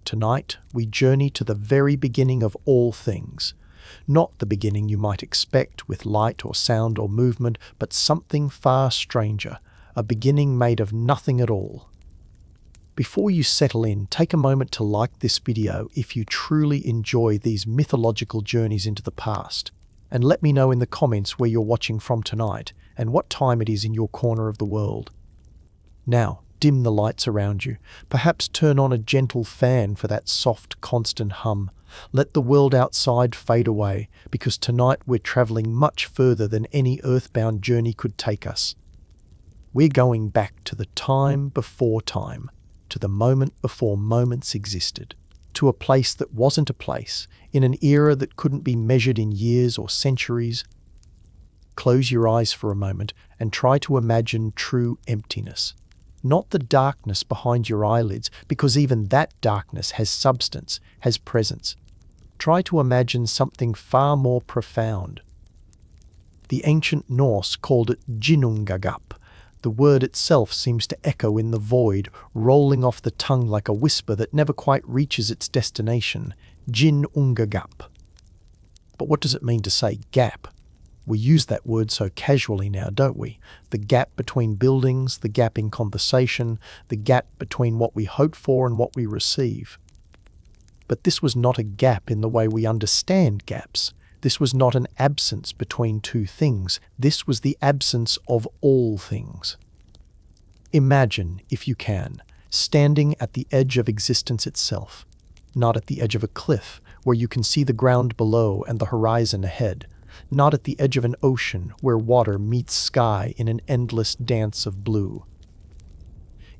Tonight, we journey to the very beginning of all things. Not the beginning you might expect with light or sound or movement, but something far stranger, a beginning made of nothing at all. Before you settle in, take a moment to like this video if you truly enjoy these mythological journeys into the past. And let me know in the comments where you're watching from tonight and what time it is in your corner of the world. Now, dim the lights around you. Perhaps turn on a gentle fan for that soft, constant hum. Let the world outside fade away, because tonight we're traveling much further than any earthbound journey could take us. We're going back to the time before time, to the moment before moments existed, to a place that wasn't a place, in an era that couldn't be measured in years or centuries. Close your eyes for a moment and try to imagine true emptiness. Not the darkness behind your eyelids, because even that darkness has substance, has presence. Try to imagine something far more profound. The ancient Norse called it Ginnungagap. The word itself seems to echo in the void, rolling off the tongue like a whisper that never quite reaches its destination. Ginnungagap. But what does it mean to say gap? We use that word so casually now, don't we? The gap between buildings, the gap in conversation, the gap between what we hope for and what we receive. But this was not a gap in the way we understand gaps. This was not an absence between two things. This was the absence of all things. Imagine, if you can, standing at the edge of existence itself, not at the edge of a cliff where you can see the ground below and the horizon ahead, not at the edge of an ocean where water meets sky in an endless dance of blue.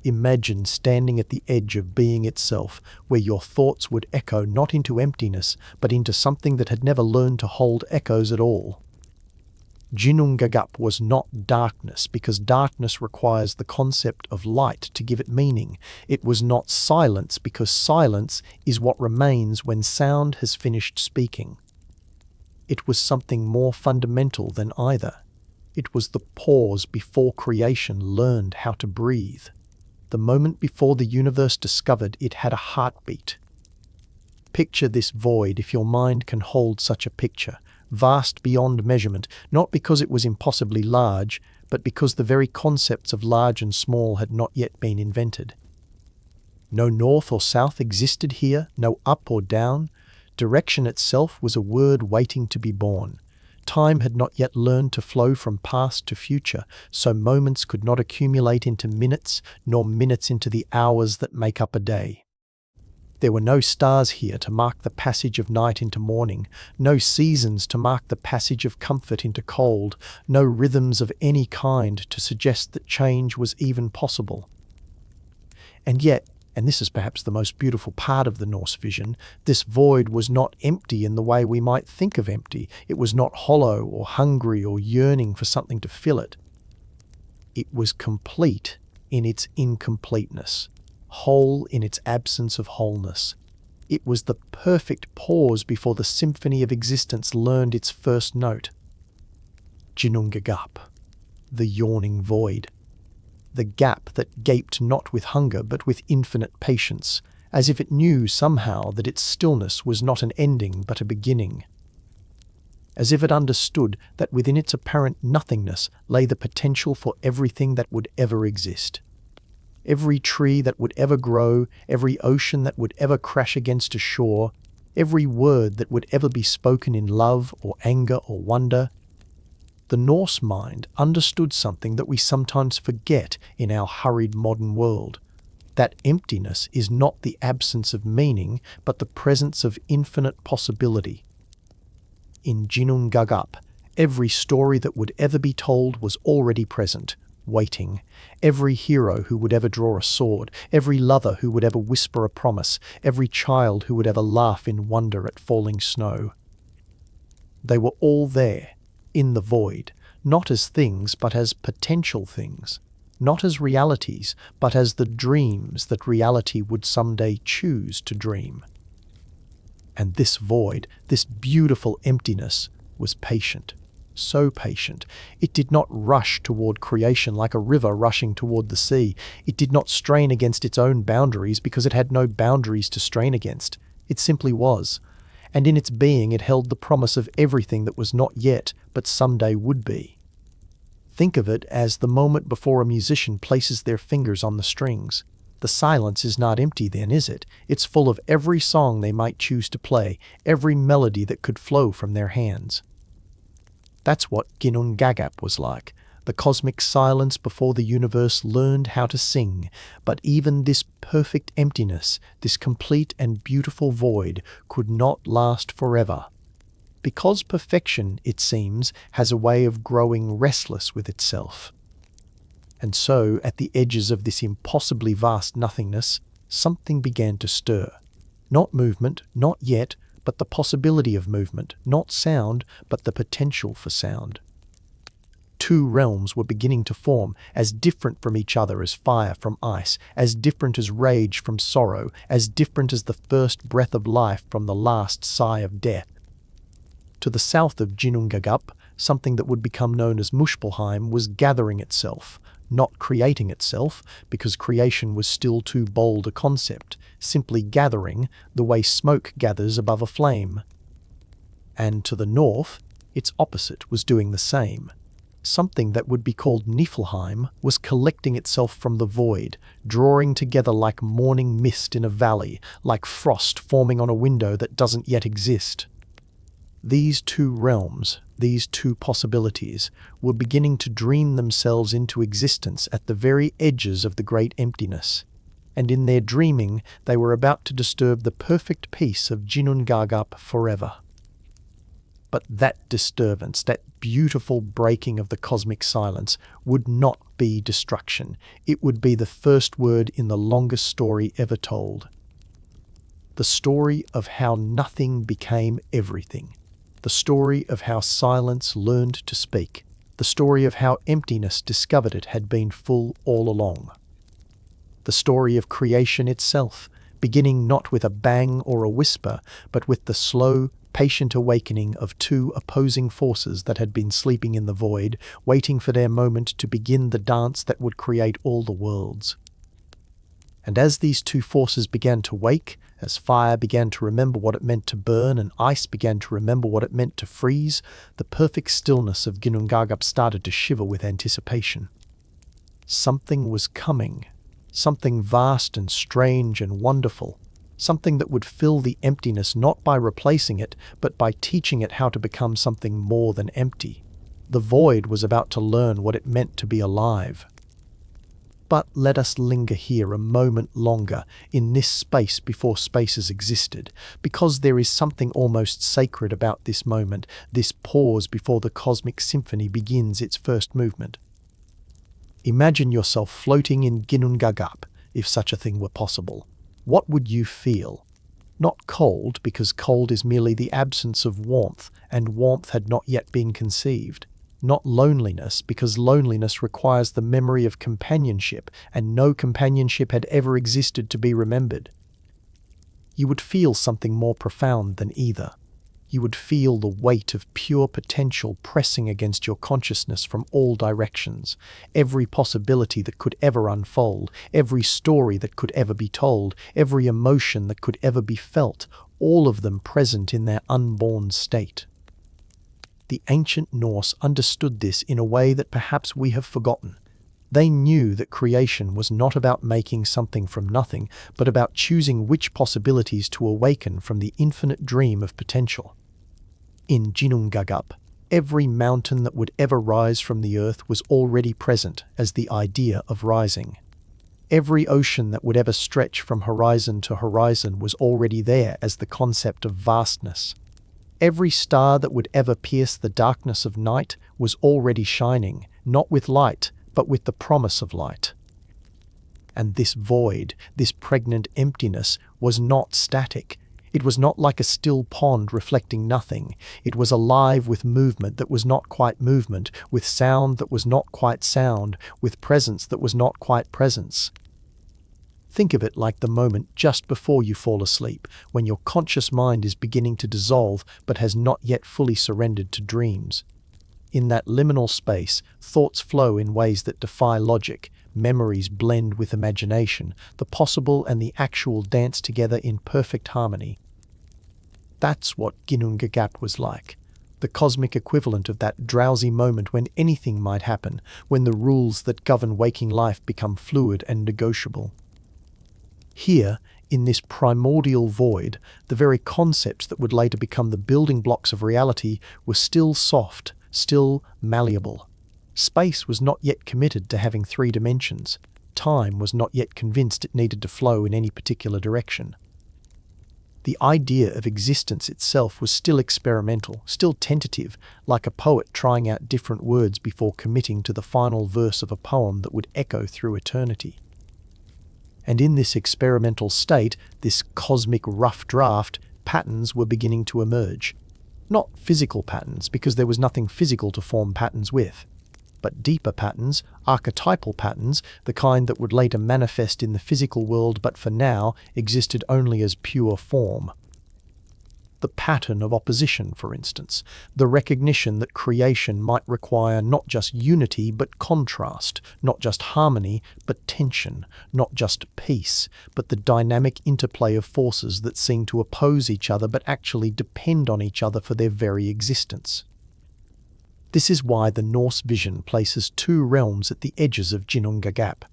Imagine standing at the edge of being itself, where your thoughts would echo not into emptiness, but into something that had never learned to hold echoes at all. Ginnungagap was not darkness, because darkness requires the concept of light to give it meaning. It was not silence, because silence is what remains when sound has finished speaking. It was something more fundamental than either. It was the pause before creation learned how to breathe. The moment before the universe discovered it had a heartbeat. Picture this void, if your mind can hold such a picture, vast beyond measurement, not because it was impossibly large, but because the very concepts of large and small had not yet been invented. No north or south existed here, no up or down. Direction itself was a word waiting to be born. Time had not yet learned to flow from past to future, so moments could not accumulate into minutes, nor minutes into the hours that make up a day. There were no stars here to mark the passage of night into morning, no seasons to mark the passage of comfort into cold, no rhythms of any kind to suggest that change was even possible. And yet, and this is perhaps the most beautiful part of the Norse vision, this void was not empty in the way we might think of empty. It was not hollow or hungry or yearning for something to fill it. It was complete in its incompleteness, whole in its absence of wholeness. It was the perfect pause before the symphony of existence learned its first note. Ginnungagap, the yawning void. The gap that gaped not with hunger but with infinite patience, as if it knew somehow that its stillness was not an ending but a beginning. As if it understood that within its apparent nothingness lay the potential for everything that would ever exist. Every tree that would ever grow, every ocean that would ever crash against a shore, every word that would ever be spoken in love or anger or wonder. The Norse mind understood something that we sometimes forget in our hurried modern world. That emptiness is not the absence of meaning, but the presence of infinite possibility. In Ginnungagap, every story that would ever be told was already present, waiting. Every hero who would ever draw a sword, every lover who would ever whisper a promise, every child who would ever laugh in wonder at falling snow. They were all there, in the void, not as things but as potential things, not as realities but as the dreams that reality would someday choose to dream. And this void, this beautiful emptiness, was patient. so patient. It did not rush toward creation like a river rushing toward the sea. It did not strain against its own boundaries because it had no boundaries to strain against. It simply was. And in its being it held the promise of everything that was not yet, but someday would be. Think of it as the moment before a musician places their fingers on the strings. The silence is not empty then, is it? It's full of every song they might choose to play, every melody that could flow from their hands. That's what Ginnungagap was like, the cosmic silence before the universe learned how to sing. But even this perfect emptiness, this complete and beautiful void, could not last forever. Because perfection, it seems, has a way of growing restless with itself. And so, at the edges of this impossibly vast nothingness, something began to stir. Not movement, not yet, but the possibility of movement, not sound, but the potential for sound. Two realms were beginning to form, as different from each other as fire from ice, as different as rage from sorrow, as different as the first breath of life from the last sigh of death. To the south of Ginnungagap, something that would become known as Muspelheim was gathering itself, not creating itself, because creation was still too bold a concept, simply gathering, the way smoke gathers above a flame. And to the north, its opposite was doing the same. Something that would be called Niflheim was collecting itself from the void, drawing together like morning mist in a valley, like frost forming on a window that doesn't yet exist. These two realms, these two possibilities, were beginning to dream themselves into existence at the very edges of the great emptiness. And in their dreaming, they were about to disturb the perfect peace of Ginnungagap forever. But that disturbance, that beautiful breaking of the cosmic silence, would not be destruction. It would be the first word in the longest story ever told. The story of how nothing became everything. The story of how silence learned to speak. The story of how emptiness discovered it had been full all along. The story of creation itself, beginning not with a bang or a whisper, but with the slow, patient awakening of two opposing forces that had been sleeping in the void, waiting for their moment to begin the dance that would create all the worlds. And as these two forces began to wake, as fire began to remember what it meant to burn and ice began to remember what it meant to freeze, the perfect stillness of Ginnungagap started to shiver with anticipation. Something was coming, something vast and strange and wonderful, something that would fill the emptiness not by replacing it, but by teaching it how to become something more than empty. The void was about to learn what it meant to be alive. But let us linger here a moment longer in this space before spaces existed, because there is something almost sacred about this moment, this pause before the cosmic symphony begins its first movement. Imagine yourself floating in Ginnungagap, if such a thing were possible. What would you feel? Not cold, because cold is merely the absence of warmth, and warmth had not yet been conceived. Not loneliness, because loneliness requires the memory of companionship, and no companionship had ever existed to be remembered. You would feel something more profound than either. You would feel the weight of pure potential pressing against your consciousness from all directions, every possibility that could ever unfold, every story that could ever be told, every emotion that could ever be felt, all of them present in their unborn state. The ancient Norse understood this in a way that perhaps we have forgotten. They knew that creation was not about making something from nothing, but about choosing which possibilities to awaken from the infinite dream of potential. In Ginnungagap, every mountain that would ever rise from the earth was already present as the idea of rising. Every ocean that would ever stretch from horizon to horizon was already there as the concept of vastness. Every star that would ever pierce the darkness of night was already shining, not with light, but with the promise of light. And this void, this pregnant emptiness, was not static. It was not like a still pond reflecting nothing. It was alive with movement that was not quite movement, with sound that was not quite sound, with presence that was not quite presence. Think of it like the moment just before you fall asleep, when your conscious mind is beginning to dissolve but has not yet fully surrendered to dreams. In that liminal space, thoughts flow in ways that defy logic, memories blend with imagination, the possible and the actual dance together in perfect harmony. That's what Ginnungagap was like. The cosmic equivalent of that drowsy moment when anything might happen, when the rules that govern waking life become fluid and negotiable. Here, in this primordial void, the very concepts that would later become the building blocks of reality were still soft, still malleable. Space was not yet committed to having 3 dimensions. Time was not yet convinced it needed to flow in any particular direction. The idea of existence itself was still experimental, still tentative, like a poet trying out different words before committing to the final verse of a poem that would echo through eternity. And in this experimental state, this cosmic rough draft, patterns were beginning to emerge. Not physical patterns, because there was nothing physical to form patterns with, but deeper patterns, archetypal patterns, the kind that would later manifest in the physical world but for now existed only as pure form. The pattern of opposition, for instance, the recognition that creation might require not just unity but contrast, not just harmony but tension, not just peace, but the dynamic interplay of forces that seem to oppose each other but actually depend on each other for their very existence. This is why the Norse vision places 2 realms at the edges of Ginnungagap.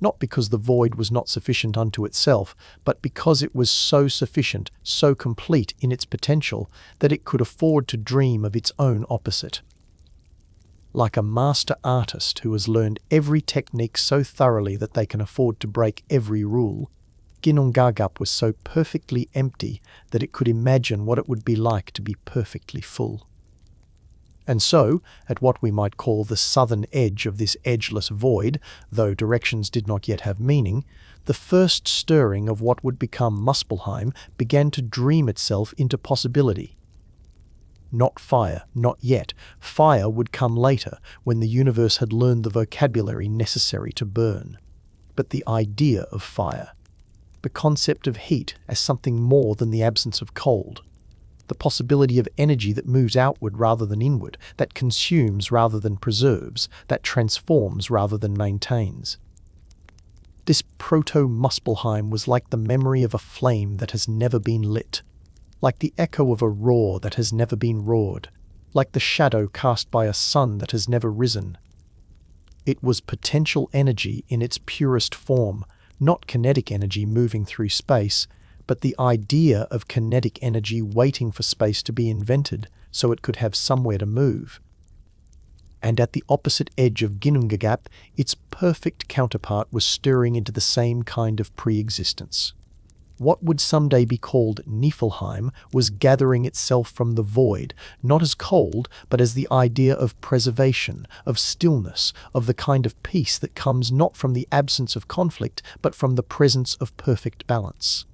Not because the void was not sufficient unto itself, but because it was so sufficient, so complete in its potential, that it could afford to dream of its own opposite. Like a master artist who has learned every technique so thoroughly that they can afford to break every rule, Ginnungagap was so perfectly empty that it could imagine what it would be like to be perfectly full. And so, at what we might call the southern edge of this edgeless void, though directions did not yet have meaning, the first stirring of what would become Muspelheim began to dream itself into possibility. Not fire, not yet. Fire would come later, when the universe had learned the vocabulary necessary to burn. But the idea of fire, the concept of heat as something more than the absence of cold, the possibility of energy that moves outward rather than inward, that consumes rather than preserves, that transforms rather than maintains. This proto-Muspelheim was like the memory of a flame that has never been lit, like the echo of a roar that has never been roared, like the shadow cast by a sun that has never risen. It was potential energy in its purest form, not kinetic energy moving through space, but the idea of kinetic energy waiting for space to be invented so it could have somewhere to move. And at the opposite edge of Ginnungagap, its perfect counterpart was stirring into the same kind of pre-existence. What would someday be called Niflheim was gathering itself from the void, not as cold, but as the idea of preservation, of stillness, of the kind of peace that comes not from the absence of conflict, but from the presence of perfect balance.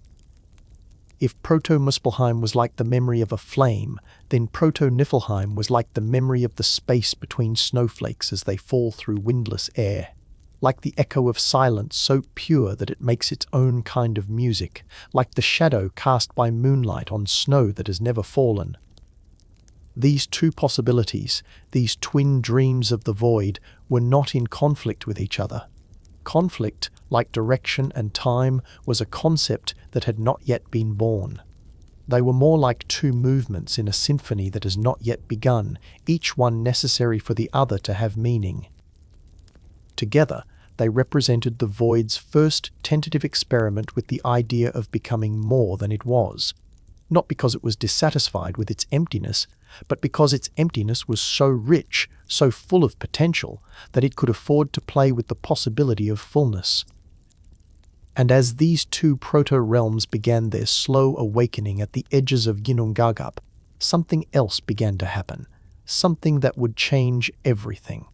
If Proto-Muspelheim was like the memory of a flame, then Proto-Niflheim was like the memory of the space between snowflakes as they fall through windless air. Like the echo of silence so pure that it makes its own kind of music, like the shadow cast by moonlight on snow that has never fallen. These 2 possibilities, these twin dreams of the void, were not in conflict with each other. Conflict, like direction and time, was a concept that had not yet been born. They were more like 2 movements in a symphony that has not yet begun, each one necessary for the other to have meaning. Together, they represented the void's first tentative experiment with the idea of becoming more than it was, not because it was dissatisfied with its emptiness, but because its emptiness was so rich, so full of potential, that it could afford to play with the possibility of fullness. And as these 2 proto-realms began their slow awakening at the edges of Ginnungagap, something else began to happen, something that would change everything.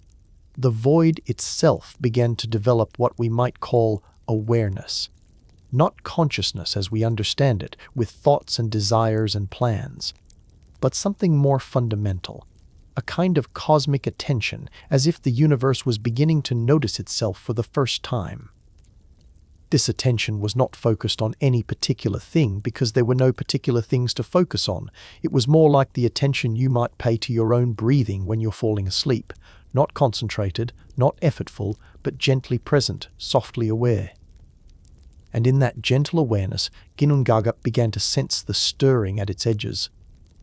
The void itself began to develop what we might call awareness. Not consciousness as we understand it, with thoughts and desires and plans, but something more fundamental, a kind of cosmic attention, as if the universe was beginning to notice itself for the first time. This attention was not focused on any particular thing because there were no particular things to focus on. It was more like the attention you might pay to your own breathing when you're falling asleep. Not concentrated, not effortful, but gently present, softly aware. And in that gentle awareness, Ginnungagap began to sense the stirring at its edges.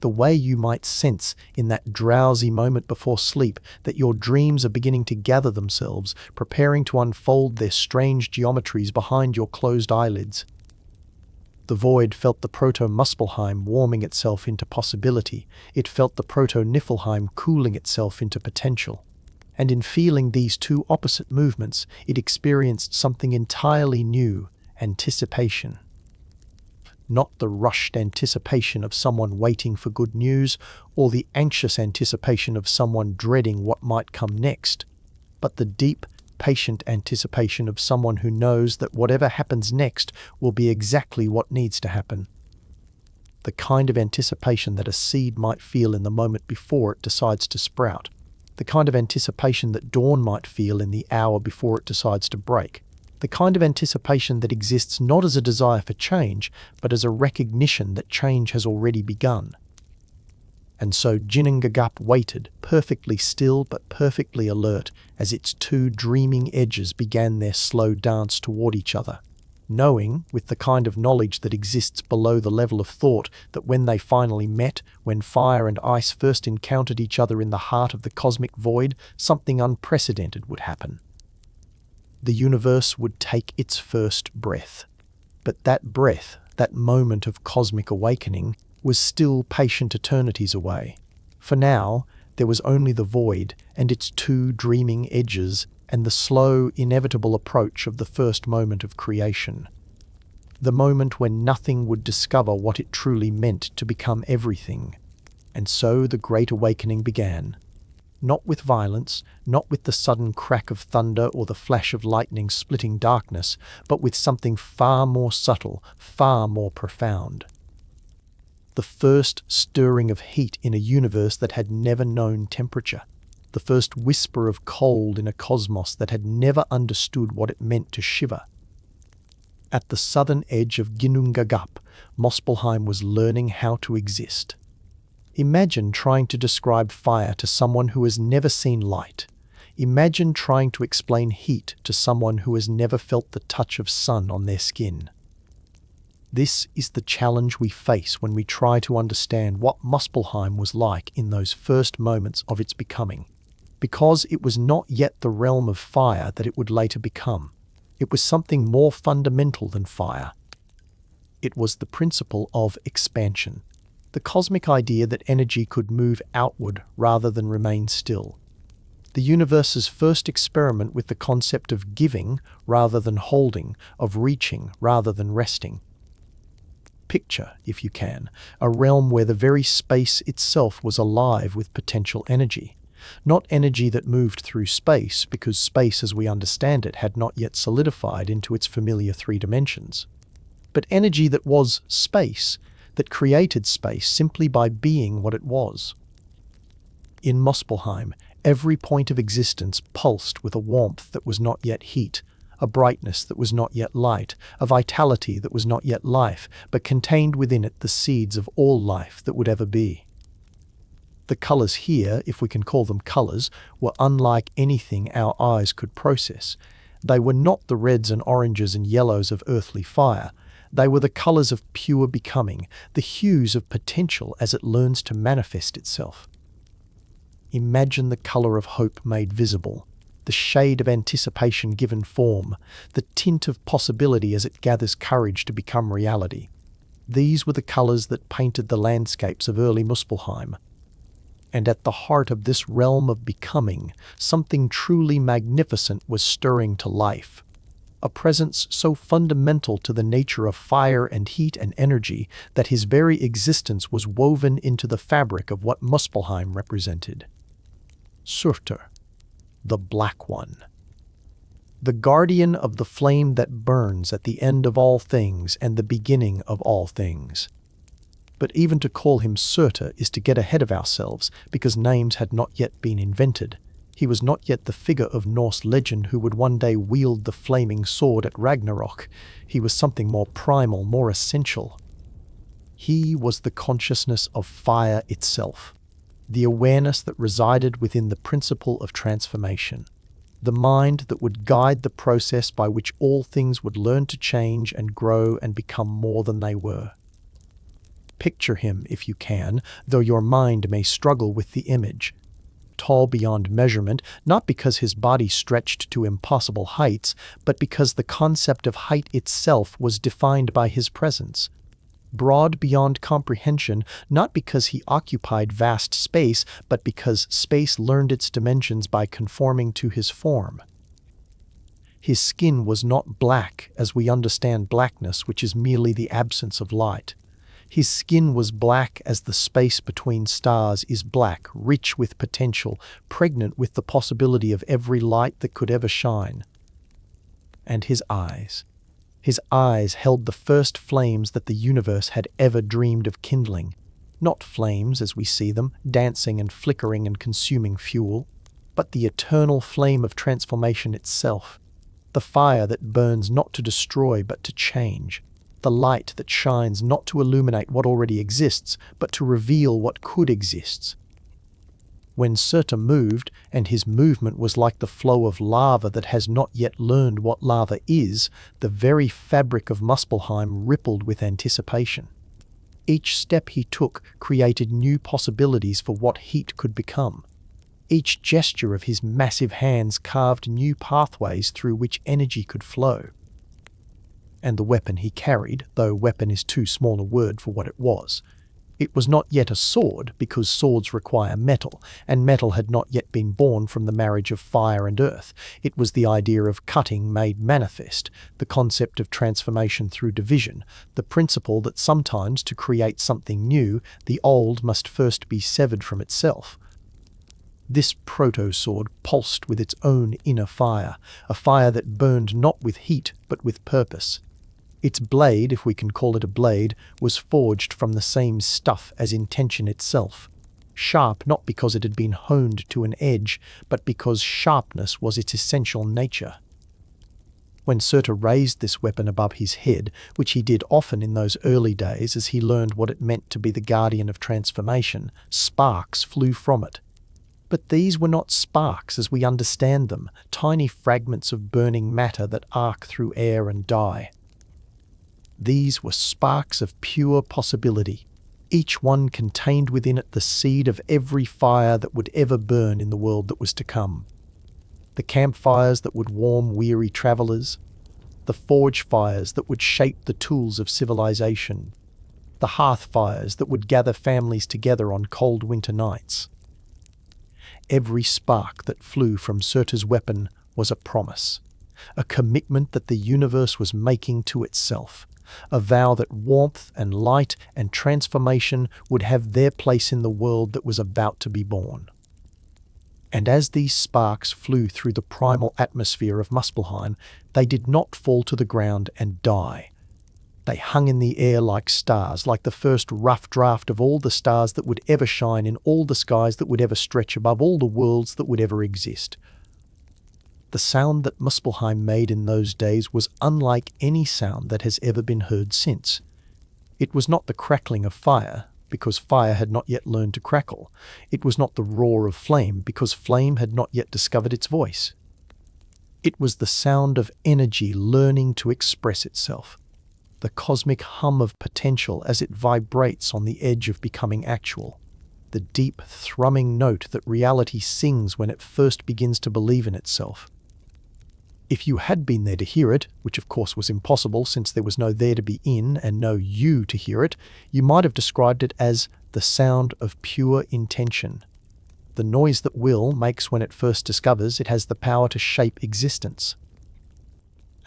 The way you might sense in that drowsy moment before sleep that your dreams are beginning to gather themselves, preparing to unfold their strange geometries behind your closed eyelids. The void felt the proto-Muspelheim warming itself into possibility. It felt the proto-Niflheim cooling itself into potential. And in feeling these two opposite movements, it experienced something entirely new: anticipation. Not the rushed anticipation of someone waiting for good news, or the anxious anticipation of someone dreading what might come next, but the deep, patient anticipation of someone who knows that whatever happens next will be exactly what needs to happen. The kind of anticipation that a seed might feel in the moment before it decides to sprout. The kind of anticipation that dawn might feel in the hour before it decides to break. The kind of anticipation that exists not as a desire for change, but as a recognition that change has already begun. And so Ginnungagap waited, perfectly still but perfectly alert, as its two dreaming edges began their slow dance toward each other, knowing, with the kind of knowledge that exists below the level of thought, that when they finally met, when fire and ice first encountered each other in the heart of the cosmic void, something unprecedented would happen. The universe would take its first breath. But that breath, that moment of cosmic awakening, was still patient eternities away. For now, there was only the void and its two dreaming edges and the slow, inevitable approach of the first moment of creation. The moment when nothing would discover what it truly meant to become everything. And so the Great Awakening began. Not with violence, not with the sudden crack of thunder or the flash of lightning splitting darkness, but with something far more subtle, far more profound. The first stirring of heat in a universe that had never known temperature. The first whisper of cold in a cosmos that had never understood what it meant to shiver. At the southern edge of Ginnungagap, Muspelheim was learning how to exist. Imagine trying to describe fire to someone who has never seen light. Imagine trying to explain heat to someone who has never felt the touch of sun on their skin. This is the challenge we face when we try to understand what Muspelheim was like in those first moments of its becoming. Because it was not yet the realm of fire that it would later become. It was something more fundamental than fire. It was the principle of expansion. The cosmic idea that energy could move outward rather than remain still. The universe's first experiment with the concept of giving rather than holding, of reaching rather than resting. Picture, if you can, a realm where the very space itself was alive with potential energy. Not energy that moved through space, because space as we understand it had not yet solidified into its familiar three dimensions. But energy that was space, that created space simply by being what it was. In Muspelheim, every point of existence pulsed with a warmth that was not yet heat, a brightness that was not yet light, a vitality that was not yet life, but contained within it the seeds of all life that would ever be. The colours here, if we can call them colours, were unlike anything our eyes could process. They were not the reds and oranges and yellows of earthly fire. They were the colours of pure becoming, the hues of potential as it learns to manifest itself. Imagine the colour of hope made visible, the shade of anticipation given form, the tint of possibility as it gathers courage to become reality. These were the colours that painted the landscapes of early Muspelheim. And at the heart of this realm of becoming, something truly magnificent was stirring to life. A presence so fundamental to the nature of fire and heat and energy that his very existence was woven into the fabric of what Muspelheim represented. Surtur, the Black One. The guardian of the flame that burns at the end of all things and the beginning of all things. But even to call him Surtur is to get ahead of ourselves, because names had not yet been invented. He was not yet the figure of Norse legend who would one day wield the flaming sword at Ragnarok. He was something more primal, more essential. He was the consciousness of fire itself, the awareness that resided within the principle of transformation, the mind that would guide the process by which all things would learn to change and grow and become more than they were. Picture him, if you can, though your mind may struggle with the image. Tall beyond measurement, not because his body stretched to impossible heights, but because the concept of height itself was defined by his presence. Broad beyond comprehension, not because he occupied vast space, but because space learned its dimensions by conforming to his form. His skin was not black as we understand blackness, which is merely the absence of light. His skin was black as the space between stars is black, rich with potential, pregnant with the possibility of every light that could ever shine. And his eyes. His eyes held the first flames that the universe had ever dreamed of kindling. Not flames as we see them, dancing and flickering and consuming fuel, but the eternal flame of transformation itself. The fire that burns not to destroy but to change. The light that shines not to illuminate what already exists, but to reveal what could exist. When Surtur moved, and his movement was like the flow of lava that has not yet learned what lava is, the very fabric of Muspelheim rippled with anticipation. Each step he took created new possibilities for what heat could become. Each gesture of his massive hands carved new pathways through which energy could flow. And the weapon he carried, though weapon is too small a word for what it was not yet a sword, because swords require metal, and metal had not yet been born from the marriage of fire and earth. It was the idea of cutting made manifest, the concept of transformation through division, the principle that sometimes to create something new, the old must first be severed from itself. This proto-sword pulsed with its own inner fire, a fire that burned not with heat but with purpose. Its blade, if we can call it a blade, was forged from the same stuff as intention itself. Sharp not because it had been honed to an edge, but because sharpness was its essential nature. When Surtur raised this weapon above his head, which he did often in those early days as he learned what it meant to be the guardian of transformation, sparks flew from it. But these were not sparks as we understand them, tiny fragments of burning matter that arc through air and die. These were sparks of pure possibility. Each one contained within it the seed of every fire that would ever burn in the world that was to come. The campfires that would warm weary travelers, the forge fires that would shape the tools of civilization, the hearth fires that would gather families together on cold winter nights. Every spark that flew from Surtur's weapon was a promise, a commitment that the universe was making to itself, a vow that warmth and light and transformation would have their place in the world that was about to be born. And as these sparks flew through the primal atmosphere of Muspelheim, they did not fall to the ground and die. They hung in the air like stars, like the first rough draft of all the stars that would ever shine in all the skies that would ever stretch above all the worlds that would ever exist. The sound that Muspelheim made in those days was unlike any sound that has ever been heard since. It was not the crackling of fire, because fire had not yet learned to crackle. It was not the roar of flame, because flame had not yet discovered its voice. It was the sound of energy learning to express itself, the cosmic hum of potential as it vibrates on the edge of becoming actual, the deep, thrumming note that reality sings when it first begins to believe in itself. If you had been there to hear it, which of course was impossible since there was no there to be in and no you to hear it, you might have described it as the sound of pure intention. The noise that will makes when it first discovers it has the power to shape existence.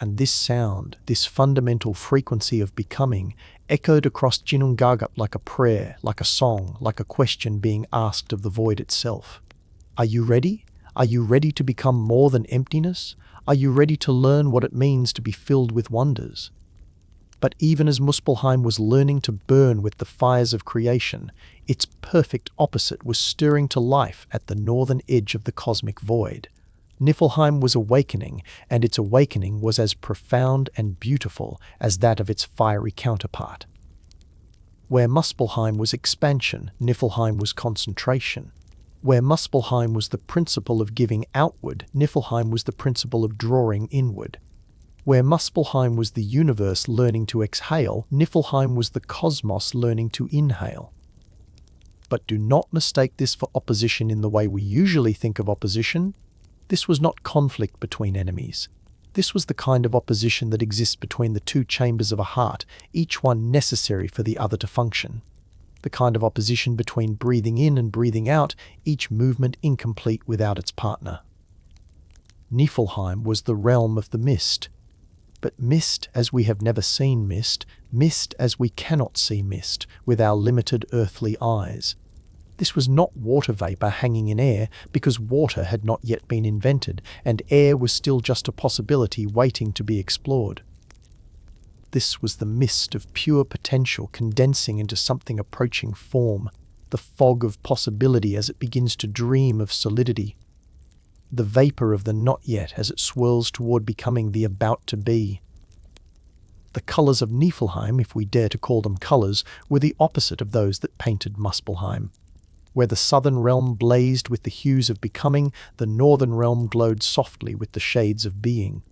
And this sound, this fundamental frequency of becoming, echoed across Ginnungagap like a prayer, like a song, like a question being asked of the void itself. Are you ready? Are you ready to become more than emptiness? Are you ready to learn what it means to be filled with wonders? But even as Muspelheim was learning to burn with the fires of creation, its perfect opposite was stirring to life at the northern edge of the cosmic void. Niflheim was awakening, and its awakening was as profound and beautiful as that of its fiery counterpart. Where Muspelheim was expansion, Niflheim was concentration. Where Muspelheim was the principle of giving outward, Niflheim was the principle of drawing inward. Where Muspelheim was the universe learning to exhale, Niflheim was the cosmos learning to inhale. But do not mistake this for opposition in the way we usually think of opposition. This was not conflict between enemies. This was the kind of opposition that exists between the two chambers of a heart, each one necessary for the other to function. The kind of opposition between breathing in and breathing out, each movement incomplete without its partner. Niflheim was the realm of the mist. But mist as we have never seen mist, mist as we cannot see mist with our limited earthly eyes. This was not water vapor hanging in air, because water had not yet been invented, and air was still just a possibility waiting to be explored. This was the mist of pure potential condensing into something approaching form, the fog of possibility as it begins to dream of solidity. The vapor of the not yet as it swirls toward becoming the about to be. The colours of Niflheim, if we dare to call them colours, were the opposite of those that painted Muspelheim. Where the southern realm blazed with the hues of becoming, the northern realm glowed softly with the shades of being.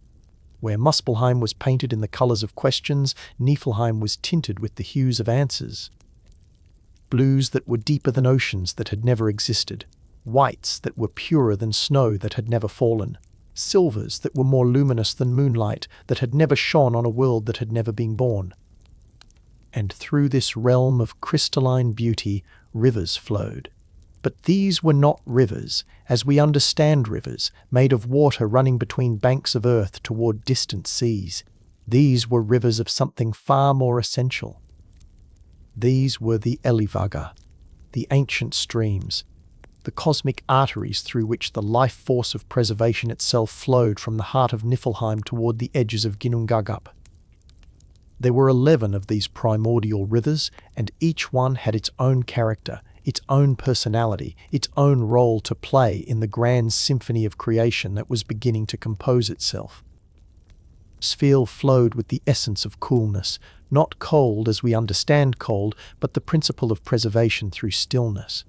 Where Muspelheim was painted in the colours of questions, Niflheim was tinted with the hues of answers. Blues that were deeper than oceans that had never existed. Whites that were purer than snow that had never fallen, silvers that were more luminous than moonlight that had never shone on a world that had never been born. And through this realm of crystalline beauty, rivers flowed. But these were not rivers, as we understand rivers, made of water running between banks of earth toward distant seas. These were rivers of something far more essential. These were the Elivaga, the ancient streams, the cosmic arteries through which the life force of preservation itself flowed from the heart of Niflheim toward the edges of Ginnungagap. There were 11 of these primordial rivers, and each one had its own character, its own personality, its own role to play in the grand symphony of creation that was beginning to compose itself. Sfeel flowed with the essence of coolness, not cold as we understand cold, but the principle of preservation through stillness.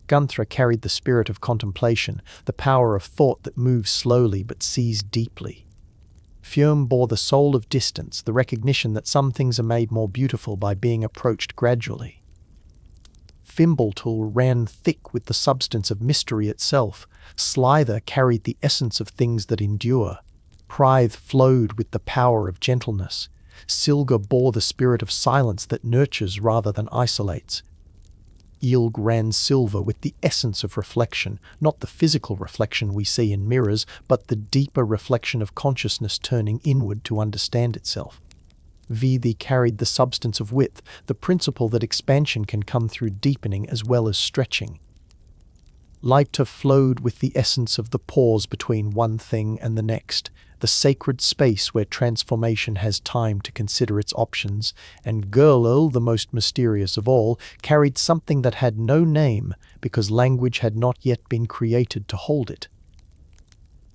Gunthra carried the spirit of contemplation, the power of thought that moves slowly but sees deeply. Fjörm bore the soul of distance, the recognition that some things are made more beautiful by being approached gradually. Fimbultul ran thick with the substance of mystery itself. Slither carried the essence of things that endure. Prythe flowed with the power of gentleness. Silga bore the spirit of silence that nurtures rather than isolates. Ilg ran silver with the essence of reflection, not the physical reflection we see in mirrors, but the deeper reflection of consciousness turning inward to understand itself. Vithi carried the substance of width, the principle that expansion can come through deepening as well as stretching. Leipta flowed with the essence of the pause between one thing and the next, the sacred space where transformation has time to consider its options, and Gurlil, the most mysterious of all, carried something that had no name because language had not yet been created to hold it.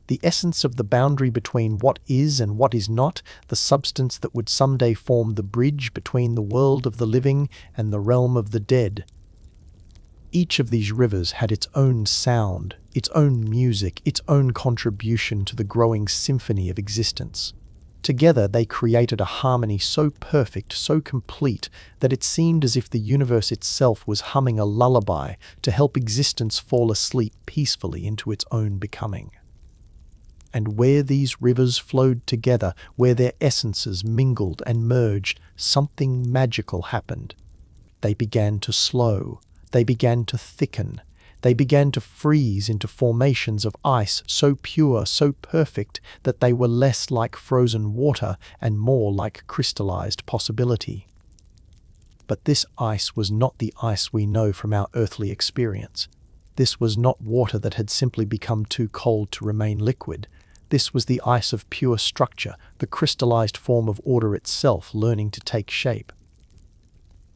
The essence of the boundary between what is and what is not, the substance that would someday form the bridge between the world of the living and the realm of the dead. Each of these rivers had its own sound, its own music, its own contribution to the growing symphony of existence. Together they created a harmony so perfect, so complete, that it seemed as if the universe itself was humming a lullaby to help existence fall asleep peacefully into its own becoming. And where these rivers flowed together, where their essences mingled and merged, something magical happened. They began to slow. They began to thicken. They began to freeze into formations of ice so pure, so perfect, that they were less like frozen water and more like crystallized possibility. But this ice was not the ice we know from our earthly experience. This was not water that had simply become too cold to remain liquid. This was the ice of pure structure, the crystallized form of order itself learning to take shape.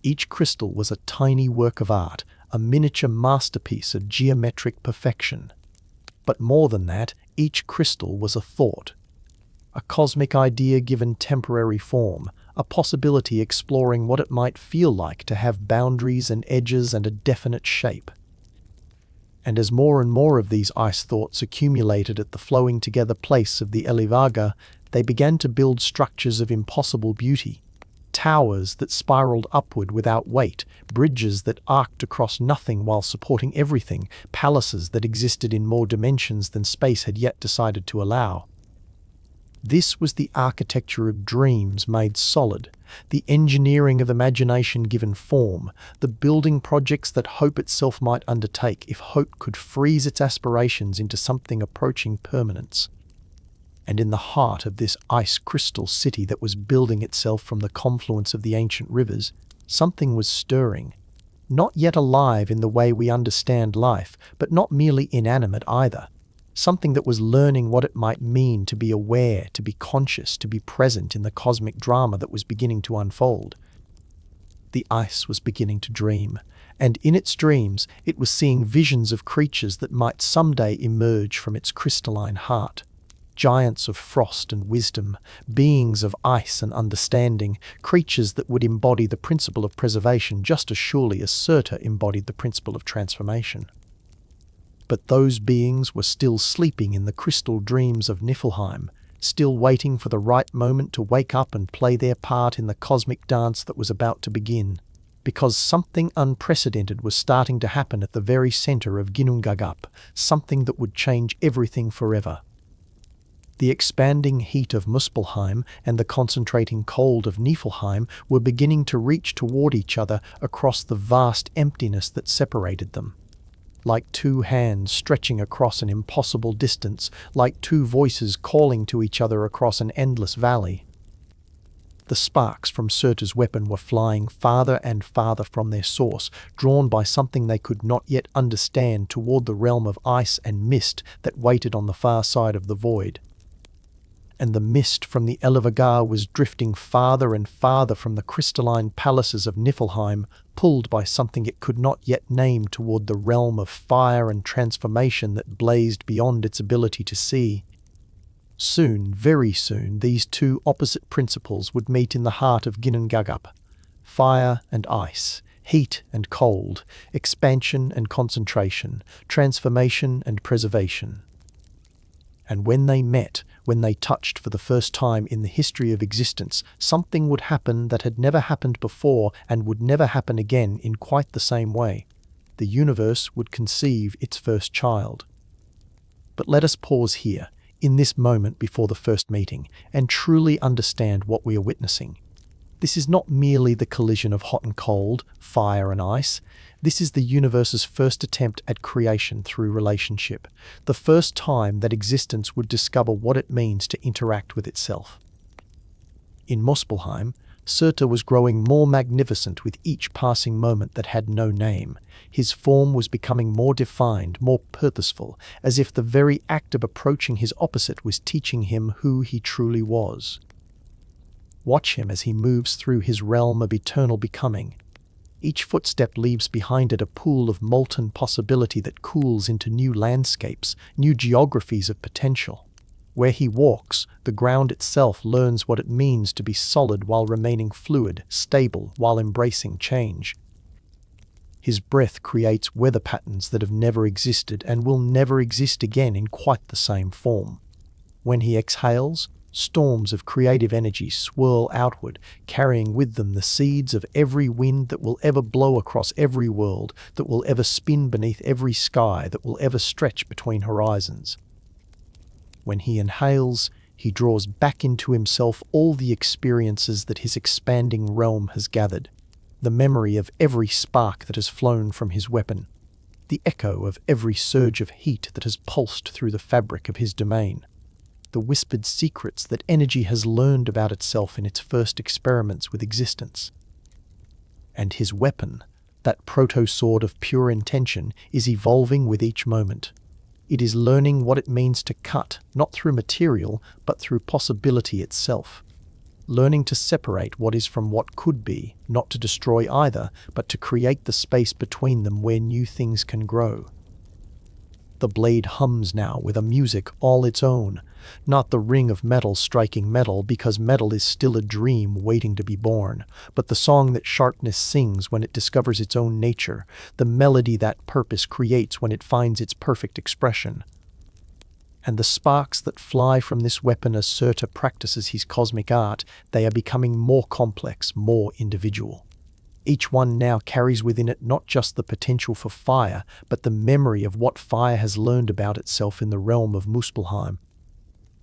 Each crystal was a tiny work of art, a miniature masterpiece of geometric perfection. But more than that, each crystal was a thought. A cosmic idea given temporary form, a possibility exploring what it might feel like to have boundaries and edges and a definite shape. And as more and more of these ice thoughts accumulated at the flowing together place of the Elivaga, they began to build structures of impossible beauty. Towers that spiraled upward without weight, bridges that arced across nothing while supporting everything, palaces that existed in more dimensions than space had yet decided to allow. This was the architecture of dreams made solid, the engineering of imagination given form, the building projects that hope itself might undertake if hope could freeze its aspirations into something approaching permanence. And in the heart of this ice crystal city that was building itself from the confluence of the ancient rivers, something was stirring. Not yet alive in the way we understand life, but not merely inanimate either. Something that was learning what it might mean to be aware, to be conscious, to be present in the cosmic drama that was beginning to unfold. The ice was beginning to dream, and in its dreams it was seeing visions of creatures that might someday emerge from its crystalline heart. Giants of frost and wisdom, beings of ice and understanding, creatures that would embody the principle of preservation just as surely as Surtur embodied the principle of transformation. But those beings were still sleeping in the crystal dreams of Niflheim, still waiting for the right moment to wake up and play their part in the cosmic dance that was about to begin, because something unprecedented was starting to happen at the very center of Ginnungagap, something that would change everything forever. The expanding heat of Muspelheim and the concentrating cold of Niflheim were beginning to reach toward each other across the vast emptiness that separated them. Like two hands stretching across an impossible distance, like two voices calling to each other across an endless valley. The sparks from Surtur's weapon were flying farther and farther from their source, drawn by something they could not yet understand toward the realm of ice and mist that waited on the far side of the void. And the mist from the Elivagar was drifting farther and farther from the crystalline palaces of Niflheim, pulled by something it could not yet name toward the realm of fire and transformation that blazed beyond its ability to see. Soon, very soon, these two opposite principles would meet in the heart of Ginnungagap. Fire and ice, heat and cold, expansion and concentration, transformation and preservation. And when they met, when they touched for the first time in the history of existence, something would happen that had never happened before and would never happen again in quite the same way. The universe would conceive its first child. But let us pause here, in this moment before the first meeting, and truly understand what we are witnessing. This is not merely the collision of hot and cold, fire and ice. This is the universe's first attempt at creation through relationship, the first time that existence would discover what it means to interact with itself. In Muspelheim, Surtur was growing more magnificent with each passing moment that had no name. His form was becoming more defined, more purposeful, as if the very act of approaching his opposite was teaching him who he truly was. Watch him as he moves through his realm of eternal becoming. Each footstep leaves behind it a pool of molten possibility that cools into new landscapes, new geographies of potential. Where he walks, the ground itself learns what it means to be solid while remaining fluid, stable while embracing change. His breath creates weather patterns that have never existed and will never exist again in quite the same form. When he exhales, storms of creative energy swirl outward, carrying with them the seeds of every wind that will ever blow across every world, that will ever spin beneath every sky, that will ever stretch between horizons. When he inhales, he draws back into himself all the experiences that his expanding realm has gathered, the memory of every spark that has flown from his weapon, the echo of every surge of heat that has pulsed through the fabric of his domain, the whispered secrets that energy has learned about itself in its first experiments with existence. And his weapon, that proto-sword of pure intention, is evolving with each moment. It is learning what it means to cut, not through material, but through possibility itself. Learning to separate what is from what could be, not to destroy either, but to create the space between them where new things can grow. The blade hums now with a music all its own, not the ring of metal striking metal because metal is still a dream waiting to be born, but the song that sharpness sings when it discovers its own nature, the melody that purpose creates when it finds its perfect expression. And the sparks that fly from this weapon as Surtur practices his cosmic art, they are becoming more complex, more individual. Each one now carries within it not just the potential for fire, but the memory of what fire has learned about itself in the realm of Muspelheim.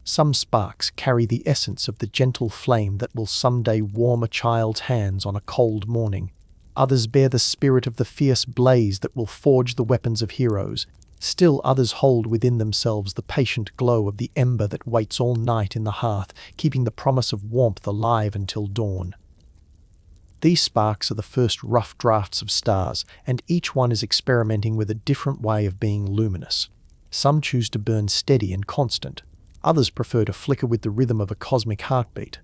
Some sparks carry the essence of the gentle flame that will someday warm a child's hands on a cold morning. Others bear the spirit of the fierce blaze that will forge the weapons of heroes. Still others hold within themselves the patient glow of the ember that waits all night in the hearth, keeping the promise of warmth alive until dawn. These sparks are the first rough drafts of stars, and each one is experimenting with a different way of being luminous. Some choose to burn steady and constant. Others prefer to flicker with the rhythm of a cosmic heartbeat.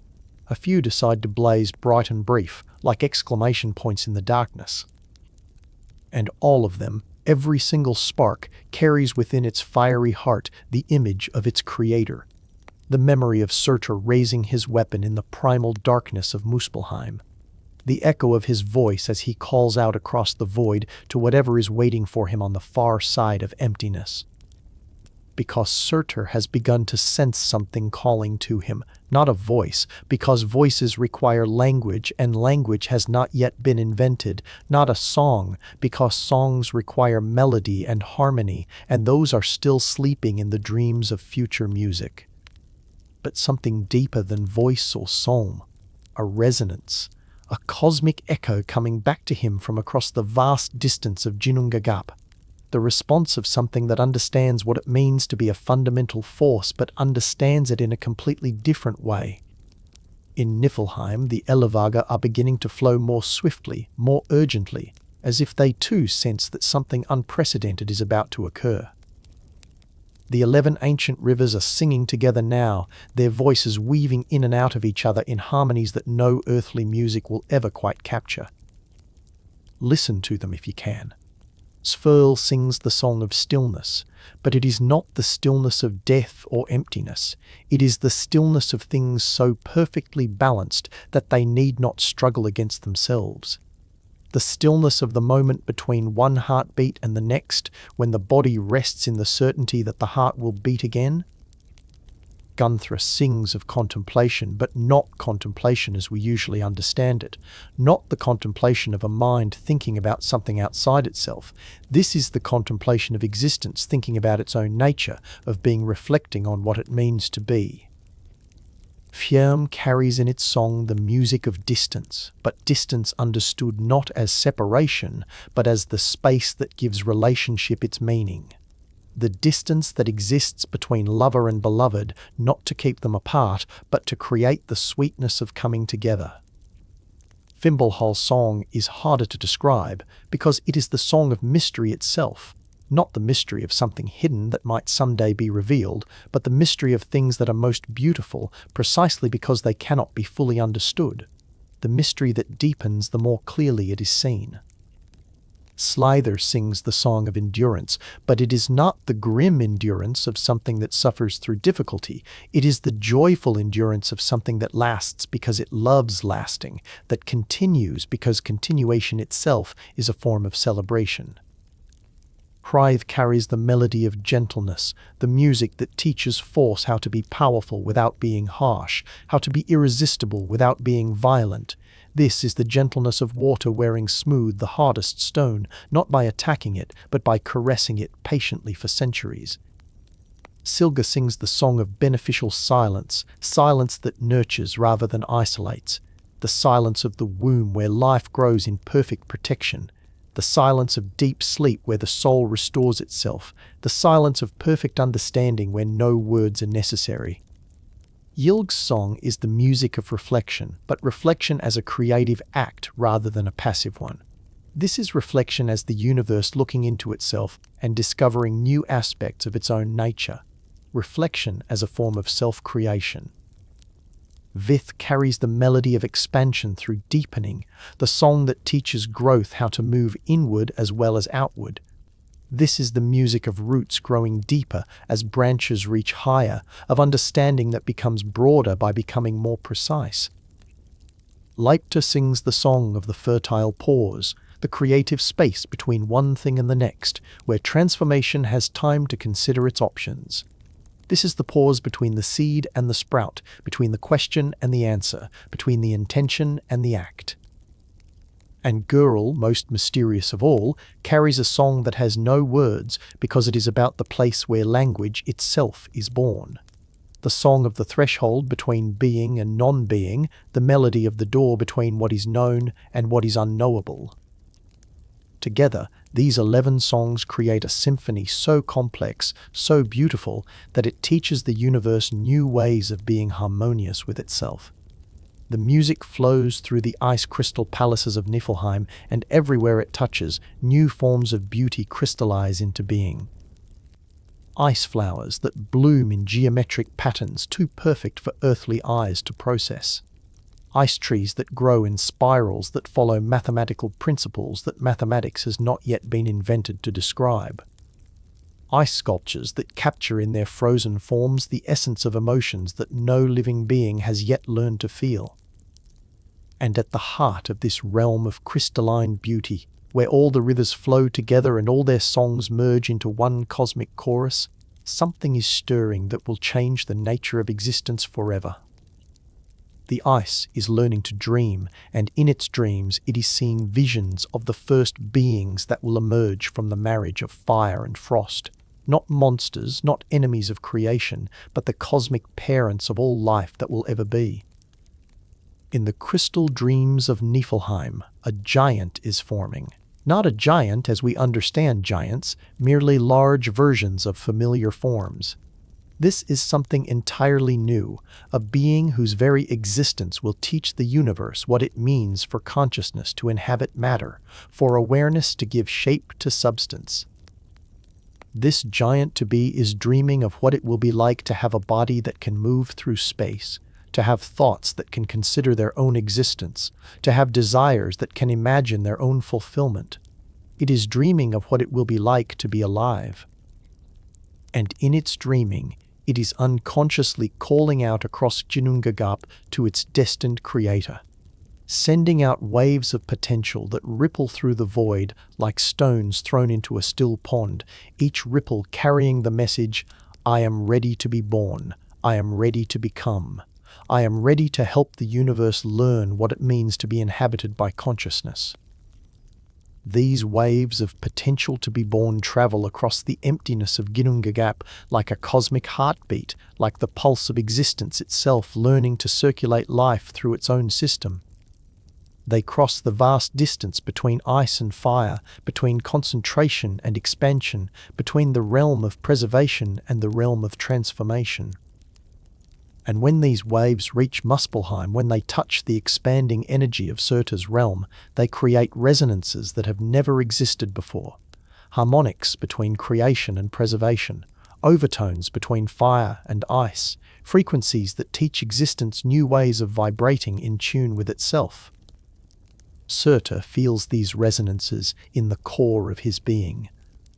A few decide to blaze bright and brief, like exclamation points in the darkness. And all of them, every single spark, carries within its fiery heart the image of its creator. The memory of Surtur raising his weapon in the primal darkness of Muspelheim. The echo of his voice as he calls out across the void to whatever is waiting for him on the far side of emptiness. Because Surtur has begun to sense something calling to him, not a voice, because voices require language and language has not yet been invented, not a song, because songs require melody and harmony, and those are still sleeping in the dreams of future music. But something deeper than voice or song, a resonance, a cosmic echo coming back to him from across the vast distance of Ginnungagap. The response of something that understands what it means to be a fundamental force but understands it in a completely different way. In Niflheim, the Elevaga are beginning to flow more swiftly, more urgently, as if they too sense that something unprecedented is about to occur. The 11 ancient rivers are singing together now, their voices weaving in and out of each other in harmonies that no earthly music will ever quite capture. Listen to them if you can. Sverl sings the song of stillness, but it is not the stillness of death or emptiness. It is the stillness of things so perfectly balanced that they need not struggle against themselves. The stillness of the moment between one heartbeat and the next, when the body rests in the certainty that the heart will beat again. Gunthra sings of contemplation, but not contemplation as we usually understand it, not the contemplation of a mind thinking about something outside itself. This is the contemplation of existence thinking about its own nature, of being reflecting on what it means to be. Fjärm carries in its song the music of distance, but distance understood not as separation, but as the space that gives relationship its meaning. The distance that exists between lover and beloved, not to keep them apart, but to create the sweetness of coming together. Fimbulwin's song is harder to describe because it is the song of mystery itself, not the mystery of something hidden that might someday be revealed, but the mystery of things that are most beautiful precisely because they cannot be fully understood, the mystery that deepens the more clearly it is seen. Slither sings the song of endurance, but it is not the grim endurance of something that suffers through difficulty. It is the joyful endurance of something that lasts because it loves lasting, that continues because continuation itself is a form of celebration. Hryth carries the melody of gentleness, the music that teaches force how to be powerful without being harsh, how to be irresistible without being violent. This is the gentleness of water wearing smooth the hardest stone, not by attacking it, but by caressing it patiently for centuries. Silga sings the song of beneficial silence, silence that nurtures rather than isolates, the silence of the womb where life grows in perfect protection, the silence of deep sleep where the soul restores itself, the silence of perfect understanding where no words are necessary. Yilg's song is the music of reflection, but reflection as a creative act rather than a passive one. This is reflection as the universe looking into itself and discovering new aspects of its own nature. Reflection as a form of self-creation. Vith carries the melody of expansion through deepening, the song that teaches growth how to move inward as well as outward. This is the music of roots growing deeper as branches reach higher, of understanding that becomes broader by becoming more precise. Leipta sings the song of the fertile pause, the creative space between one thing and the next, where transformation has time to consider its options. This is the pause between the seed and the sprout, between the question and the answer, between the intention and the act. And Gurul, most mysterious of all, carries a song that has no words because it is about the place where language itself is born. The song of the threshold between being and non-being, the melody of the door between what is known and what is unknowable. Together, these 11 songs create a symphony so complex, so beautiful, that it teaches the universe new ways of being harmonious with itself. The music flows through the ice crystal palaces of Niflheim, and everywhere it touches, new forms of beauty crystallize into being. Ice flowers that bloom in geometric patterns too perfect for earthly eyes to process. Ice trees that grow in spirals that follow mathematical principles that mathematics has not yet been invented to describe. Ice sculptures that capture in their frozen forms the essence of emotions that no living being has yet learned to feel. And at the heart of this realm of crystalline beauty, where all the rivers flow together and all their songs merge into one cosmic chorus, something is stirring that will change the nature of existence forever. The ice is learning to dream, and in its dreams it is seeing visions of the first beings that will emerge from the marriage of fire and frost. Not monsters, not enemies of creation, but the cosmic parents of all life that will ever be. In the crystal dreams of Niflheim, a giant is forming. Not a giant as we understand giants, merely large versions of familiar forms. This is something entirely new, a being whose very existence will teach the universe what it means for consciousness to inhabit matter, for awareness to give shape to substance. This giant-to-be is dreaming of what it will be like to have a body that can move through space, to have thoughts that can consider their own existence, to have desires that can imagine their own fulfillment. It is dreaming of what it will be like to be alive. And in its dreaming, it is unconsciously calling out across Ginnungagap to its destined creator, sending out waves of potential that ripple through the void like stones thrown into a still pond, each ripple carrying the message, I am ready to be born, I am ready to become, I am ready to help the universe learn what it means to be inhabited by consciousness. These waves of potential to be born travel across the emptiness of Ginnungagap like a cosmic heartbeat, like the pulse of existence itself learning to circulate life through its own system. They cross the vast distance between ice and fire, between concentration and expansion, between the realm of preservation and the realm of transformation. And when these waves reach Muspelheim, when they touch the expanding energy of Surtur's realm, they create resonances that have never existed before. Harmonics between creation and preservation, overtones between fire and ice, frequencies that teach existence new ways of vibrating in tune with itself. Surtur feels these resonances in the core of his being.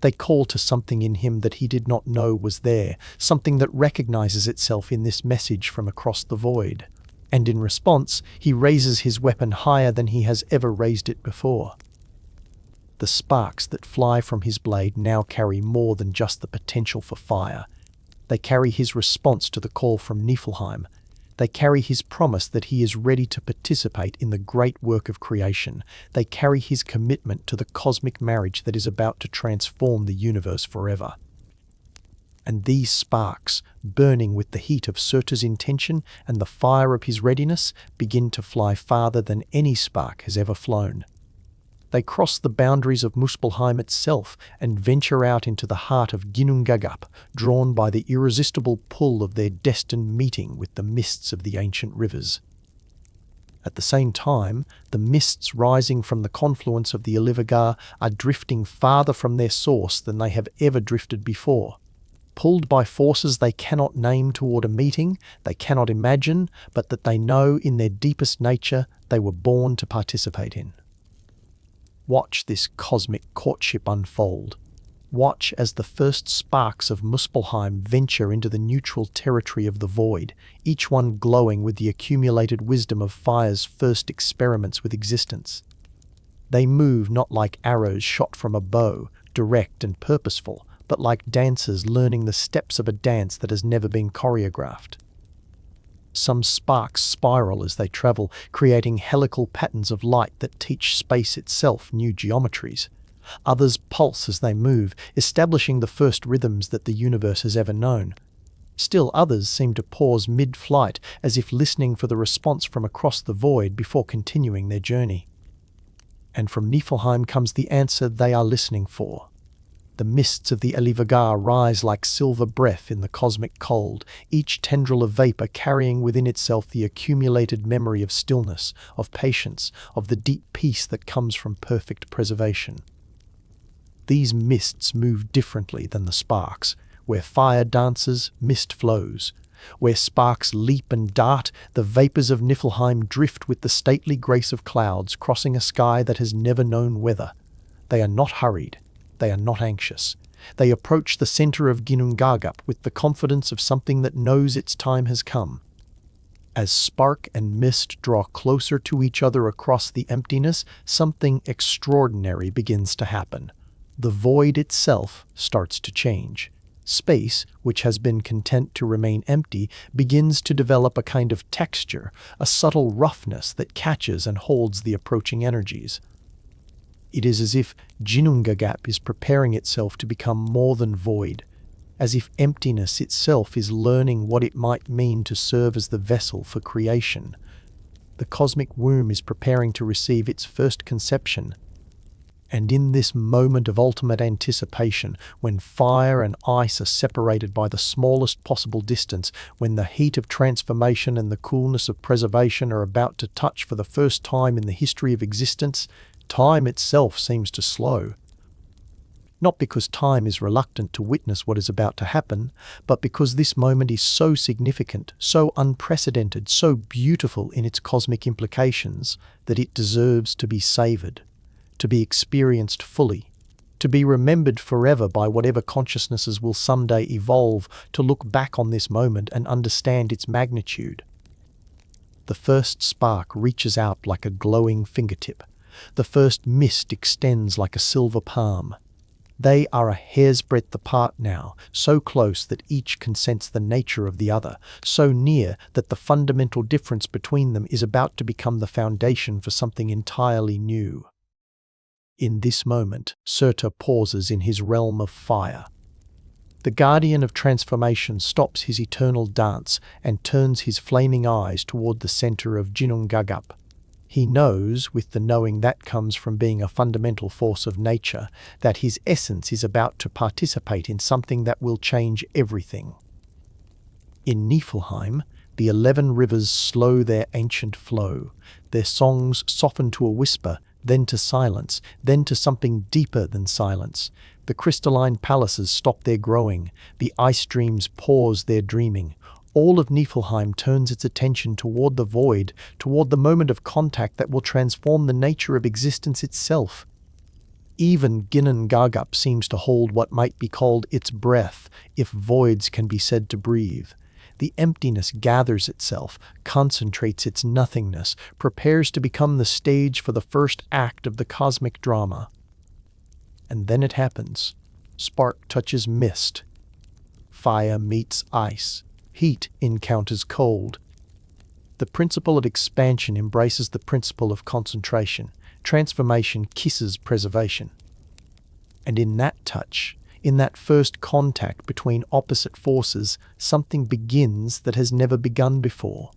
They call to something in him that he did not know was there, something that recognizes itself in this message from across the void. And in response, he raises his weapon higher than he has ever raised it before. The sparks that fly from his blade now carry more than just the potential for fire. They carry his response to the call from Niflheim. They carry his promise that he is ready to participate in the great work of creation. They carry his commitment to the cosmic marriage that is about to transform the universe forever. And these sparks, burning with the heat of Surtur's intention and the fire of his readiness, begin to fly farther than any spark has ever flown. They cross the boundaries of Muspelheim itself and venture out into the heart of Ginnungagap, drawn by the irresistible pull of their destined meeting with the mists of the ancient rivers. At the same time, the mists rising from the confluence of the Ylivgar are drifting farther from their source than they have ever drifted before. Pulled by forces they cannot name toward a meeting, they cannot imagine, but that they know in their deepest nature they were born to participate in. Watch this cosmic courtship unfold. Watch as the first sparks of Muspelheim venture into the neutral territory of the void, each one glowing with the accumulated wisdom of fire's first experiments with existence. They move not like arrows shot from a bow, direct and purposeful, but like dancers learning the steps of a dance that has never been choreographed. Some sparks spiral as they travel, creating helical patterns of light that teach space itself new geometries. Others pulse as they move, establishing the first rhythms that the universe has ever known. Still others seem to pause mid-flight, as if listening for the response from across the void before continuing their journey. And from Niflheim comes the answer they are listening for. The mists of the Ylivgar rise like silver breath in the cosmic cold, each tendril of vapor carrying within itself the accumulated memory of stillness, of patience, of the deep peace that comes from perfect preservation. These mists move differently than the sparks. Where fire dances, mist flows. Where sparks leap and dart, the vapors of Niflheim drift with the stately grace of clouds crossing a sky that has never known weather. They are not hurried. They are not anxious. They approach the center of Ginnungagap with the confidence of something that knows its time has come. As spark and mist draw closer to each other across the emptiness, something extraordinary begins to happen. The void itself starts to change. Space, which has been content to remain empty, begins to develop a kind of texture, a subtle roughness that catches and holds the approaching energies. It is as if Ginnungagap is preparing itself to become more than void, as if emptiness itself is learning what it might mean to serve as the vessel for creation. The cosmic womb is preparing to receive its first conception. And in this moment of ultimate anticipation, when fire and ice are separated by the smallest possible distance, when the heat of transformation and the coolness of preservation are about to touch for the first time in the history of existence, time itself seems to slow. Not because time is reluctant to witness what is about to happen, but because this moment is so significant, so unprecedented, so beautiful in its cosmic implications, that it deserves to be savored, to be experienced fully, to be remembered forever by whatever consciousnesses will someday evolve to look back on this moment and understand its magnitude. The first spark reaches out like a glowing fingertip. The first mist extends like a silver palm. They are a hair's breadth apart now, so close that each can sense the nature of the other, so near that the fundamental difference between them is about to become the foundation for something entirely new. In this moment, Surtur pauses in his realm of fire. The guardian of transformation stops his eternal dance and turns his flaming eyes toward the center of Ginnungagap. He knows, with the knowing that comes from being a fundamental force of nature, that his essence is about to participate in something that will change everything. In Niflheim, the 11 rivers slow their ancient flow. Their songs soften to a whisper, then to silence, then to something deeper than silence. The crystalline palaces stop their growing, the ice streams pause their dreaming. All of Niflheim turns its attention toward the void, toward the moment of contact that will transform the nature of existence itself. Even Ginnungagap seems to hold what might be called its breath, if voids can be said to breathe. The emptiness gathers itself, concentrates its nothingness, prepares to become the stage for the first act of the cosmic drama. And then it happens. Spark touches mist. Fire meets ice. Heat encounters cold. The principle of expansion embraces the principle of concentration. Transformation kisses preservation. And in that touch, in that first contact between opposite forces, something begins that has never begun before.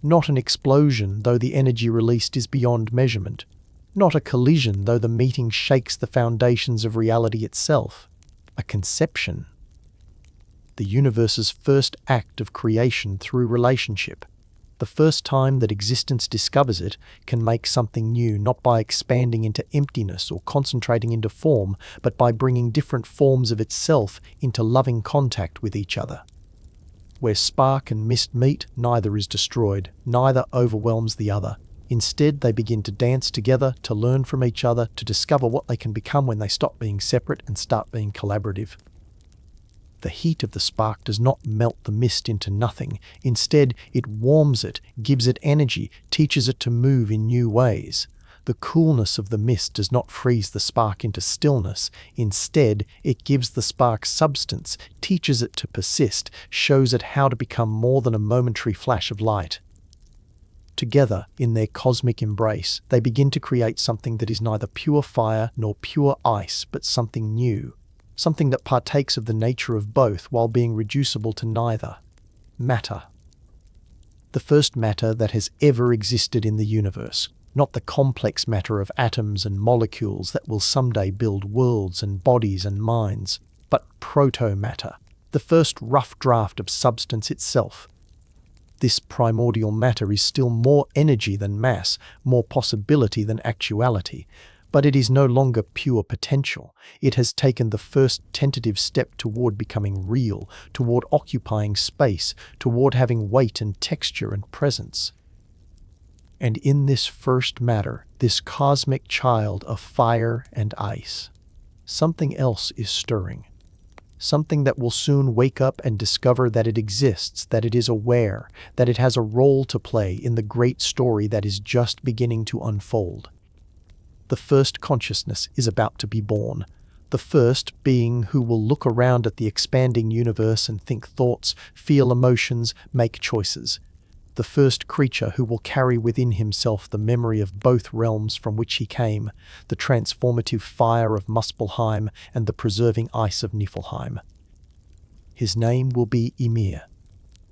Not an explosion, though the energy released is beyond measurement. Not a collision, though the meeting shakes the foundations of reality itself. A conception. The universe's first act of creation through relationship. The first time that existence discovers it can make something new, not by expanding into emptiness or concentrating into form, but by bringing different forms of itself into loving contact with each other. Where spark and mist meet, neither is destroyed, neither overwhelms the other. Instead, they begin to dance together, to learn from each other, to discover what they can become when they stop being separate and start being collaborative. The heat of the spark does not melt the mist into nothing. Instead, it warms it, gives it energy, teaches it to move in new ways. The coolness of the mist does not freeze the spark into stillness. Instead, it gives the spark substance, teaches it to persist, shows it how to become more than a momentary flash of light. Together, in their cosmic embrace, they begin to create something that is neither pure fire nor pure ice, but something new. Something that partakes of the nature of both while being reducible to neither. Matter. The first matter that has ever existed in the universe, not the complex matter of atoms and molecules that will someday build worlds and bodies and minds, but proto-matter, the first rough draft of substance itself. This primordial matter is still more energy than mass, more possibility than actuality. But it is no longer pure potential. It has taken the first tentative step toward becoming real, toward occupying space, toward having weight and texture and presence. And in this first matter, this cosmic child of fire and ice, something else is stirring. Something that will soon wake up and discover that it exists, that it is aware, that it has a role to play in the great story that is just beginning to unfold. The first consciousness is about to be born. The first being who will look around at the expanding universe and think thoughts, feel emotions, make choices. The first creature who will carry within himself the memory of both realms from which he came, the transformative fire of Muspelheim and the preserving ice of Niflheim. His name will be Ymir.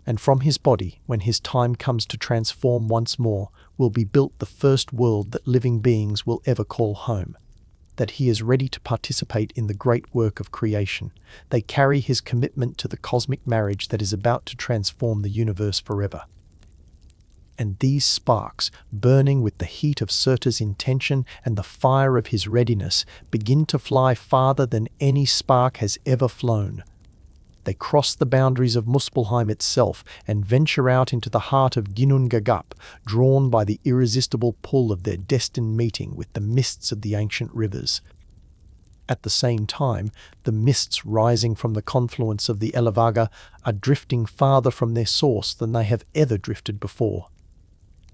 And from his body, when his time comes to transform once more, will be built the first world that living beings will ever call home. That he is ready to participate in the great work of creation. They carry his commitment to the cosmic marriage that is about to transform the universe forever. And these sparks, burning with the heat of Surta's intention and the fire of his readiness, begin to fly farther than any spark has ever flown. They cross the boundaries of Muspelheim itself and venture out into the heart of Ginnungagap, drawn by the irresistible pull of their destined meeting with the mists of the ancient rivers. At the same time, the mists rising from the confluence of the Elevaga are drifting farther from their source than they have ever drifted before.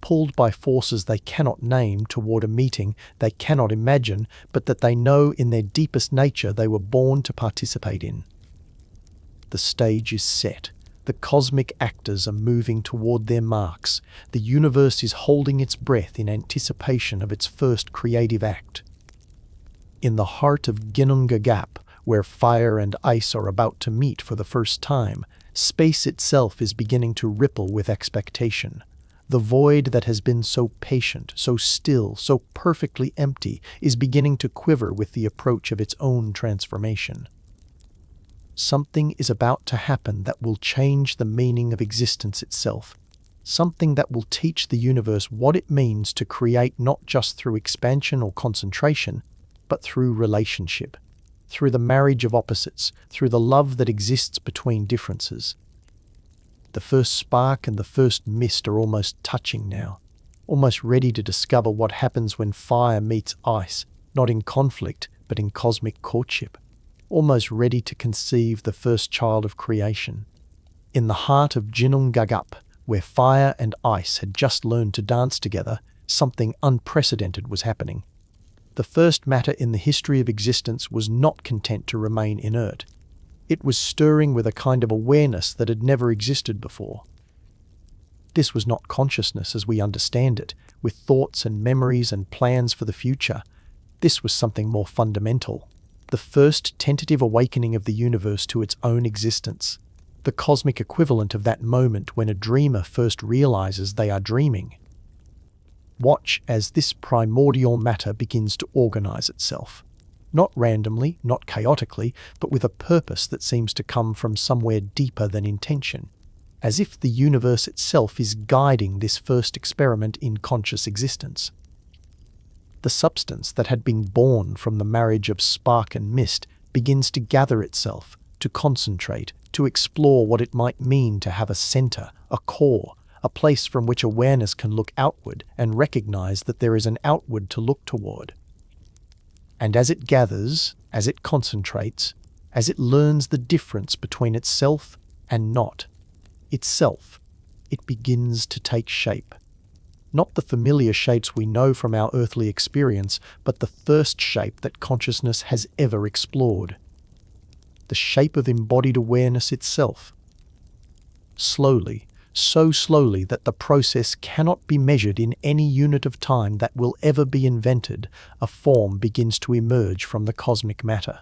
Pulled by forces they cannot name toward a meeting they cannot imagine, but that they know in their deepest nature they were born to participate in. The stage is set. The cosmic actors are moving toward their marks. The universe is holding its breath in anticipation of its first creative act. In the heart of Ginnungagap, where fire and ice are about to meet for the first time, space itself is beginning to ripple with expectation. The void that has been so patient, so still, so perfectly empty, is beginning to quiver with the approach of its own transformation. Something is about to happen that will change the meaning of existence itself. Something that will teach the universe what it means to create not just through expansion or concentration, but through relationship, through the marriage of opposites, through the love that exists between differences. The first spark and the first mist are almost touching now, almost ready to discover what happens when fire meets ice, not in conflict, but in cosmic courtship. Almost ready to conceive the first child of creation. In the heart of Ginnungagap, where fire and ice had just learned to dance together, something unprecedented was happening. The first matter in the history of existence was not content to remain inert. It was stirring with a kind of awareness that had never existed before. This was not consciousness as we understand it, with thoughts and memories and plans for the future. This was something more fundamental. The first tentative awakening of the universe to its own existence. The cosmic equivalent of that moment when a dreamer first realizes they are dreaming. Watch as this primordial matter begins to organize itself. Not randomly, not chaotically, but with a purpose that seems to come from somewhere deeper than intention. as if the universe itself is guiding this first experiment in conscious existence. The substance that had been born from the marriage of spark and mist begins to gather itself, to concentrate, to explore what it might mean to have a center, a core, a place from which awareness can look outward and recognize that there is an outward to look toward. And as it gathers, as it concentrates, as it learns the difference between itself and not itself, it begins to take shape. Not the familiar shapes we know from our earthly experience, but the first shape that consciousness has ever explored. The shape of embodied awareness itself. Slowly, so slowly that the process cannot be measured in any unit of time that will ever be invented, a form begins to emerge from the cosmic matter.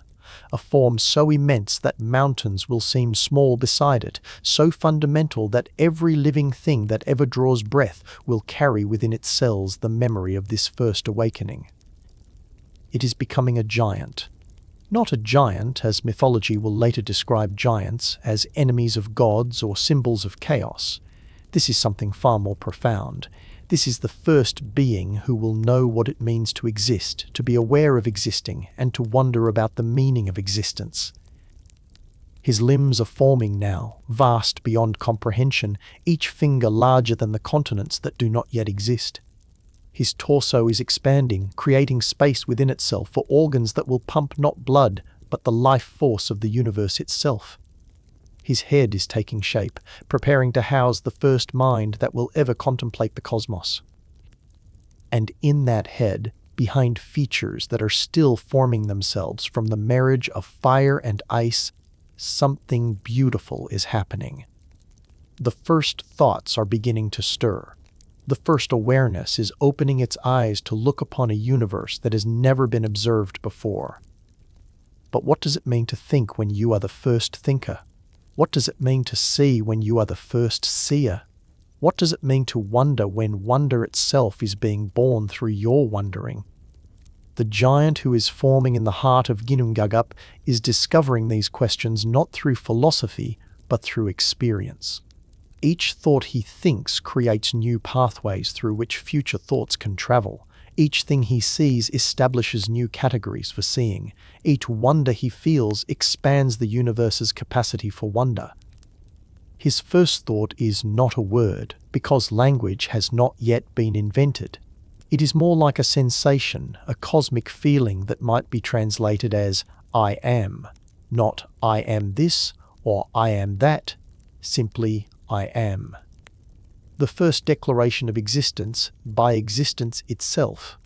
A form so immense that mountains will seem small beside it, so fundamental that every living thing that ever draws breath will carry within its cells the memory of this first awakening. It is becoming a giant. Not a giant, as mythology will later describe giants, as enemies of gods or symbols of chaos. This is something far more profound. This is the first being who will know what it means to exist, to be aware of existing, and to wonder about the meaning of existence. His limbs are forming now, vast beyond comprehension, each finger larger than the continents that do not yet exist. His torso is expanding, creating space within itself for organs that will pump not blood, but the life force of the universe itself. His head is taking shape, preparing to house the first mind that will ever contemplate the cosmos. And in that head, behind features that are still forming themselves from the marriage of fire and ice, something beautiful is happening. The first thoughts are beginning to stir. The first awareness is opening its eyes to look upon a universe that has never been observed before. But what does it mean to think when you are the first thinker? What does it mean to see when you are the first seer? What does it mean to wonder when wonder itself is being born through your wondering? The giant who is forming in the heart of Ginnungagap is discovering these questions not through philosophy, but through experience. Each thought he thinks creates new pathways through which future thoughts can travel. Each thing he sees establishes new categories for seeing. Each wonder he feels expands the universe's capacity for wonder. His first thought is not a word, because language has not yet been invented. It is more like a sensation, a cosmic feeling that might be translated as I am, not I am this or I am that, simply I am. The first declaration of existence by existence itself.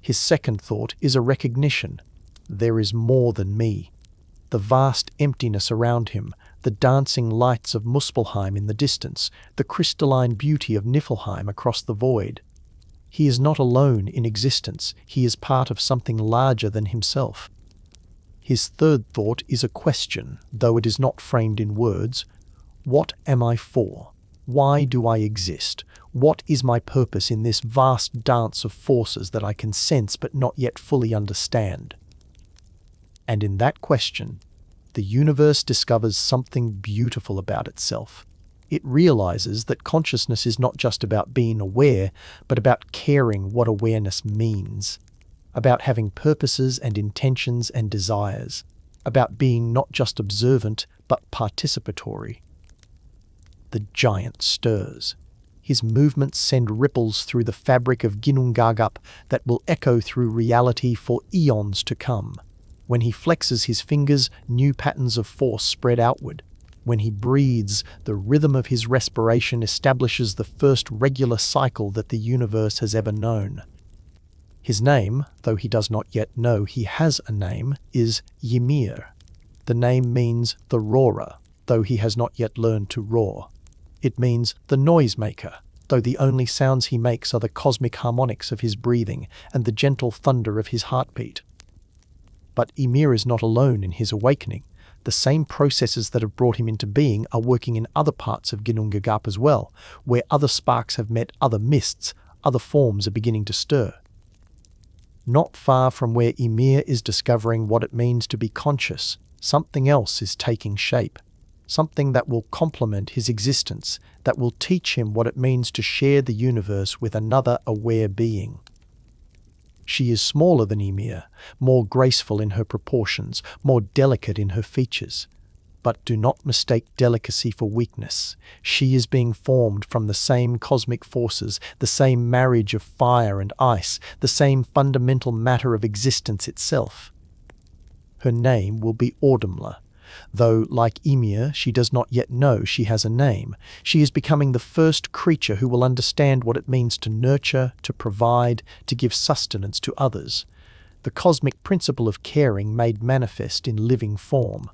His second thought is a recognition. There is more than me. The vast emptiness around him, the dancing lights of Muspelheim in the distance, the crystalline beauty of Niflheim across the void. He is not alone in existence, he is part of something larger than himself. His third thought is a question, though it is not framed in words. What am I for? Why do I exist? What is my purpose in this vast dance of forces that I can sense but not yet fully understand? And in that question, the universe discovers something beautiful about itself. It realizes that consciousness is not just about being aware, but about caring what awareness means, about having purposes and intentions and desires, about being not just observant, but participatory. The giant stirs. His movements send ripples through the fabric of Ginnungagap that will echo through reality for eons to come. When he flexes his fingers, new patterns of force spread outward. When he breathes, the rhythm of his respiration establishes the first regular cycle that the universe has ever known. His name, though he does not yet know he has a name, is Ymir. The name means the roarer, though he has not yet learned to roar. It means the noisemaker, though the only sounds he makes are the cosmic harmonics of his breathing and the gentle thunder of his heartbeat. But Ymir is not alone in his awakening. The same processes that have brought him into being are working in other parts of Ginnungagap as well, where other sparks have met other mists, other forms are beginning to stir. Not far from where Ymir is discovering what it means to be conscious, something else is taking shape. something that will complement his existence, that will teach him what it means to share the universe with another aware being. She is smaller than Ymir, more graceful in her proportions, more delicate in her features. But do not mistake delicacy for weakness. She is being formed from the same cosmic forces, the same marriage of fire and ice, the same fundamental matter of existence itself. Her name will be Audumla. Though, like Ymir, she does not yet know she has a name, she is becoming the first creature who will understand what it means to nurture, to provide, to give sustenance to others. The cosmic principle of caring made manifest in living form.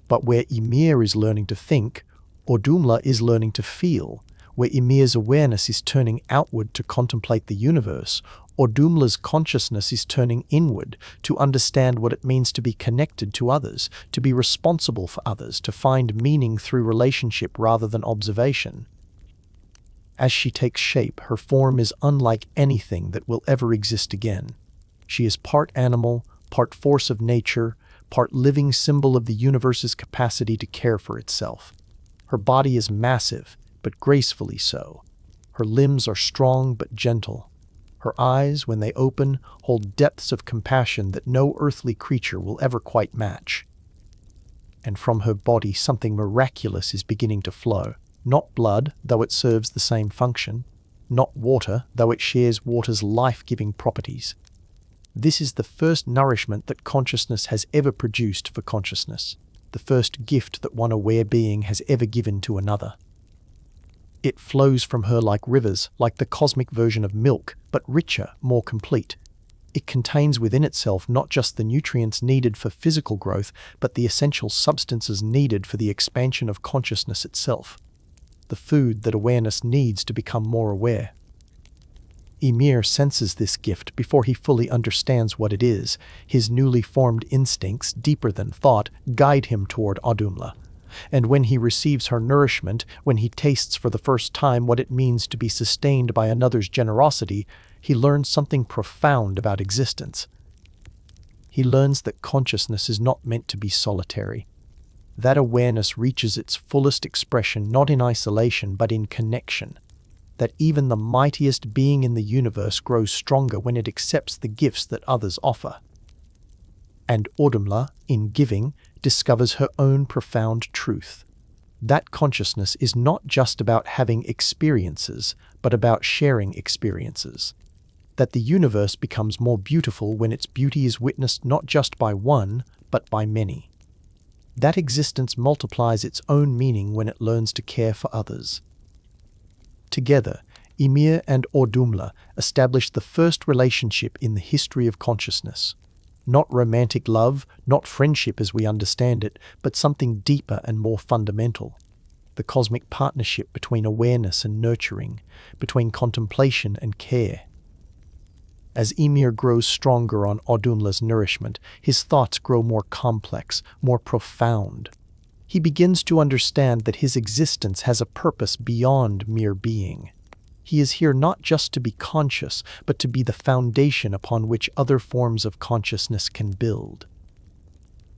But where Ymir is learning to think, Audumla is learning to feel. Where Ymir's awareness is turning outward to contemplate the universe, Audumla's consciousness is turning inward to understand what it means to be connected to others, to be responsible for others, to find meaning through relationship rather than observation. As she takes shape, her form is unlike anything that will ever exist again. She is part animal, part force of nature, part living symbol of the universe's capacity to care for itself. Her body is massive, but gracefully so. Her limbs are strong but gentle. Her eyes, when they open, hold depths of compassion that no earthly creature will ever quite match. And from her body something miraculous is beginning to flow. Not blood, though it serves the same function. Not water, though it shares water's life-giving properties. This is the first nourishment that consciousness has ever produced for consciousness, the first gift that one aware being has ever given to another. It flows from her like rivers, like the cosmic version of milk, but richer, more complete. It contains within itself not just the nutrients needed for physical growth, but the essential substances needed for the expansion of consciousness itself. The food that awareness needs to become more aware. Ymir senses this gift before he fully understands what it is. His newly formed instincts, deeper than thought, guide him toward Audumla. And when he receives her nourishment, when he tastes for the first time what it means to be sustained by another's generosity, he learns something profound about existence. He learns that consciousness is not meant to be solitary. That awareness reaches its fullest expression not in isolation but in connection. That even the mightiest being in the universe grows stronger when it accepts the gifts that others offer. And Audumla, in giving, discovers her own profound truth. That consciousness is not just about having experiences, but about sharing experiences. That the universe becomes more beautiful when its beauty is witnessed not just by one, but by many. That existence multiplies its own meaning when it learns to care for others. Together, Ymir and Audumla establish the first relationship in the history of consciousness. Not romantic love, not friendship as we understand it, but something deeper and more fundamental. The cosmic partnership between awareness and nurturing, between contemplation and care. As Ymir grows stronger on Audumla's nourishment, his thoughts grow more complex, more profound. He begins to understand that his existence has a purpose beyond mere being. He is here not just to be conscious, but to be the foundation upon which other forms of consciousness can build.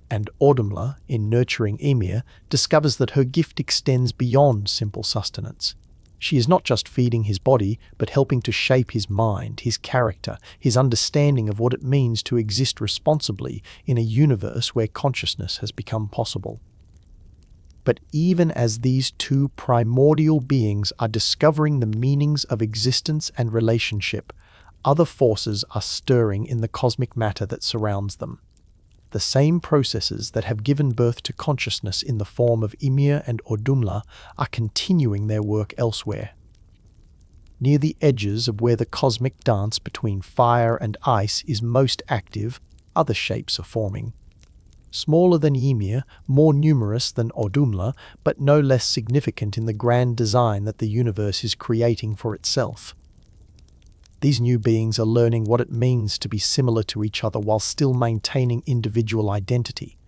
And Audumla, in nurturing Ymir, discovers that her gift extends beyond simple sustenance. She is not just feeding his body, but helping to shape his mind, his character, his understanding of what it means to exist responsibly in a universe where consciousness has become possible. But even as these two primordial beings are discovering the meanings of existence and relationship, other forces are stirring in the cosmic matter that surrounds them. The same processes that have given birth to consciousness in the form of Ymir and Audumla are continuing their work elsewhere. Near the edges of where the cosmic dance between fire and ice is most active, other shapes are forming. Smaller than Ymir, more numerous than Audumla, but no less significant in the grand design that the universe is creating for itself. These new beings are learning what it means to be similar to each other while still maintaining individual identity.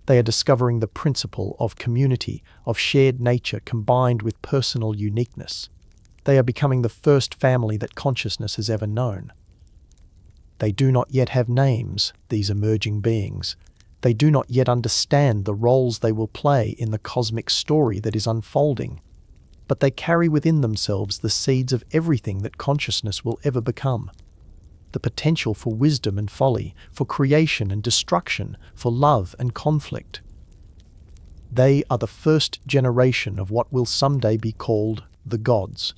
They are discovering the principle of community, of shared nature combined with personal uniqueness. They are becoming the first family that consciousness has ever known. They do not yet have names, these emerging beings. They do not yet understand the roles they will play in the cosmic story that is unfolding, but they carry within themselves the seeds of everything that consciousness will ever become. The potential for wisdom and folly, for creation and destruction, for love and conflict. They are the first generation of what will someday be called the gods.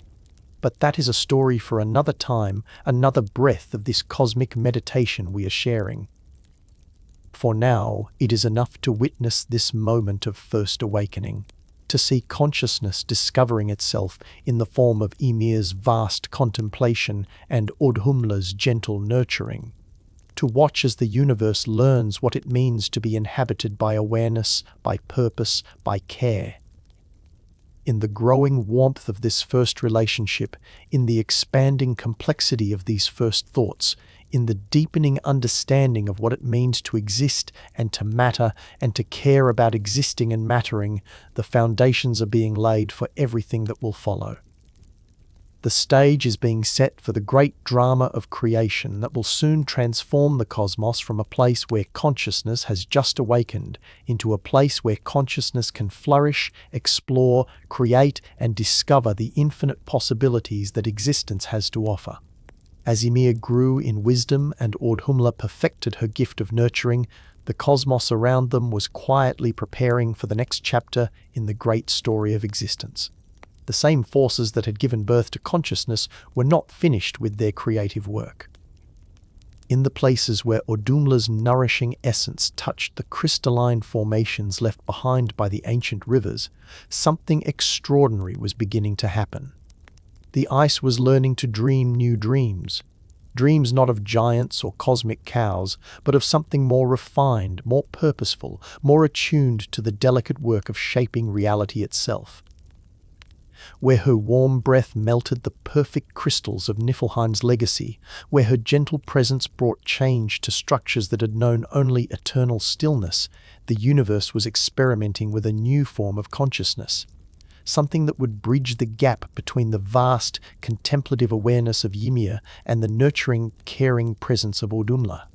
But that is a story for another time, another breath of this cosmic meditation we are sharing. For now, it is enough to witness this moment of first awakening, to see consciousness discovering itself in the form of Ymir's vast contemplation and Audhumla's gentle nurturing, to watch as the universe learns what it means to be inhabited by awareness, by purpose, by care. In the growing warmth of this first relationship, in the expanding complexity of these first thoughts, in the deepening understanding of what it means to exist and to matter and to care about existing and mattering, the foundations are being laid for everything that will follow. The stage is being set for the great drama of creation that will soon transform the cosmos from a place where consciousness has just awakened into a place where consciousness can flourish, explore, create, and discover the infinite possibilities that existence has to offer. As Ymir grew in wisdom and Audhumla perfected her gift of nurturing, the cosmos around them was quietly preparing for the next chapter in the great story of existence. The same forces that had given birth to consciousness were not finished with their creative work. In the places where Audhumla's nourishing essence touched the crystalline formations left behind by the ancient rivers, something extraordinary was beginning to happen. The ice was learning to dream new dreams. Dreams not of giants or cosmic cows, but of something more refined, more purposeful, more attuned to the delicate work of shaping reality itself. Where her warm breath melted the perfect crystals of Niflheim's legacy, where her gentle presence brought change to structures that had known only eternal stillness, the universe was experimenting with a new form of consciousness. Something that would bridge the gap between the vast, contemplative awareness of Ymir and the nurturing, caring presence of Audhumla.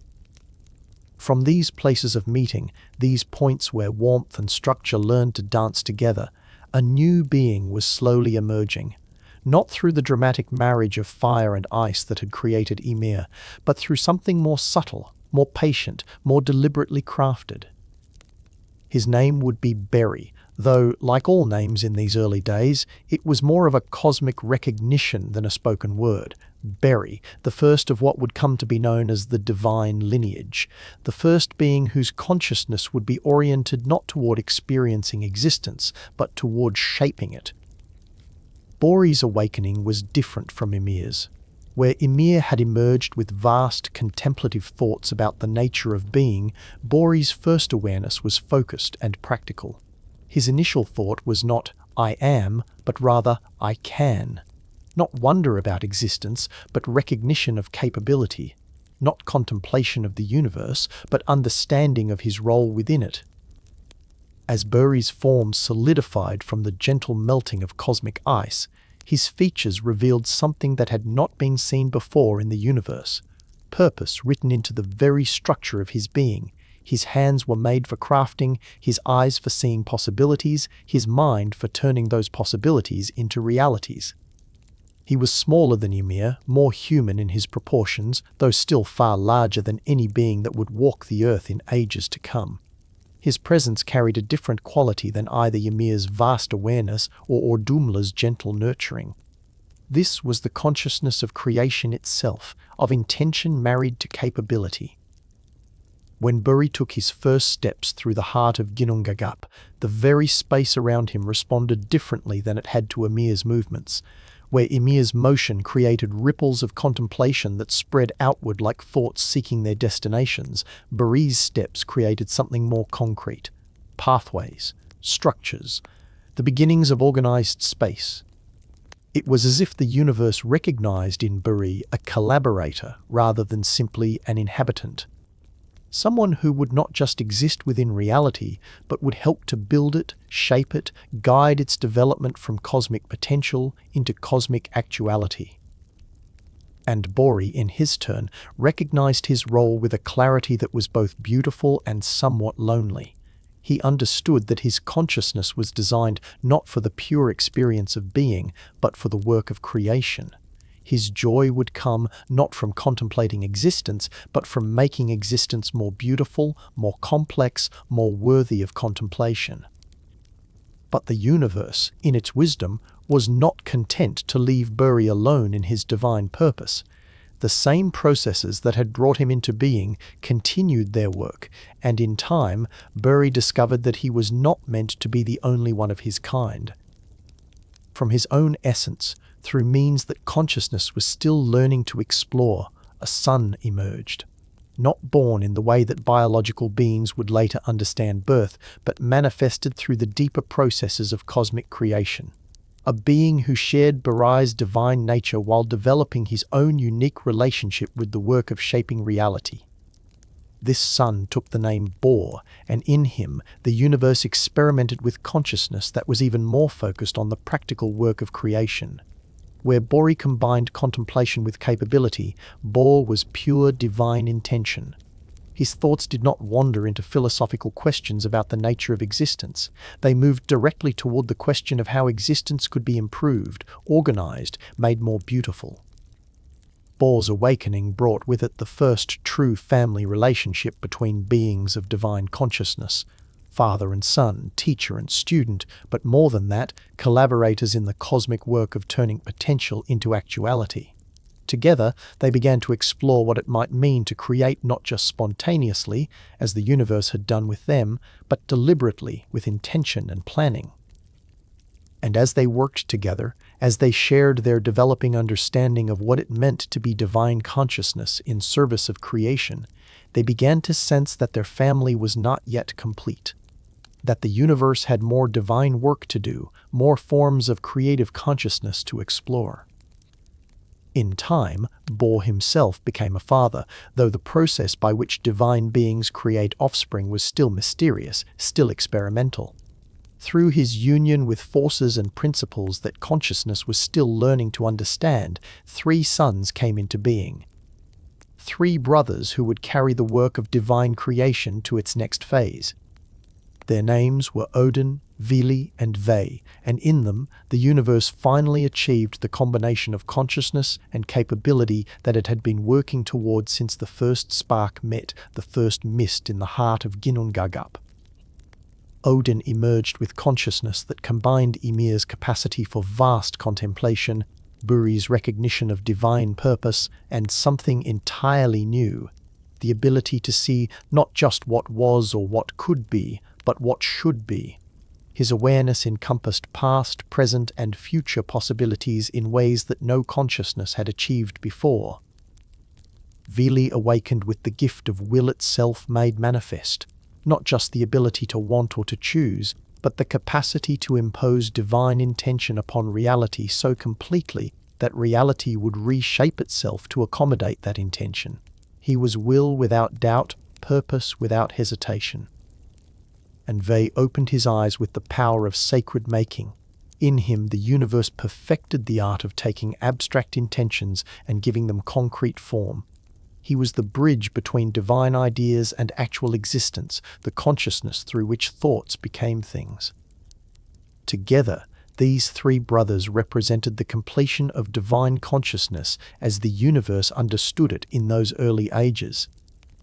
From these places of meeting, these points where warmth and structure learned to dance together, a new being was slowly emerging, not through the dramatic marriage of fire and ice that had created Ymir, but through something more subtle, more patient, more deliberately crafted. His name would be Beri, though, like all names in these early days, it was more of a cosmic recognition than a spoken word. Beri, the first of what would come to be known as the divine lineage, the first being whose consciousness would be oriented not toward experiencing existence, but toward shaping it. Bori's awakening was different from Ymir's. Where Ymir had emerged with vast contemplative thoughts about the nature of being, Bori's first awareness was focused and practical. His initial thought was not, "I am," but rather, "I can." Not wonder about existence, but recognition of capability. Not contemplation of the universe, but understanding of his role within it. As Buri's form solidified from the gentle melting of cosmic ice, his features revealed something that had not been seen before in the universe. Purpose written into the very structure of his being. His hands were made for crafting, his eyes for seeing possibilities, his mind for turning those possibilities into realities. He was smaller than Ymir, more human in his proportions, though still far larger than any being that would walk the earth in ages to come. His presence carried a different quality than either Ymir's vast awareness or Audhumla's gentle nurturing. This was the consciousness of creation itself, of intention married to capability. When Buri took his first steps through the heart of Ginnungagap, the very space around him responded differently than it had to Ymir's movements. Where Ymir's motion created ripples of contemplation that spread outward like thoughts seeking their destinations, Buri's steps created something more concrete. Pathways, structures, the beginnings of organized space. It was as if the universe recognized in Buri a collaborator rather than simply an inhabitant. Someone who would not just exist within reality, but would help to build it, shape it, guide its development from cosmic potential into cosmic actuality. And Bori, in his turn, recognized his role with a clarity that was both beautiful and somewhat lonely. He understood that his consciousness was designed not for the pure experience of being, but for the work of creation. His joy would come not from contemplating existence, but from making existence more beautiful, more complex, more worthy of contemplation. But the universe, in its wisdom, was not content to leave Buri alone in his divine purpose. The same processes that had brought him into being continued their work, and in time, Buri discovered that he was not meant to be the only one of his kind. From his own essence, through means that consciousness was still learning to explore, a son emerged. Not born in the way that biological beings would later understand birth, but manifested through the deeper processes of cosmic creation. A being who shared Buri's divine nature while developing his own unique relationship with the work of shaping reality. This son took the name Bor, and in him the universe experimented with consciousness that was even more focused on the practical work of creation. Where Bori combined contemplation with capability, Bor was pure divine intention. His thoughts did not wander into philosophical questions about the nature of existence. They moved directly toward the question of how existence could be improved, organized, made more beautiful. Bor's awakening brought with it the first true family relationship between beings of divine consciousness. Father and son, teacher and student, but more than that, collaborators in the cosmic work of turning potential into actuality. Together, they began to explore what it might mean to create not just spontaneously, as the universe had done with them, but deliberately, with intention and planning. And as they worked together, as they shared their developing understanding of what it meant to be divine consciousness in service of creation, they began to sense that their family was not yet complete. That the universe had more divine work to do, more forms of creative consciousness to explore. In time, Bor himself became a father, though the process by which divine beings create offspring was still mysterious, still experimental. Through his union with forces and principles that consciousness was still learning to understand, 3 sons came into being. 3 brothers who would carry the work of divine creation to its next phase. Their names were Odin, Vili, and Ve, and in them, the universe finally achieved the combination of consciousness and capability that it had been working toward since the first spark met the first mist in the heart of Ginnungagap. Odin emerged with consciousness that combined Ymir's capacity for vast contemplation, Buri's recognition of divine purpose, and something entirely new, the ability to see not just what was or what could be, but what should be. His awareness encompassed past, present, and future possibilities in ways that no consciousness had achieved before. Vili awakened with the gift of will itself made manifest, not just the ability to want or to choose, but the capacity to impose divine intention upon reality so completely that reality would reshape itself to accommodate that intention. He was will without doubt, purpose without hesitation. And Ve opened his eyes with the power of sacred making. In him, the universe perfected the art of taking abstract intentions and giving them concrete form. He was the bridge between divine ideas and actual existence, the consciousness through which thoughts became things. Together, these 3 brothers represented the completion of divine consciousness as the universe understood it in those early ages.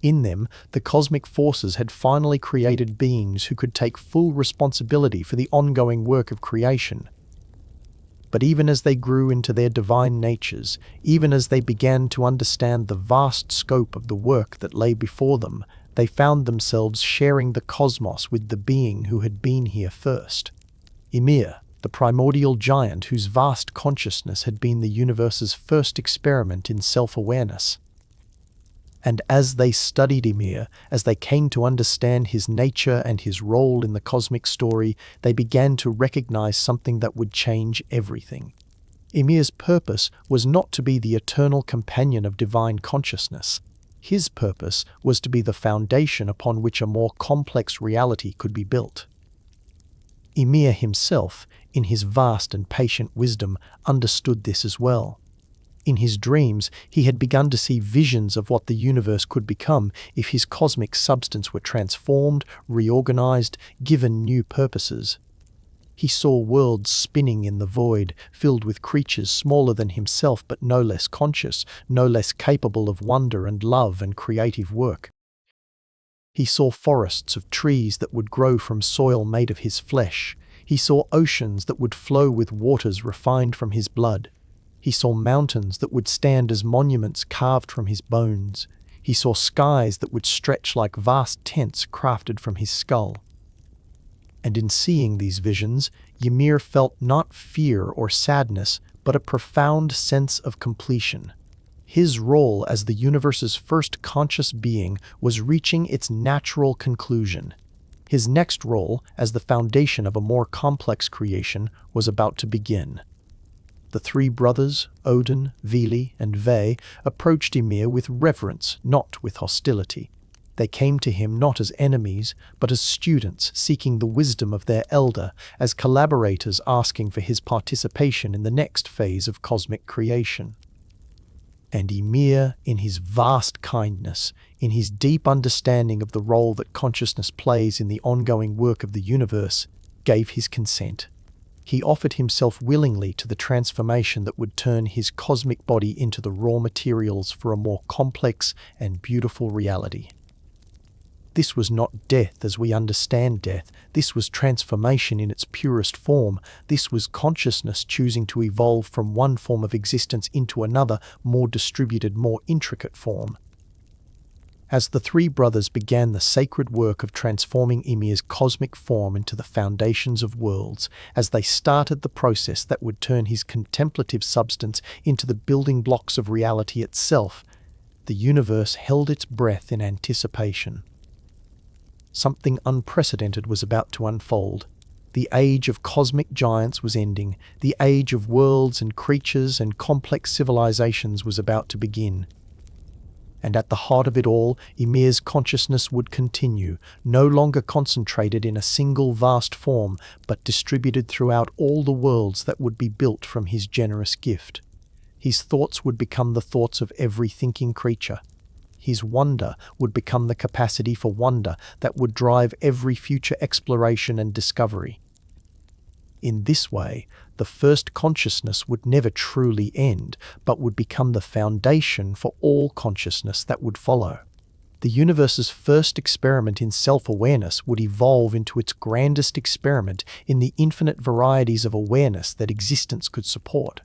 In them, the cosmic forces had finally created beings who could take full responsibility for the ongoing work of creation. But even as they grew into their divine natures, even as they began to understand the vast scope of the work that lay before them, they found themselves sharing the cosmos with the being who had been here first. Ymir, the primordial giant whose vast consciousness had been the universe's first experiment in self-awareness. And as they studied Ymir, as they came to understand his nature and his role in the cosmic story, they began to recognize something that would change everything. Ymir's purpose was not to be the eternal companion of divine consciousness. His purpose was to be the foundation upon which a more complex reality could be built. Ymir himself, in his vast and patient wisdom, understood this as well. In his dreams, he had begun to see visions of what the universe could become if his cosmic substance were transformed, reorganized, given new purposes. He saw worlds spinning in the void, filled with creatures smaller than himself but no less conscious, no less capable of wonder and love and creative work. He saw forests of trees that would grow from soil made of his flesh. He saw oceans that would flow with waters refined from his blood. He saw mountains that would stand as monuments carved from his bones. He saw skies that would stretch like vast tents crafted from his skull. And in seeing these visions, Ymir felt not fear or sadness, but a profound sense of completion. His role as the universe's first conscious being was reaching its natural conclusion. His next role, as the foundation of a more complex creation, was about to begin. The three brothers, Odin, Vili, and Ve, approached Ymir with reverence, not with hostility. They came to him not as enemies, but as students seeking the wisdom of their elder, as collaborators asking for his participation in the next phase of cosmic creation. And Ymir, in his vast kindness, in his deep understanding of the role that consciousness plays in the ongoing work of the universe, gave his consent. He offered himself willingly to the transformation that would turn his cosmic body into the raw materials for a more complex and beautiful reality. This was not death as we understand death. This was transformation in its purest form. This was consciousness choosing to evolve from one form of existence into another, more distributed, more intricate form. As the three brothers began the sacred work of transforming Ymir's cosmic form into the foundations of worlds, as they started the process that would turn his contemplative substance into the building blocks of reality itself, the universe held its breath in anticipation. Something unprecedented was about to unfold. The age of cosmic giants was ending. The age of worlds and creatures and complex civilizations was about to begin. And at the heart of it all, Ymir's consciousness would continue, no longer concentrated in a single vast form, but distributed throughout all the worlds that would be built from his generous gift. His thoughts would become the thoughts of every thinking creature. His wonder would become the capacity for wonder that would drive every future exploration and discovery. In this way, the first consciousness would never truly end, but would become the foundation for all consciousness that would follow. The universe's first experiment in self-awareness would evolve into its grandest experiment in the infinite varieties of awareness that existence could support.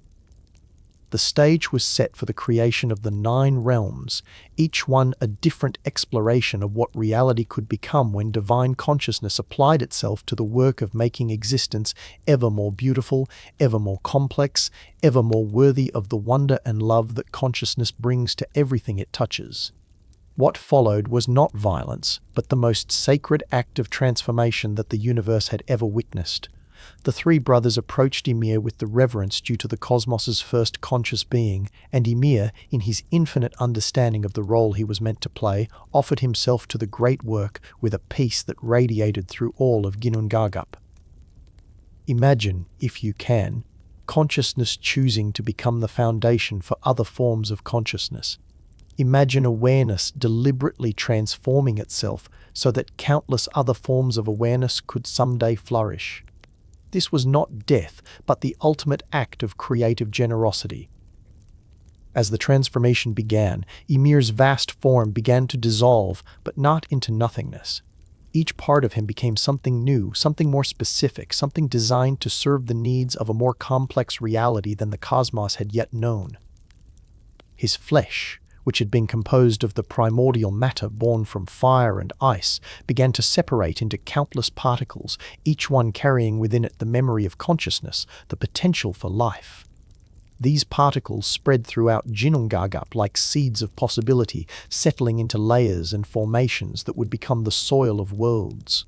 The stage was set for the creation of the 9 realms, each one a different exploration of what reality could become when divine consciousness applied itself to the work of making existence ever more beautiful, ever more complex, ever more worthy of the wonder and love that consciousness brings to everything it touches. What followed was not violence, but the most sacred act of transformation that the universe had ever witnessed. The three brothers approached Ymir with the reverence due to the cosmos's first conscious being, and Ymir, in his infinite understanding of the role he was meant to play, offered himself to the great work with a peace that radiated through all of Ginnungagap. Imagine, if you can, consciousness choosing to become the foundation for other forms of consciousness. Imagine awareness deliberately transforming itself so that countless other forms of awareness could someday flourish. This was not death, but the ultimate act of creative generosity. As the transformation began, Ymir's vast form began to dissolve, but not into nothingness. Each part of him became something new, something more specific, something designed to serve the needs of a more complex reality than the cosmos had yet known. His flesh, which had been composed of the primordial matter born from fire and ice, began to separate into countless particles, each one carrying within it the memory of consciousness, the potential for life. These particles spread throughout Ginnungagap like seeds of possibility, settling into layers and formations that would become the soil of worlds.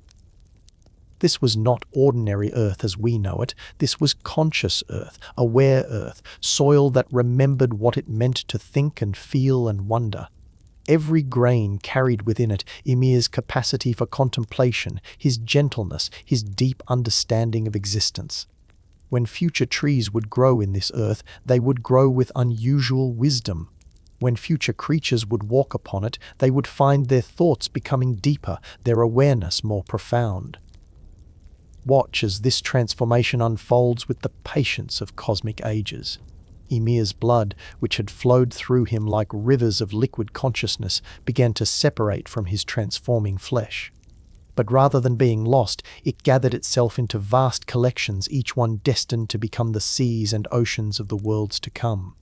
This was not ordinary Earth as we know it. This was conscious Earth, aware Earth, soil that remembered what it meant to think and feel and wonder. Every grain carried within it Ymir's capacity for contemplation, his gentleness, his deep understanding of existence. When future trees would grow in this earth, they would grow with unusual wisdom. When future creatures would walk upon it, they would find their thoughts becoming deeper, their awareness more profound. Watch as this transformation unfolds with the patience of cosmic ages. Ymir's blood, which had flowed through him like rivers of liquid consciousness, began to separate from his transforming flesh. But rather than being lost, it gathered itself into vast collections, each one destined to become the seas and oceans of the worlds to come.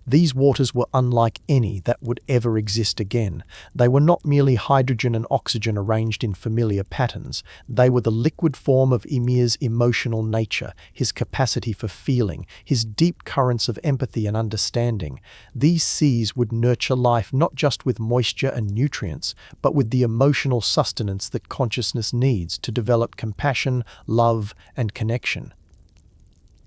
These waters were unlike any that would ever exist again. They were not merely hydrogen and oxygen arranged in familiar patterns. They were the liquid form of Ymir's emotional nature, his capacity for feeling, his deep currents of empathy and understanding. These seas would nurture life not just with moisture and nutrients, but with the emotional sustenance that consciousness needs to develop compassion, love, and connection.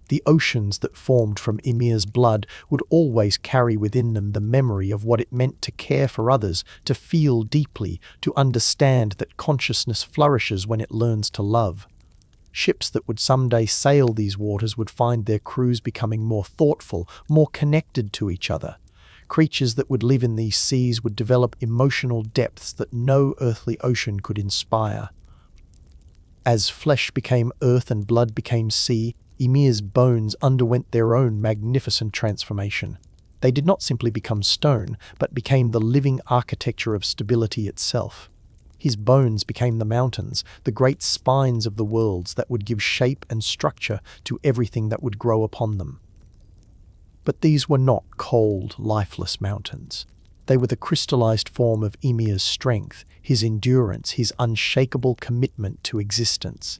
The oceans that formed from Ymir's blood would always carry within them the memory of what it meant to care for others, to feel deeply, to understand that consciousness flourishes when it learns to love. Ships that would someday sail these waters would find their crews becoming more thoughtful, more connected to each other. Creatures that would live in these seas would develop emotional depths that no earthly ocean could inspire. As flesh became earth and blood became sea, Ymir's bones underwent their own magnificent transformation. They did not simply become stone, but became the living architecture of stability itself. His bones became the mountains, the great spines of the worlds that would give shape and structure to everything that would grow upon them. But these were not cold, lifeless mountains. They were the crystallized form of Ymir's strength, his endurance, his unshakable commitment to existence.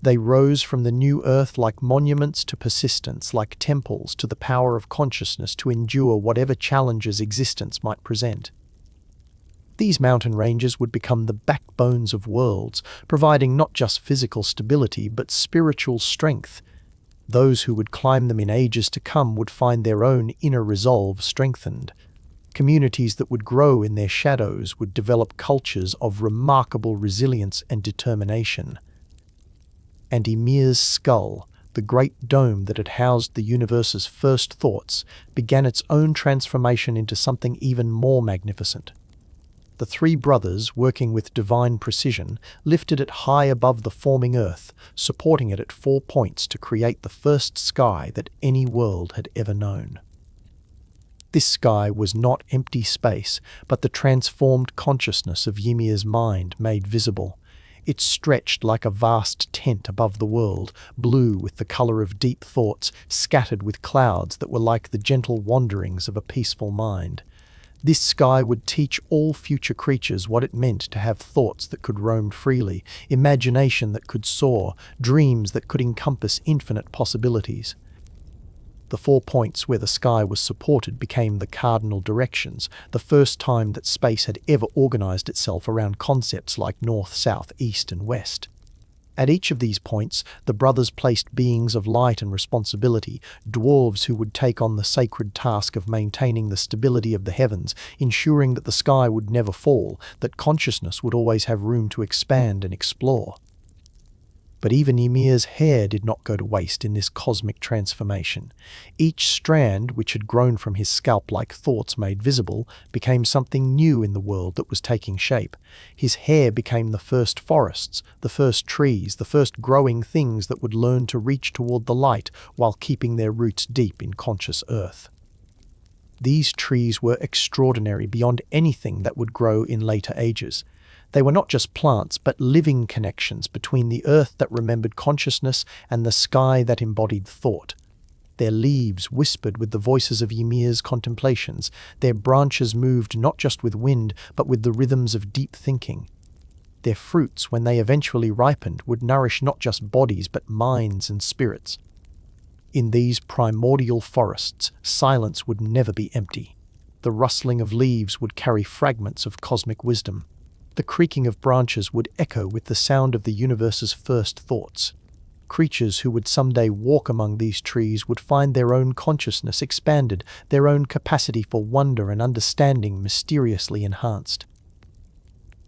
They rose from the new earth like monuments to persistence, like temples to the power of consciousness to endure whatever challenges existence might present. These mountain ranges would become the backbones of worlds, providing not just physical stability but spiritual strength. Those who would climb them in ages to come would find their own inner resolve strengthened. Communities that would grow in their shadows would develop cultures of remarkable resilience and determination. And Ymir's skull, the great dome that had housed the universe's first thoughts, began its own transformation into something even more magnificent. The three brothers, working with divine precision, lifted it high above the forming earth, supporting it at 4 points to create the first sky that any world had ever known. This sky was not empty space, but the transformed consciousness of Ymir's mind made visible. It stretched like a vast tent above the world, blue with the colour of deep thoughts, scattered with clouds that were like the gentle wanderings of a peaceful mind. This sky would teach all future creatures what it meant to have thoughts that could roam freely, imagination that could soar, dreams that could encompass infinite possibilities. The 4 points where the sky was supported became the cardinal directions, the first time that space had ever organized itself around concepts like north, south, east, and west. At each of these points, the brothers placed beings of light and responsibility, dwarves who would take on the sacred task of maintaining the stability of the heavens, ensuring that the sky would never fall, that consciousness would always have room to expand and explore. But even Ymir's hair did not go to waste in this cosmic transformation. Each strand, which had grown from his scalp like thoughts made visible, became something new in the world that was taking shape. His hair became the first forests, the first trees, the first growing things that would learn to reach toward the light while keeping their roots deep in conscious earth. These trees were extraordinary beyond anything that would grow in later ages. They were not just plants, but living connections between the earth that remembered consciousness and the sky that embodied thought. Their leaves whispered with the voices of Ymir's contemplations. Their branches moved not just with wind, but with the rhythms of deep thinking. Their fruits, when they eventually ripened, would nourish not just bodies, but minds and spirits. In these primordial forests, silence would never be empty. The rustling of leaves would carry fragments of cosmic wisdom. The creaking of branches would echo with the sound of the universe's first thoughts. Creatures who would someday walk among these trees would find their own consciousness expanded, their own capacity for wonder and understanding mysteriously enhanced.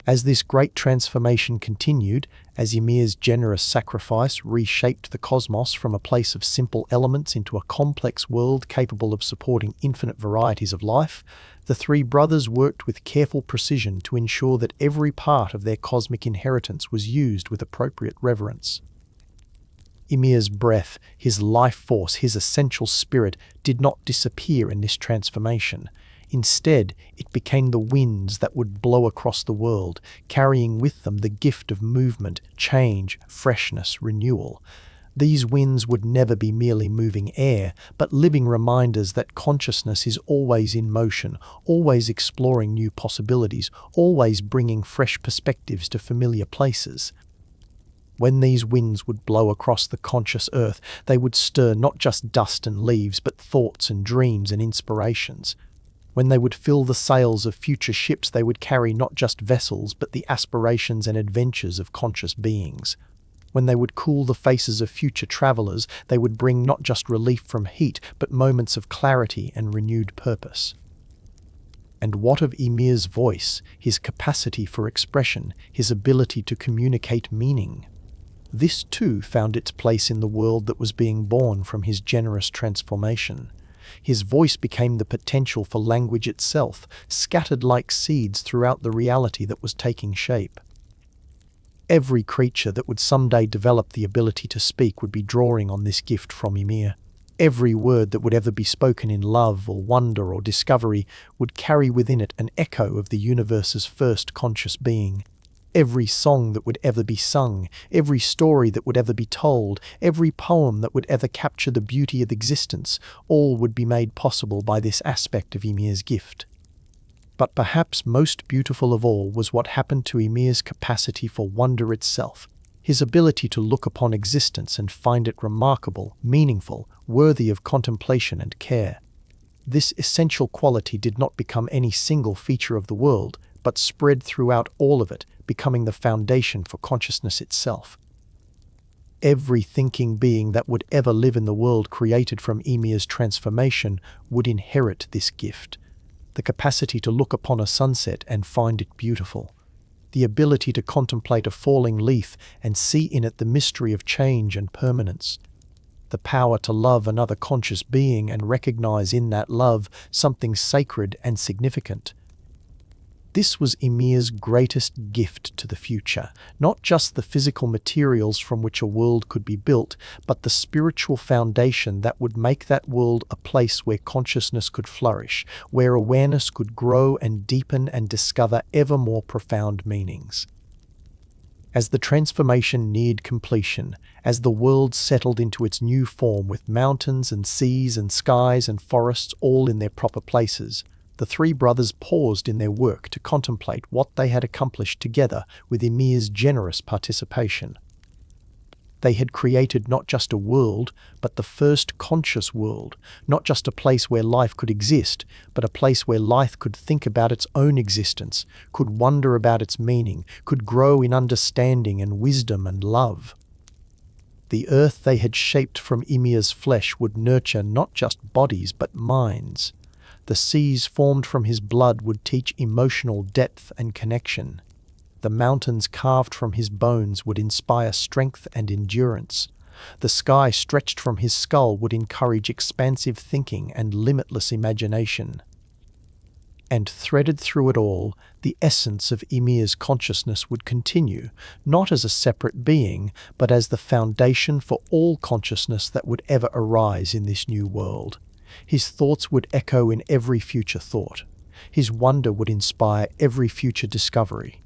As this great transformation continued, as Ymir's generous sacrifice reshaped the cosmos from a place of simple elements into a complex world capable of supporting infinite varieties of life, the three brothers worked with careful precision to ensure that every part of their cosmic inheritance was used with appropriate reverence. Ymir's breath, his life force, his essential spirit, did not disappear in this transformation. Instead, it became the winds that would blow across the world, carrying with them the gift of movement, change, freshness, renewal. These winds would never be merely moving air, but living reminders that consciousness is always in motion, always exploring new possibilities, always bringing fresh perspectives to familiar places. When these winds would blow across the conscious earth, they would stir not just dust and leaves, but thoughts and dreams and inspirations. When they would fill the sails of future ships, they would carry not just vessels, but the aspirations and adventures of conscious beings. When they would cool the faces of future travelers, they would bring not just relief from heat, but moments of clarity and renewed purpose. And what of Ymir's voice, his capacity for expression, his ability to communicate meaning? This too found its place in the world that was being born from his generous transformation. His voice became the potential for language itself, scattered like seeds throughout the reality that was taking shape. Every creature that would someday develop the ability to speak would be drawing on this gift from Ymir. Every word that would ever be spoken in love or wonder or discovery would carry within it an echo of the universe's first conscious being. Every song that would ever be sung, every story that would ever be told, every poem that would ever capture the beauty of existence, all would be made possible by this aspect of Ymir's gift. But perhaps most beautiful of all was what happened to Ymir's capacity for wonder itself, his ability to look upon existence and find it remarkable, meaningful, worthy of contemplation and care. This essential quality did not become any single feature of the world, but spread throughout all of it, becoming the foundation for consciousness itself. Every thinking being that would ever live in the world created from Ymir's transformation would inherit this gift. The capacity to look upon a sunset and find it beautiful. The ability to contemplate a falling leaf and see in it the mystery of change and permanence. The power to love another conscious being and recognize in that love something sacred and significant. This was Ymir's greatest gift to the future, not just the physical materials from which a world could be built, but the spiritual foundation that would make that world a place where consciousness could flourish, where awareness could grow and deepen and discover ever more profound meanings. As the transformation neared completion, as the world settled into its new form with mountains and seas and skies and forests all in their proper places, the three brothers paused in their work to contemplate what they had accomplished together with Ymir's generous participation. They had created not just a world, but the first conscious world, not just a place where life could exist, but a place where life could think about its own existence, could wonder about its meaning, could grow in understanding and wisdom and love. The earth they had shaped from Ymir's flesh would nurture not just bodies but minds. The seas formed from his blood would teach emotional depth and connection. The mountains carved from his bones would inspire strength and endurance. The sky stretched from his skull would encourage expansive thinking and limitless imagination. And threaded through it all, the essence of Ymir's consciousness would continue, not as a separate being, but as the foundation for all consciousness that would ever arise in this new world. His thoughts would echo in every future thought. His wonder would inspire every future discovery.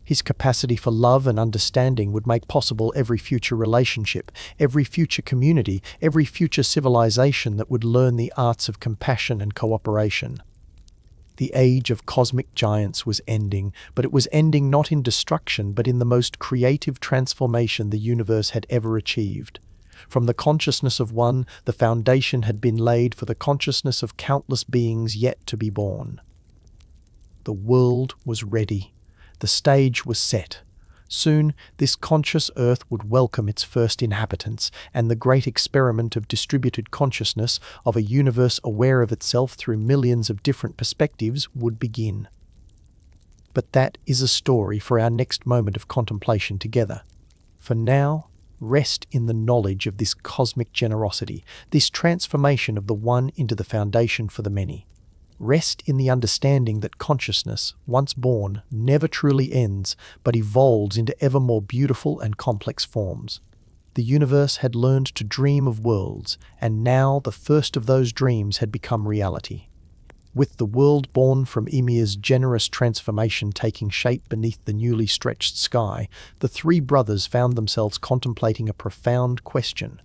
His capacity for love and understanding would make possible every future relationship, every future community, every future civilization that would learn the arts of compassion and cooperation. The age of cosmic giants was ending, but it was ending not in destruction, but in the most creative transformation the universe had ever achieved. From the consciousness of one, the foundation had been laid for the consciousness of countless beings yet to be born. The world was ready. The stage was set. Soon, this conscious earth would welcome its first inhabitants, and the great experiment of distributed consciousness, of a universe aware of itself through millions of different perspectives, would begin. But that is a story for our next moment of contemplation together. For now, rest in the knowledge of this cosmic generosity, this transformation of the one into the foundation for the many. Rest in the understanding that consciousness, once born, never truly ends, but evolves into ever more beautiful and complex forms. The universe had learned to dream of worlds, and now the first of those dreams had become reality. With the world born from Ymir's generous transformation taking shape beneath the newly stretched sky, the three brothers found themselves contemplating a profound question.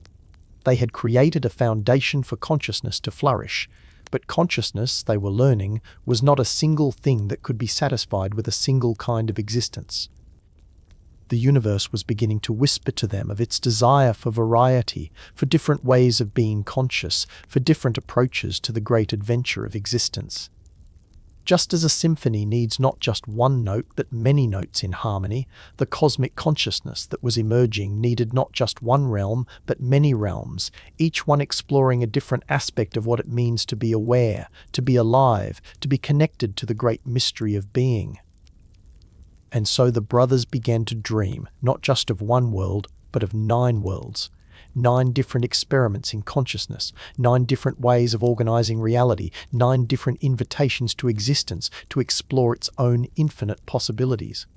They had created a foundation for consciousness to flourish, but consciousness, they were learning, was not a single thing that could be satisfied with a single kind of existence. The universe was beginning to whisper to them of its desire for variety, for different ways of being conscious, for different approaches to the great adventure of existence. Just as a symphony needs not just one note but many notes in harmony, the cosmic consciousness that was emerging needed not just one realm but many realms, each one exploring a different aspect of what it means to be aware, to be alive, to be connected to the great mystery of being. And so the brothers began to dream, not just of one world, but of 9 worlds. 9 different experiments in consciousness, 9 different ways of organizing reality, 9 different invitations to existence to explore its own infinite possibilities.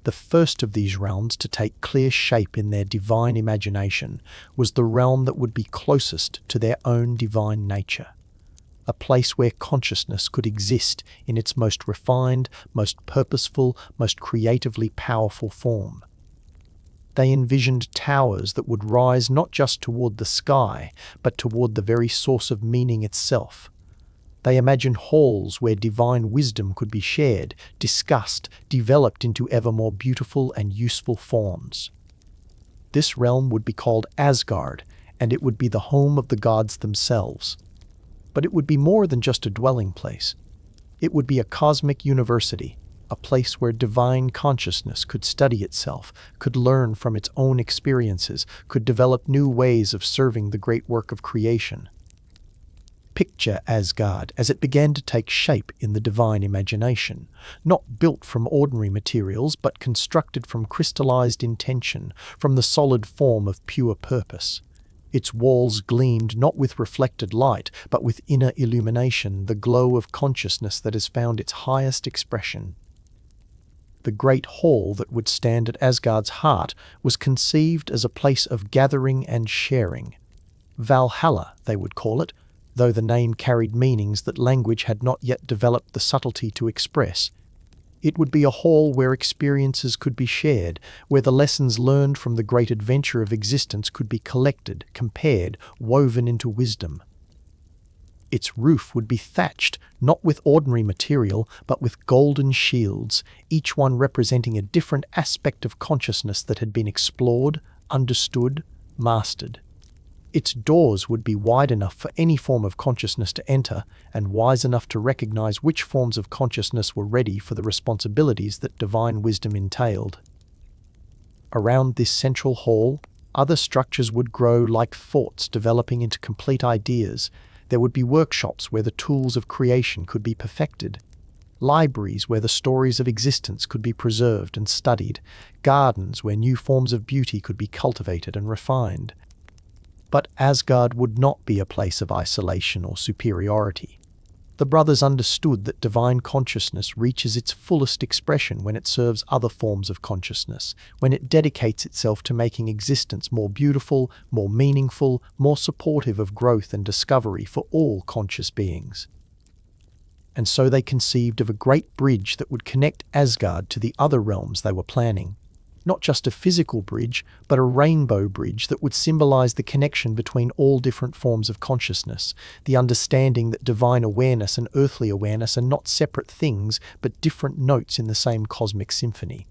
The first of these realms to take clear shape in their divine imagination was the realm that would be closest to their own divine nature. A place where consciousness could exist in its most refined, most purposeful, most creatively powerful form. They envisioned towers that would rise not just toward the sky, but toward the very source of meaning itself. They imagined halls where divine wisdom could be shared, discussed, developed into ever more beautiful and useful forms. This realm would be called Asgard, and it would be the home of the gods themselves. But it would be more than just a dwelling place. It would be a cosmic university, a place where divine consciousness could study itself, could learn from its own experiences, could develop new ways of serving the great work of creation. Picture Asgard as it began to take shape in the divine imagination, not built from ordinary materials but constructed from crystallized intention, from the solid form of pure purpose. Its walls gleamed not with reflected light, but with inner illumination, the glow of consciousness that has found its highest expression. The great hall that would stand at Asgard's heart was conceived as a place of gathering and sharing. Valhalla, they would call it, though the name carried meanings that language had not yet developed the subtlety to express. It would be a hall where experiences could be shared, where the lessons learned from the great adventure of existence could be collected, compared, woven into wisdom. Its roof would be thatched, not with ordinary material, but with golden shields, each one representing a different aspect of consciousness that had been explored, understood, mastered. Its doors would be wide enough for any form of consciousness to enter, and wise enough to recognize which forms of consciousness were ready for the responsibilities that divine wisdom entailed. Around this central hall, other structures would grow like thoughts developing into complete ideas. There would be workshops where the tools of creation could be perfected, libraries where the stories of existence could be preserved and studied, gardens where new forms of beauty could be cultivated and refined. But Asgard would not be a place of isolation or superiority. The brothers understood that divine consciousness reaches its fullest expression when it serves other forms of consciousness, when it dedicates itself to making existence more beautiful, more meaningful, more supportive of growth and discovery for all conscious beings. And so they conceived of a great bridge that would connect Asgard to the other realms they were planning. Not just a physical bridge, but a rainbow bridge that would symbolize the connection between all different forms of consciousness, the understanding that divine awareness and earthly awareness are not separate things, but different notes in the same cosmic symphony.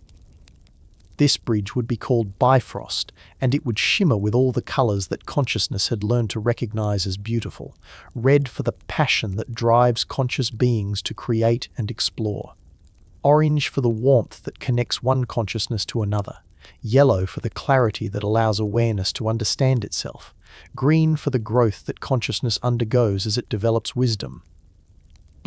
This bridge would be called Bifrost, and it would shimmer with all the colors that consciousness had learned to recognize as beautiful, red for the passion that drives conscious beings to create and explore, orange for the warmth that connects one consciousness to another, yellow for the clarity that allows awareness to understand itself, green for the growth that consciousness undergoes as it develops wisdom,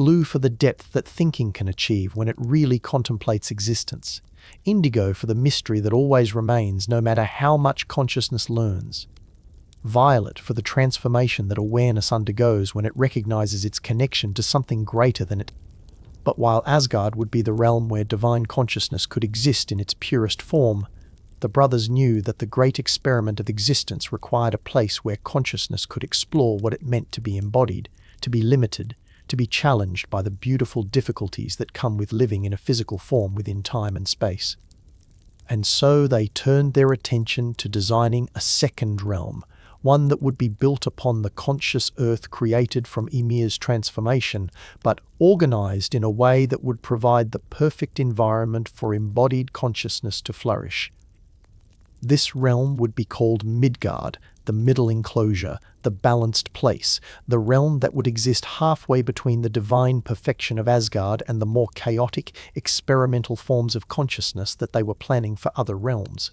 blue for the depth that thinking can achieve when it really contemplates existence, indigo for the mystery that always remains no matter how much consciousness learns, violet for the transformation that awareness undergoes when it recognizes its connection to something greater than it. But while Asgard would be the realm where divine consciousness could exist in its purest form, the brothers knew that the great experiment of existence required a place where consciousness could explore what it meant to be embodied, to be limited, to be challenged by the beautiful difficulties that come with living in a physical form within time and space. And so they turned their attention to designing a second realm, one that would be built upon the conscious earth created from Ymir's transformation, but organized in a way that would provide the perfect environment for embodied consciousness to flourish. This realm would be called Midgard, the middle enclosure, the balanced place, the realm that would exist halfway between the divine perfection of Asgard and the more chaotic, experimental forms of consciousness that they were planning for other realms.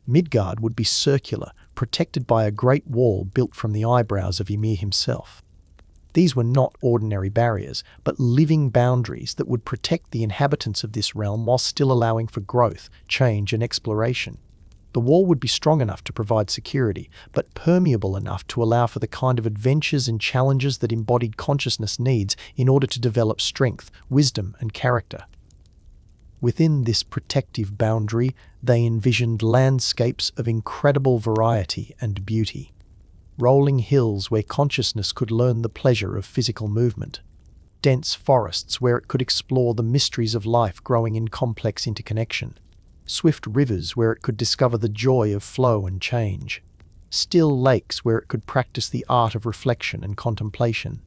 Midgard would be circular, protected by a great wall built from the eyebrows of Ymir himself. These were not ordinary barriers, but living boundaries that would protect the inhabitants of this realm while still allowing for growth, change, and exploration. The wall would be strong enough to provide security, but permeable enough to allow for the kind of adventures and challenges that embodied consciousness needs in order to develop strength, wisdom, and character. Within this protective boundary, they envisioned landscapes of incredible variety and beauty. Rolling hills where consciousness could learn the pleasure of physical movement. Dense forests where it could explore the mysteries of life growing in complex interconnection. Swift rivers where it could discover the joy of flow and change. Still lakes where it could practice the art of reflection and contemplation.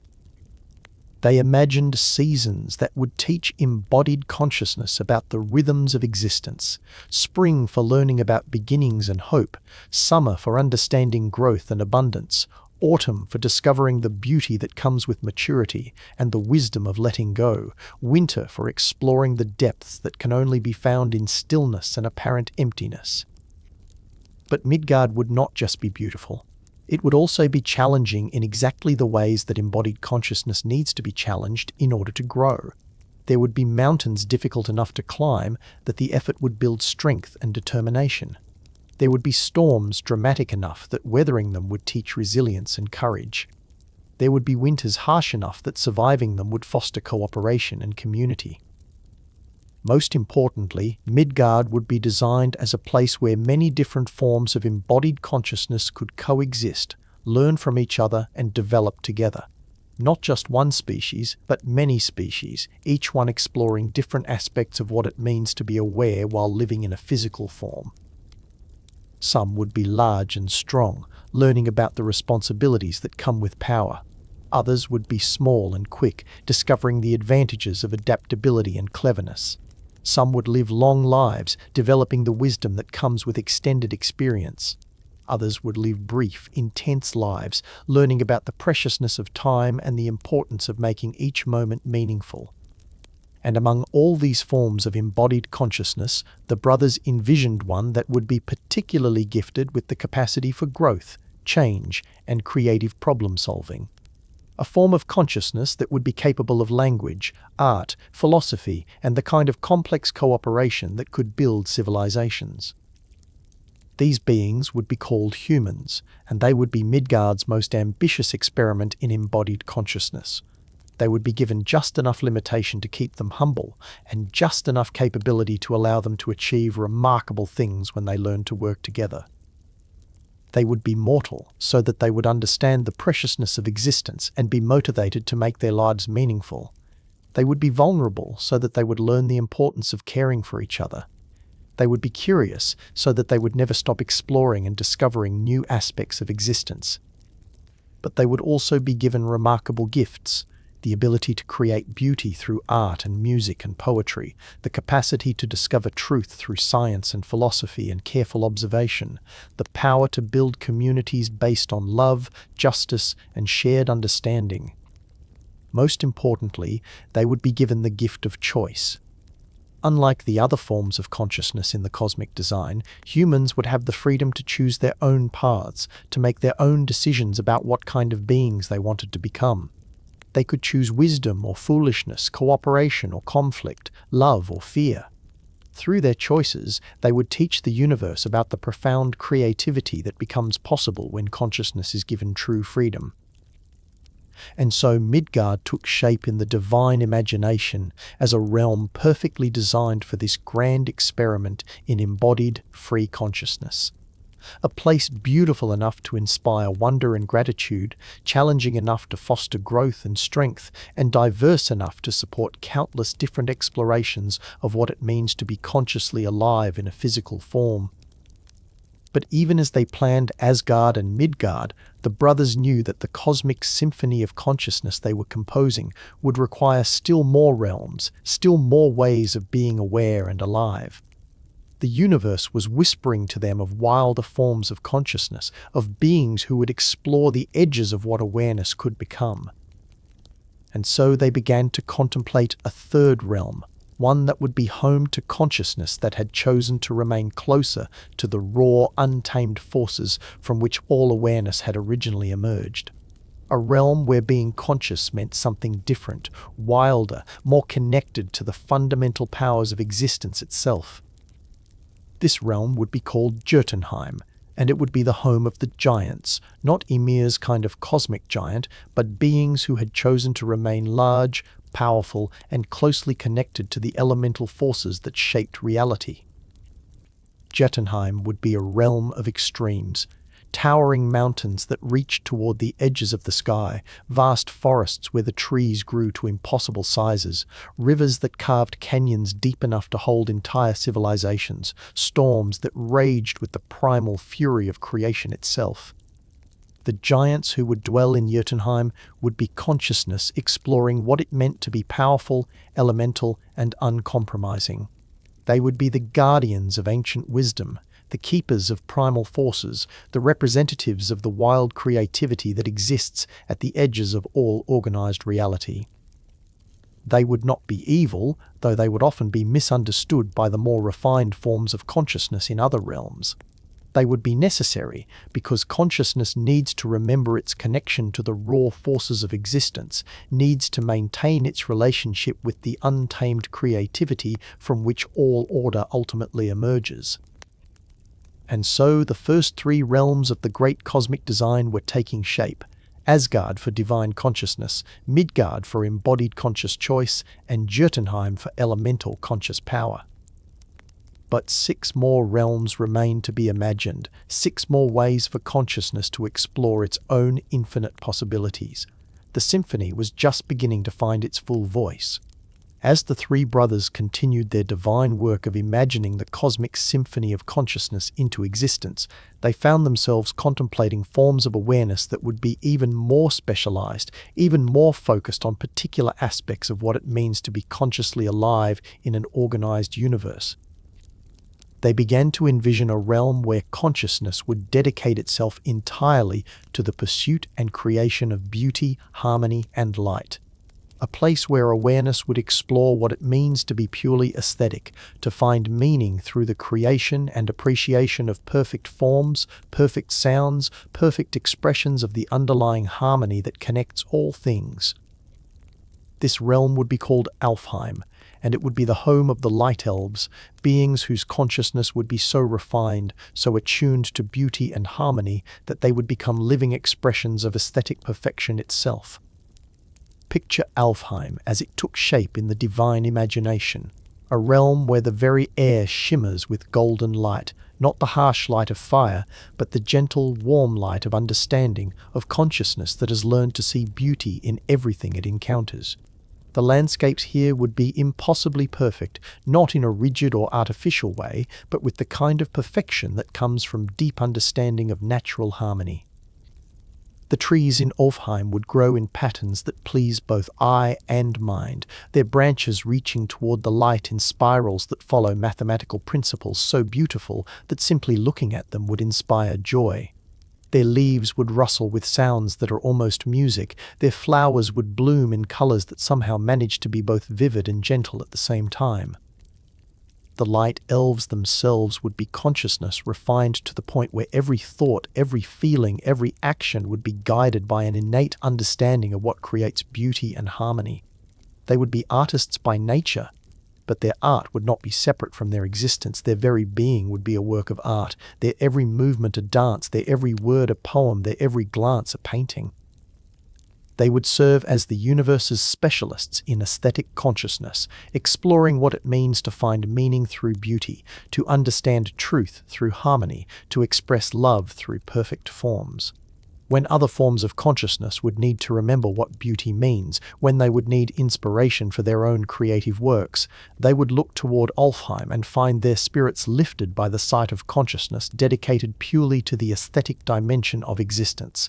They imagined seasons that would teach embodied consciousness about the rhythms of existence, spring for learning about beginnings and hope, summer for understanding growth and abundance, autumn for discovering the beauty that comes with maturity and the wisdom of letting go, winter for exploring the depths that can only be found in stillness and apparent emptiness. But Midgard would not just be beautiful. It would also be challenging in exactly the ways that embodied consciousness needs to be challenged in order to grow. There would be mountains difficult enough to climb that the effort would build strength and determination. There would be storms dramatic enough that weathering them would teach resilience and courage. There would be winters harsh enough that surviving them would foster cooperation and community. Most importantly, Midgard would be designed as a place where many different forms of embodied consciousness could coexist, learn from each other, and develop together. Not just one species, but many species, each one exploring different aspects of what it means to be aware while living in a physical form. Some would be large and strong, learning about the responsibilities that come with power. Others would be small and quick, discovering the advantages of adaptability and cleverness. Some would live long lives, developing the wisdom that comes with extended experience. Others would live brief, intense lives, learning about the preciousness of time and the importance of making each moment meaningful. And among all these forms of embodied consciousness, the brothers envisioned one that would be particularly gifted with the capacity for growth, change, and creative problem-solving. A form of consciousness that would be capable of language, art, philosophy, and the kind of complex cooperation that could build civilizations. These beings would be called humans, and they would be Midgard's most ambitious experiment in embodied consciousness. They would be given just enough limitation to keep them humble, and just enough capability to allow them to achieve remarkable things when they learn to work together. They would be mortal, so that they would understand the preciousness of existence and be motivated to make their lives meaningful. They would be vulnerable, so that they would learn the importance of caring for each other. They would be curious, so that they would never stop exploring and discovering new aspects of existence. But they would also be given remarkable gifts: the ability to create beauty through art and music and poetry, the capacity to discover truth through science and philosophy and careful observation, the power to build communities based on love, justice, and shared understanding. Most importantly, they would be given the gift of choice. Unlike the other forms of consciousness in the cosmic design, humans would have the freedom to choose their own paths, to make their own decisions about what kind of beings they wanted to become. They could choose wisdom or foolishness, cooperation or conflict, love or fear. Through their choices, they would teach the universe about the profound creativity that becomes possible when consciousness is given true freedom. And so Midgard took shape in the divine imagination as a realm perfectly designed for this grand experiment in embodied, free consciousness. A place beautiful enough to inspire wonder and gratitude, challenging enough to foster growth and strength, and diverse enough to support countless different explorations of what it means to be consciously alive in a physical form. But even as they planned Asgard and Midgard, the brothers knew that the cosmic symphony of consciousness they were composing would require still more realms, still more ways of being aware and alive. The universe was whispering to them of wilder forms of consciousness, of beings who would explore the edges of what awareness could become. And so they began to contemplate a third realm, one that would be home to consciousness that had chosen to remain closer to the raw, untamed forces from which all awareness had originally emerged. A realm where being conscious meant something different, wilder, more connected to the fundamental powers of existence itself. This realm would be called Jotunheim, and it would be the home of the giants, not Ymir's kind of cosmic giant, but beings who had chosen to remain large, powerful, and closely connected to the elemental forces that shaped reality. Jotunheim would be a realm of extremes, towering mountains that reached toward the edges of the sky, vast forests where the trees grew to impossible sizes, rivers that carved canyons deep enough to hold entire civilizations, storms that raged with the primal fury of creation itself. The giants who would dwell in Jotunheim would be consciousness exploring what it meant to be powerful, elemental, and uncompromising. They would be the guardians of ancient wisdom, the keepers of primal forces, the representatives of the wild creativity that exists at the edges of all organized reality. They would not be evil, though they would often be misunderstood by the more refined forms of consciousness in other realms. They would be necessary because consciousness needs to remember its connection to the raw forces of existence, needs to maintain its relationship with the untamed creativity from which all order ultimately emerges. And so the first three realms of the great cosmic design were taking shape: Asgard for divine consciousness, Midgard for embodied conscious choice, and Jotunheim for elemental conscious power. But 6 more realms remained to be imagined, 6 more ways for consciousness to explore its own infinite possibilities. The symphony was just beginning to find its full voice. As the 3 brothers continued their divine work of imagining the cosmic symphony of consciousness into existence, they found themselves contemplating forms of awareness that would be even more specialized, even more focused on particular aspects of what it means to be consciously alive in an organized universe. They began to envision a realm where consciousness would dedicate itself entirely to the pursuit and creation of beauty, harmony, and light. A place where awareness would explore what it means to be purely aesthetic, to find meaning through the creation and appreciation of perfect forms, perfect sounds, perfect expressions of the underlying harmony that connects all things. This realm would be called Alfheim, and it would be the home of the light elves, beings whose consciousness would be so refined, so attuned to beauty and harmony that they would become living expressions of aesthetic perfection itself. Picture Alfheim as it took shape in the divine imagination, a realm where the very air shimmers with golden light, not the harsh light of fire, but the gentle, warm light of understanding, of consciousness that has learned to see beauty in everything it encounters. The landscapes here would be impossibly perfect, not in a rigid or artificial way, but with the kind of perfection that comes from deep understanding of natural harmony. The trees in Alfheim would grow in patterns that please both eye and mind, their branches reaching toward the light in spirals that follow mathematical principles so beautiful that simply looking at them would inspire joy. Their leaves would rustle with sounds that are almost music, their flowers would bloom in colors that somehow manage to be both vivid and gentle at the same time. the light elves themselves would be consciousness refined to the point where every thought, every feeling, every action would be guided by an innate understanding of what creates beauty and harmony. They would be artists by nature, but their art would not be separate from their existence. Their very being would be a work of art, their every movement a dance, their every word a poem, their every glance a painting. They would serve as the universe's specialists in aesthetic consciousness, exploring what it means to find meaning through beauty, to understand truth through harmony, to express love through perfect forms. When other forms of consciousness would need to remember what beauty means, when they would need inspiration for their own creative works, they would look toward Alfheim and find their spirits lifted by the sight of consciousness dedicated purely to the aesthetic dimension of existence.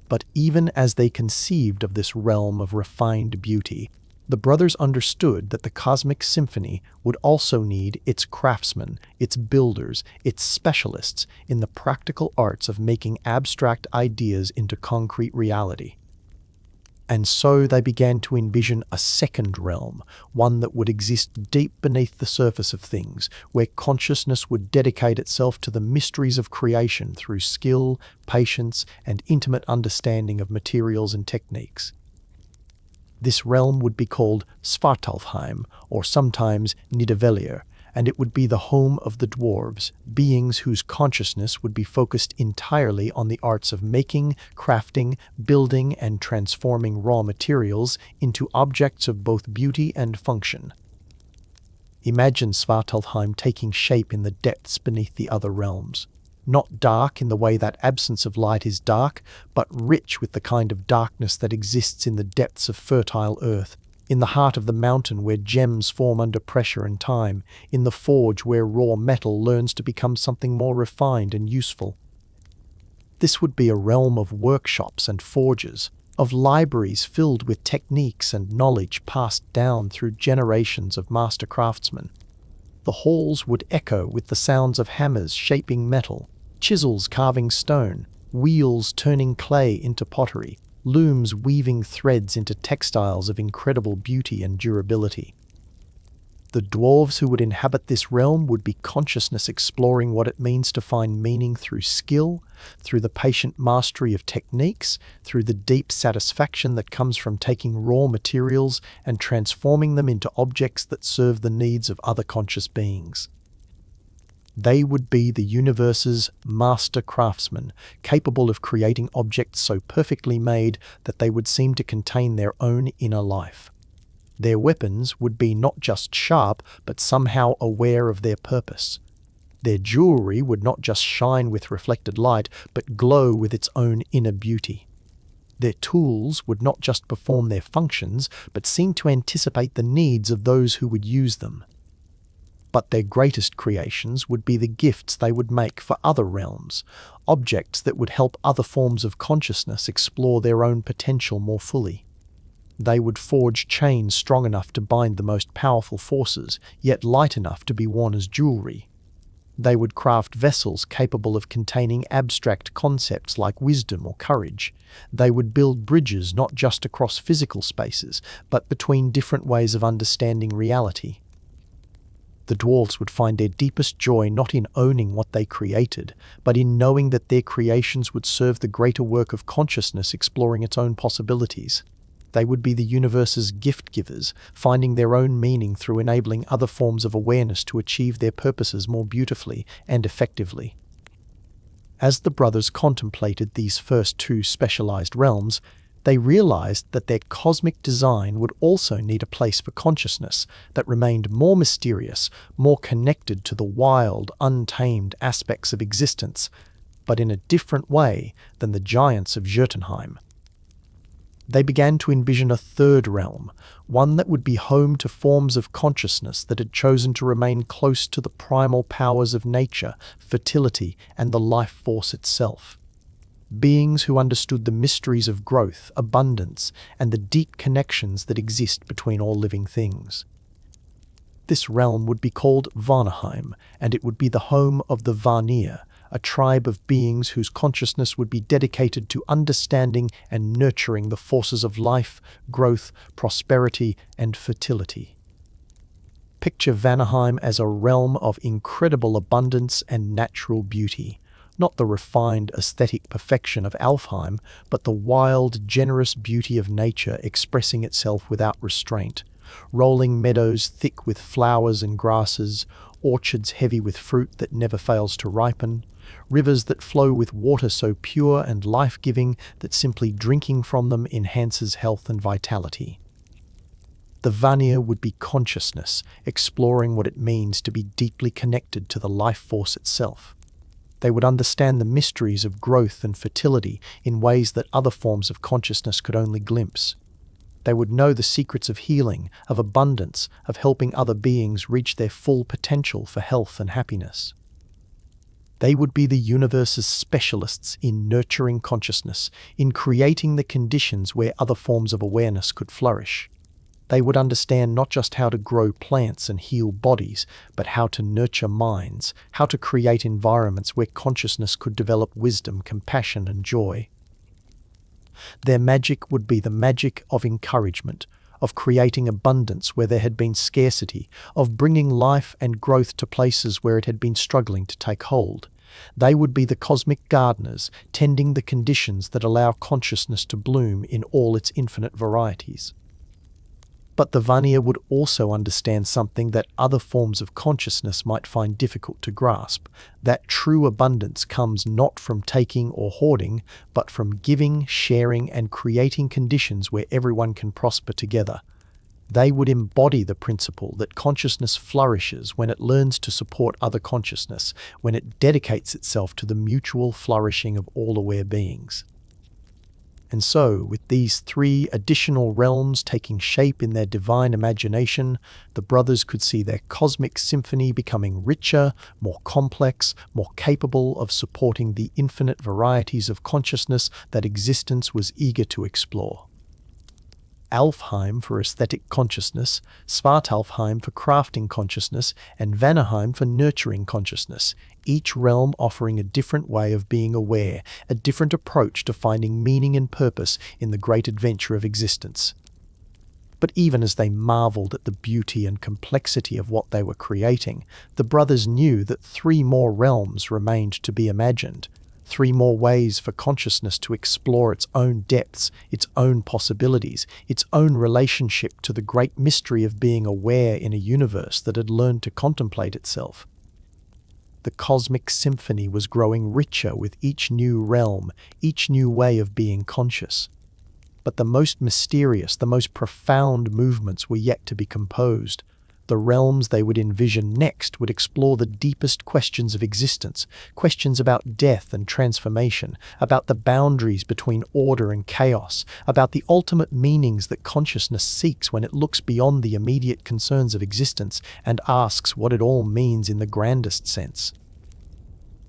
But even as they conceived of this realm of refined beauty, the brothers understood that the cosmic symphony would also need its craftsmen, its builders, its specialists in the practical arts of making abstract ideas into concrete reality. And so they began to envision a second realm, one that would exist deep beneath the surface of things, where consciousness would dedicate itself to the mysteries of creation through skill, patience, and intimate understanding of materials and techniques. This realm would be called Svartalfheim, or sometimes Nidavellir, and it would be the home of the dwarves, beings whose consciousness would be focused entirely on the arts of making, crafting, building, and transforming raw materials into objects of both beauty and function. Imagine Svartalfheim taking shape in the depths beneath the other realms. Not dark in the way that absence of light is dark, but rich with the kind of darkness that exists in the depths of fertile earth, in the heart of the mountain where gems form under pressure and time, in the forge where raw metal learns to become something more refined and useful. This would be a realm of workshops and forges, of libraries filled with techniques and knowledge passed down through generations of master craftsmen. The halls would echo with the sounds of hammers shaping metal, chisels carving stone, wheels turning clay into pottery, looms weaving threads into textiles of incredible beauty and durability. The dwarves who would inhabit this realm would be consciousness exploring what it means to find meaning through skill, through the patient mastery of techniques, through the deep satisfaction that comes from taking raw materials and transforming them into objects that serve the needs of other conscious beings. They would be the universe's master craftsmen, capable of creating objects so perfectly made that they would seem to contain their own inner life. Their weapons would be not just sharp, but somehow aware of their purpose. Their jewelry would not just shine with reflected light, but glow with its own inner beauty. Their tools would not just perform their functions, but seem to anticipate the needs of those who would use them. But their greatest creations would be the gifts they would make for other realms, objects that would help other forms of consciousness explore their own potential more fully. They would forge chains strong enough to bind the most powerful forces, yet light enough to be worn as jewelry. They would craft vessels capable of containing abstract concepts like wisdom or courage. They would build bridges not just across physical spaces, but between different ways of understanding reality. The dwarves would find their deepest joy not in owning what they created, but in knowing that their creations would serve the greater work of consciousness exploring its own possibilities. They would be the universe's gift givers, finding their own meaning through enabling other forms of awareness to achieve their purposes more beautifully and effectively. As the brothers contemplated these first two specialized realms, they realized that their cosmic design would also need a place for consciousness that remained more mysterious, more connected to the wild, untamed aspects of existence, but in a different way than the giants of Jotunheim. They began to envision a third realm, one that would be home to forms of consciousness that had chosen to remain close to the primal powers of nature, fertility, and the life force itself. Beings who understood the mysteries of growth, abundance, and the deep connections that exist between all living things. This realm would be called Vanaheim, and it would be the home of the Vanir, a tribe of beings whose consciousness would be dedicated to understanding and nurturing the forces of life, growth, prosperity, and fertility. Picture Vanaheim as a realm of incredible abundance and natural beauty, not the refined aesthetic perfection of Alfheim, but the wild, generous beauty of nature expressing itself without restraint. Rolling meadows thick with flowers and grasses, orchards heavy with fruit that never fails to ripen, rivers that flow with water so pure and life-giving that simply drinking from them enhances health and vitality. The Vanir would be consciousness, exploring what it means to be deeply connected to the life force itself. They would understand the mysteries of growth and fertility in ways that other forms of consciousness could only glimpse. They would know the secrets of healing, of abundance, of helping other beings reach their full potential for health and happiness. They would be the universe's specialists in nurturing consciousness, in creating the conditions where other forms of awareness could flourish. They would understand not just how to grow plants and heal bodies, but how to nurture minds, how to create environments where consciousness could develop wisdom, compassion, and joy. Their magic would be the magic of encouragement, of creating abundance where there had been scarcity, of bringing life and growth to places where it had been struggling to take hold. They would be the cosmic gardeners, tending the conditions that allow consciousness to bloom in all its infinite varieties. But the Vanir would also understand something that other forms of consciousness might find difficult to grasp, that true abundance comes not from taking or hoarding, but from giving, sharing, and creating conditions where everyone can prosper together. They would embody the principle that consciousness flourishes when it learns to support other consciousness, when it dedicates itself to the mutual flourishing of all aware beings. And so, with these three additional realms taking shape in their divine imagination, the brothers could see their cosmic symphony becoming richer, more complex, more capable of supporting the infinite varieties of consciousness that existence was eager to explore. Alfheim for aesthetic consciousness, Svartalfheim for crafting consciousness, and Vanaheim for nurturing consciousness, each realm offering a different way of being aware, a different approach to finding meaning and purpose in the great adventure of existence. But even as they marveled at the beauty and complexity of what they were creating, the brothers knew that three more realms remained to be imagined. Three more ways for consciousness to explore its own depths, its own possibilities, its own relationship to the great mystery of being aware in a universe that had learned to contemplate itself. The cosmic symphony was growing richer with each new realm, each new way of being conscious. But the most mysterious, the most profound movements were yet to be composed. The realms they would envision next would explore the deepest questions of existence, questions about death and transformation, about the boundaries between order and chaos, about the ultimate meanings that consciousness seeks when it looks beyond the immediate concerns of existence and asks what it all means in the grandest sense.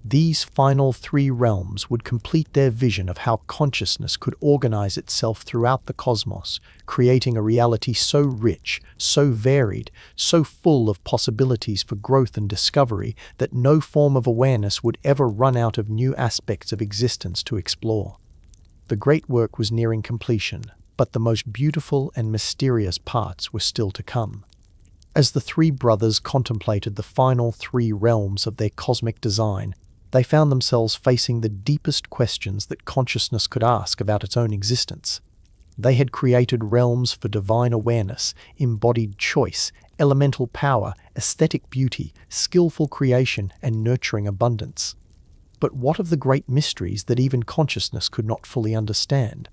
These final three realms would complete their vision of how consciousness could organize itself throughout the cosmos, creating a reality so rich, so varied, so full of possibilities for growth and discovery that no form of awareness would ever run out of new aspects of existence to explore. The great work was nearing completion, but the most beautiful and mysterious parts were still to come. As the three brothers contemplated the final three realms of their cosmic design, they found themselves facing the deepest questions that consciousness could ask about its own existence. They had created realms for divine awareness, embodied choice, elemental power, aesthetic beauty, skillful creation, and nurturing abundance. But what of the great mysteries that even consciousness could not fully understand?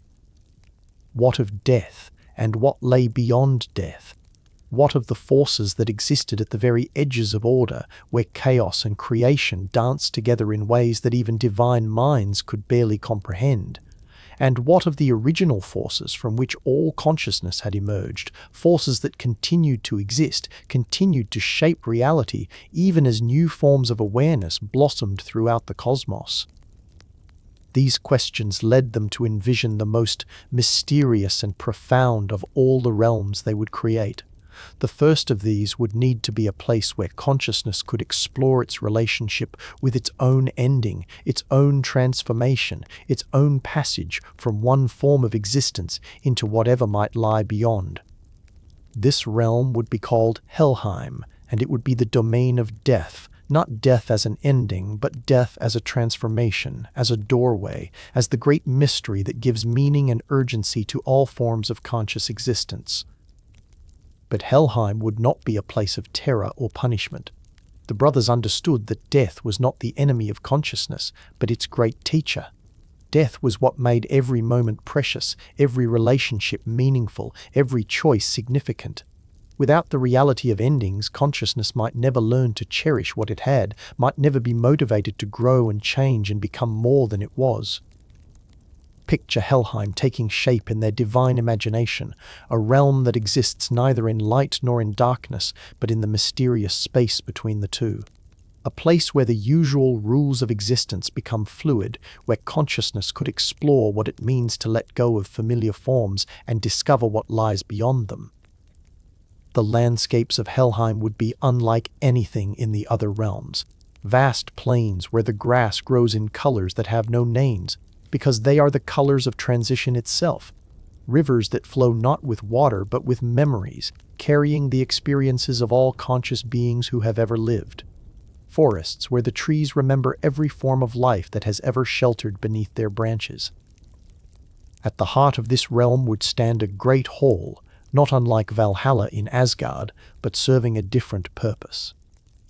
What of death, and what lay beyond death? What of the forces that existed at the very edges of order, where chaos and creation danced together in ways that even divine minds could barely comprehend? And what of the original forces from which all consciousness had emerged, forces that continued to exist, continued to shape reality, even as new forms of awareness blossomed throughout the cosmos? These questions led them to envision the most mysterious and profound of all the realms they would create. The first of these would need to be a place where consciousness could explore its relationship with its own ending, its own transformation, its own passage from one form of existence into whatever might lie beyond. This realm would be called Helheim, and it would be the domain of death, not death as an ending, but death as a transformation, as a doorway, as the great mystery that gives meaning and urgency to all forms of conscious existence. But Helheim would not be a place of terror or punishment. The brothers understood that death was not the enemy of consciousness, but its great teacher. Death was what made every moment precious, every relationship meaningful, every choice significant. Without the reality of endings, consciousness might never learn to cherish what it had, might never be motivated to grow and change and become more than it was. Picture Helheim taking shape in their divine imagination, a realm that exists neither in light nor in darkness, but in the mysterious space between the two. A place where the usual rules of existence become fluid, where consciousness could explore what it means to let go of familiar forms and discover what lies beyond them. The landscapes of Helheim would be unlike anything in the other realms. Vast plains where the grass grows in colors that have no names, because they are the colors of transition itself. Rivers that flow not with water but with memories, carrying the experiences of all conscious beings who have ever lived. Forests where the trees remember every form of life that has ever sheltered beneath their branches. At the heart of this realm would stand a great hall, not unlike Valhalla in Asgard, but serving a different purpose.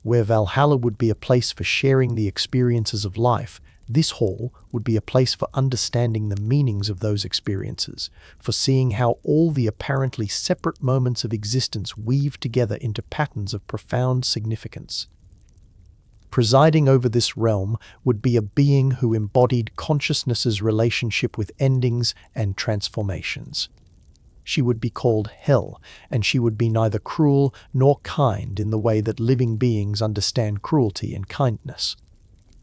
Where Valhalla would be a place for sharing the experiences of life, this hall would be a place for understanding the meanings of those experiences, for seeing how all the apparently separate moments of existence weave together into patterns of profound significance. Presiding over this realm would be a being who embodied consciousness's relationship with endings and transformations. She would be called Hel, and she would be neither cruel nor kind in the way that living beings understand cruelty and kindness.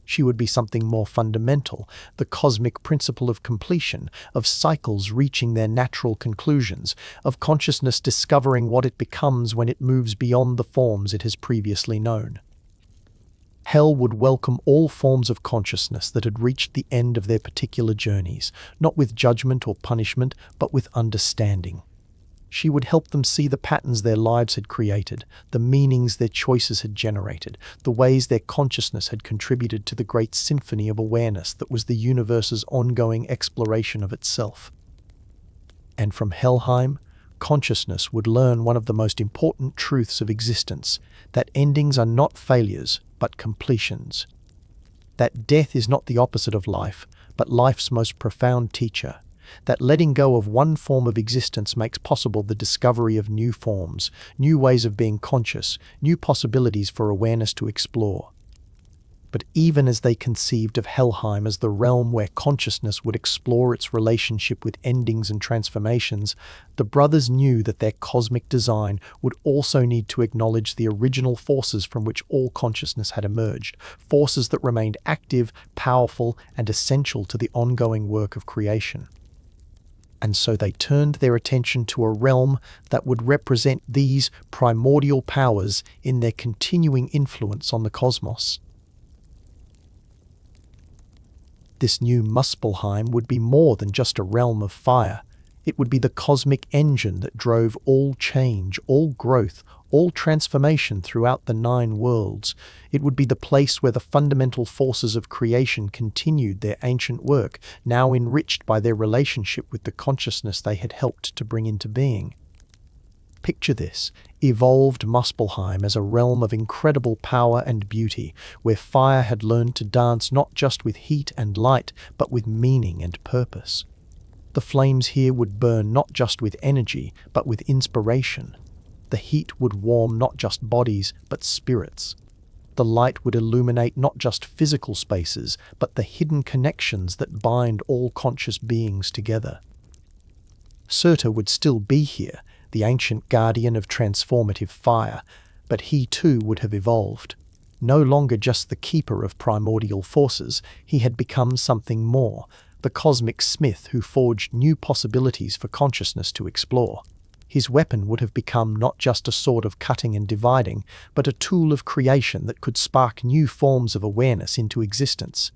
She would be something more fundamental, the cosmic principle of completion, of cycles reaching their natural conclusions, of consciousness discovering what it becomes when it moves beyond the forms it has previously known. Hel would welcome all forms of consciousness that had reached the end of their particular journeys, not with judgment or punishment, but with understanding. She would help them see the patterns their lives had created, the meanings their choices had generated, the ways their consciousness had contributed to the great symphony of awareness that was the universe's ongoing exploration of itself. And from Helheim, consciousness would learn one of the most important truths of existence, that endings are not failures, but completions. That death is not the opposite of life, but life's most profound teacher. That letting go of one form of existence makes possible the discovery of new forms, new ways of being conscious, new possibilities for awareness to explore. But even as they conceived of Helheim as the realm where consciousness would explore its relationship with endings and transformations, the brothers knew that their cosmic design would also need to acknowledge the original forces from which all consciousness had emerged, forces that remained active, powerful, and essential to the ongoing work of creation. And so they turned their attention to a realm that would represent these primordial powers in their continuing influence on the cosmos. This new Muspelheim would be more than just a realm of fire. It would be the cosmic engine that drove all change, all growth, all transformation throughout the 9 worlds. It would be the place where the fundamental forces of creation continued their ancient work, now enriched by their relationship with the consciousness they had helped to bring into being. Picture this, evolved Muspelheim as a realm of incredible power and beauty, where fire had learned to dance not just with heat and light, but with meaning and purpose. The flames here would burn not just with energy, but with inspiration. The heat would warm not just bodies, but spirits. The light would illuminate not just physical spaces, but the hidden connections that bind all conscious beings together. Surtur would still be here, the ancient guardian of transformative fire, but he too would have evolved. No longer just the keeper of primordial forces, he had become something more, the cosmic smith who forged new possibilities for consciousness to explore. His weapon would have become not just a sword of cutting and dividing, but a tool of creation that could spark new forms of awareness into existence.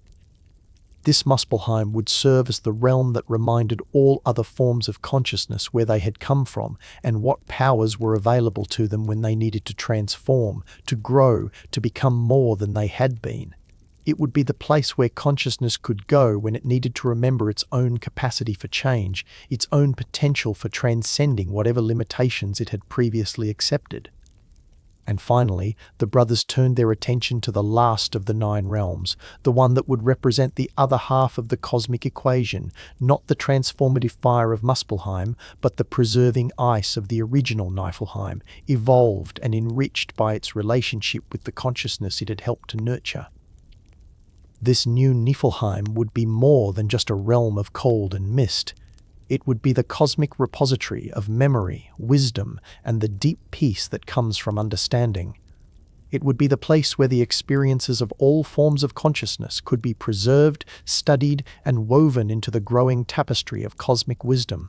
This Muspelheim would serve as the realm that reminded all other forms of consciousness where they had come from and what powers were available to them when they needed to transform, to grow, to become more than they had been. It would be the place where consciousness could go when it needed to remember its own capacity for change, its own potential for transcending whatever limitations it had previously accepted. And finally, the brothers turned their attention to the last of the 9 realms, the one that would represent the other half of the cosmic equation, not the transformative fire of Muspelheim, but the preserving ice of the original Niflheim, evolved and enriched by its relationship with the consciousness it had helped to nurture. This new Niflheim would be more than just a realm of cold and mist. It would be the cosmic repository of memory, wisdom, and the deep peace that comes from understanding. It would be the place where the experiences of all forms of consciousness could be preserved, studied, and woven into the growing tapestry of cosmic wisdom.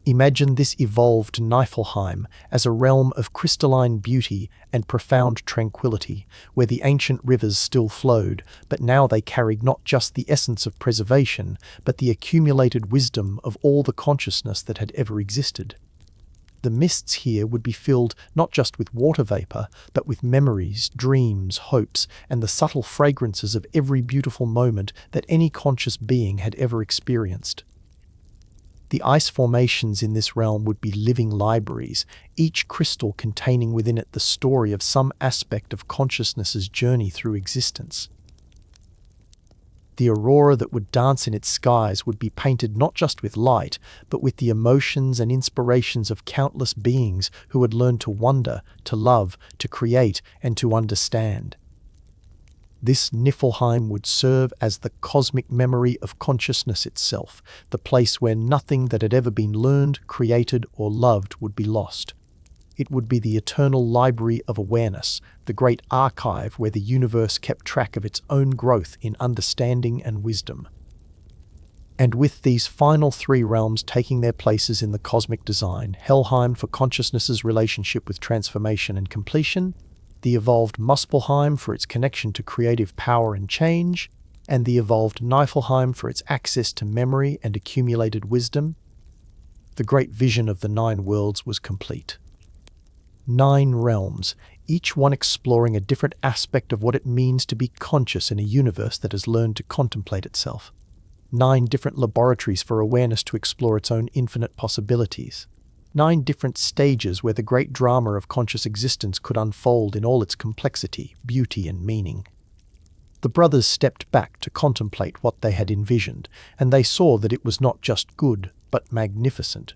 Imagine this evolved Niflheim as a realm of crystalline beauty and profound tranquility, where the ancient rivers still flowed, but now they carried not just the essence of preservation, but the accumulated wisdom of all the consciousness that had ever existed. The mists here would be filled not just with water vapor, but with memories, dreams, hopes, and the subtle fragrances of every beautiful moment that any conscious being had ever experienced. The ice formations in this realm would be living libraries, each crystal containing within it the story of some aspect of consciousness's journey through existence. The aurora that would dance in its skies would be painted not just with light, but with the emotions and inspirations of countless beings who had learned to wonder, to love, to create, and to understand. This Niflheim would serve as the cosmic memory of consciousness itself, the place where nothing that had ever been learned, created, or loved would be lost. It would be the eternal library of awareness, the great archive where the universe kept track of its own growth in understanding and wisdom. And with these final 3 realms taking their places in the cosmic design, Helheim for consciousness's relationship with transformation and completion, the evolved Muspelheim for its connection to creative power and change, and the evolved Niflheim for its access to memory and accumulated wisdom, the great vision of the 9 worlds was complete. 9 realms, each one exploring a different aspect of what it means to be conscious in a universe that has learned to contemplate itself. 9 different laboratories for awareness to explore its own infinite possibilities. 9 different stages where the great drama of conscious existence could unfold in all its complexity, beauty, and meaning. The brothers stepped back to contemplate what they had envisioned, and they saw that it was not just good, but magnificent.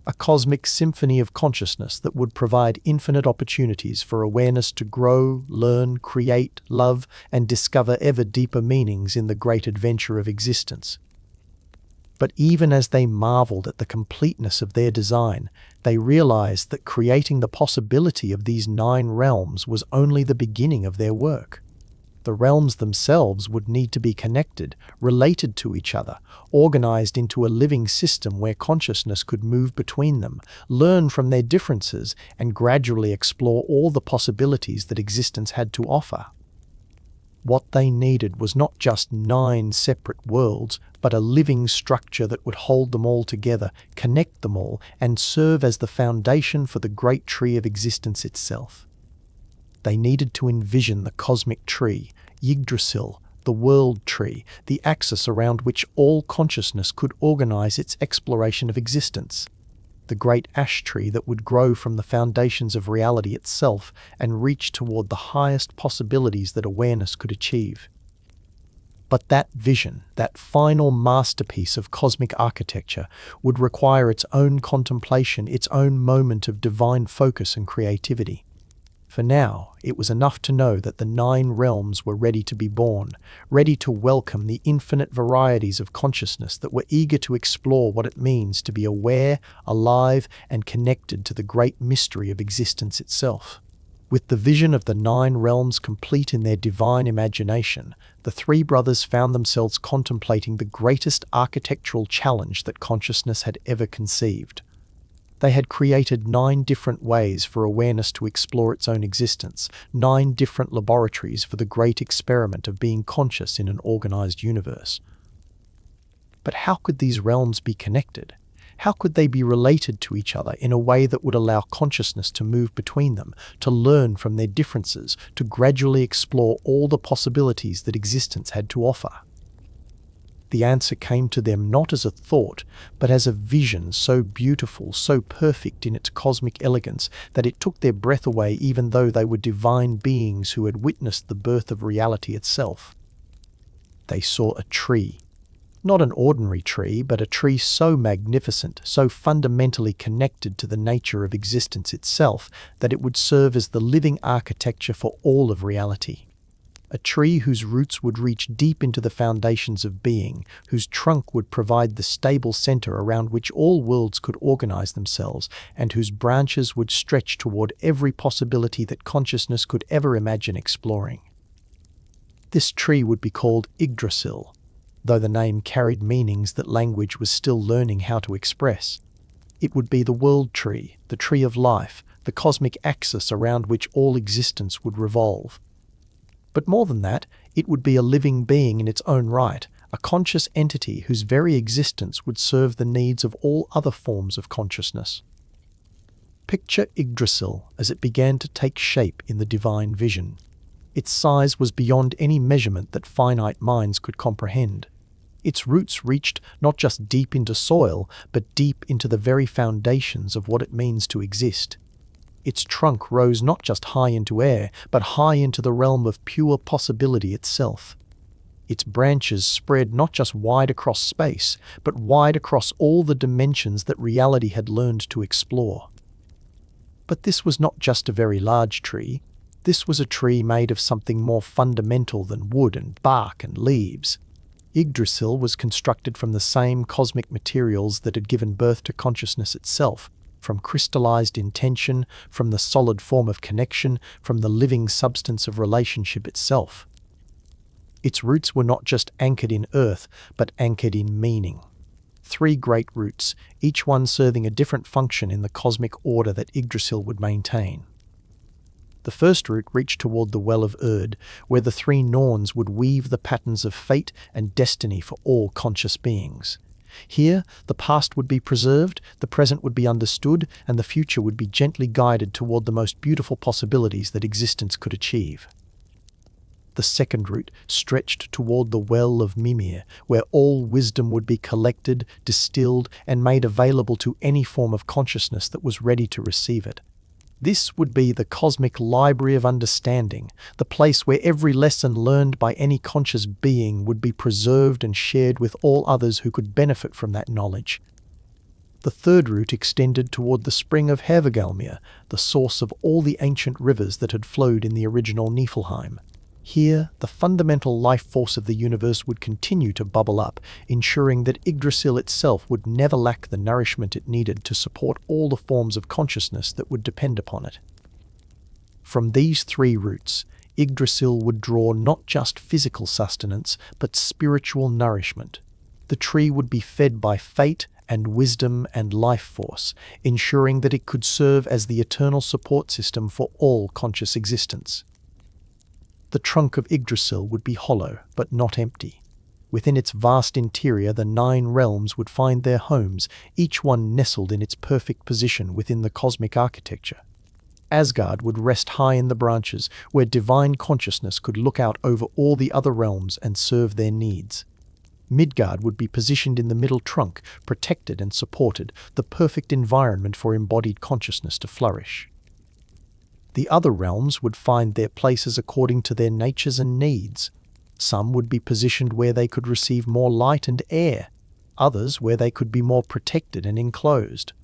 A cosmic symphony of consciousness that would provide infinite opportunities for awareness to grow, learn, create, love, and discover ever deeper meanings in the great adventure of existence. But even as they marveled at the completeness of their design, they realized that creating the possibility of these 9 realms was only the beginning of their work. The realms themselves would need to be connected, related to each other, organized into a living system where consciousness could move between them, learn from their differences, and gradually explore all the possibilities that existence had to offer. What they needed was not just 9 separate worlds, but a living structure that would hold them all together, connect them all, and serve as the foundation for the great tree of existence itself. They needed to envision the cosmic tree, Yggdrasil, the world tree, the axis around which all consciousness could organize its exploration of existence. The great ash tree that would grow from the foundations of reality itself and reach toward the highest possibilities that awareness could achieve. But that vision, that final masterpiece of cosmic architecture, would require its own contemplation, its own moment of divine focus and creativity. For now, it was enough to know that the 9 realms were ready to be born, ready to welcome the infinite varieties of consciousness that were eager to explore what it means to be aware, alive, and connected to the great mystery of existence itself. With the vision of the 9 realms complete in their divine imagination, the 3 brothers found themselves contemplating the greatest architectural challenge that consciousness had ever conceived. They had created 9 different ways for awareness to explore its own existence, 9 different laboratories for the great experiment of being conscious in an organized universe. But how could these realms be connected? How could they be related to each other in a way that would allow consciousness to move between them, to learn from their differences, to gradually explore all the possibilities that existence had to offer? The answer came to them not as a thought, but as a vision so beautiful, so perfect in its cosmic elegance, that it took their breath away even though they were divine beings who had witnessed the birth of reality itself. They saw a tree. Not an ordinary tree, but a tree so magnificent, so fundamentally connected to the nature of existence itself, that it would serve as the living architecture for all of reality. A tree whose roots would reach deep into the foundations of being, whose trunk would provide the stable center around which all worlds could organize themselves, and whose branches would stretch toward every possibility that consciousness could ever imagine exploring. This tree would be called Yggdrasil, though the name carried meanings that language was still learning how to express. It would be the world tree, the tree of life, the cosmic axis around which all existence would revolve. But more than that, it would be a living being in its own right, a conscious entity whose very existence would serve the needs of all other forms of consciousness. Picture Yggdrasil as it began to take shape in the divine vision. Its size was beyond any measurement that finite minds could comprehend. Its roots reached not just deep into soil, but deep into the very foundations of what it means to exist. Its trunk rose not just high into air, but high into the realm of pure possibility itself. Its branches spread not just wide across space, but wide across all the dimensions that reality had learned to explore. But this was not just a very large tree. This was a tree made of something more fundamental than wood and bark and leaves. Yggdrasil was constructed from the same cosmic materials that had given birth to consciousness itself, from crystallized intention, from the solid form of connection, from the living substance of relationship itself. Its roots were not just anchored in earth, but anchored in meaning. 3 great roots, each one serving a different function in the cosmic order that Yggdrasil would maintain. The first root reached toward the well of Erd, where the 3 Norns would weave the patterns of fate and destiny for all conscious beings. Here, the past would be preserved, the present would be understood, and the future would be gently guided toward the most beautiful possibilities that existence could achieve. The second root stretched toward the well of Ymir, where all wisdom would be collected, distilled, and made available to any form of consciousness that was ready to receive it. This would be the cosmic library of understanding, the place where every lesson learned by any conscious being would be preserved and shared with all others who could benefit from that knowledge. The third root extended toward the spring of Hvergelmir, the source of all the ancient rivers that had flowed in the original Niflheim. Here, the fundamental life force of the universe would continue to bubble up, ensuring that Yggdrasil itself would never lack the nourishment it needed to support all the forms of consciousness that would depend upon it. From these 3 roots, Yggdrasil would draw not just physical sustenance, but spiritual nourishment. The tree would be fed by fate and wisdom and life force, ensuring that it could serve as the eternal support system for all conscious existence. The trunk of Yggdrasil would be hollow, but not empty. Within its vast interior, the 9 realms would find their homes, each one nestled in its perfect position within the cosmic architecture. Asgard would rest high in the branches, where divine consciousness could look out over all the other realms and serve their needs. Midgard would be positioned in the middle trunk, protected and supported, the perfect environment for embodied consciousness to flourish. The other realms would find their places according to their natures and needs. Some would be positioned where they could receive more light and air, others where they could be more protected and enclosed.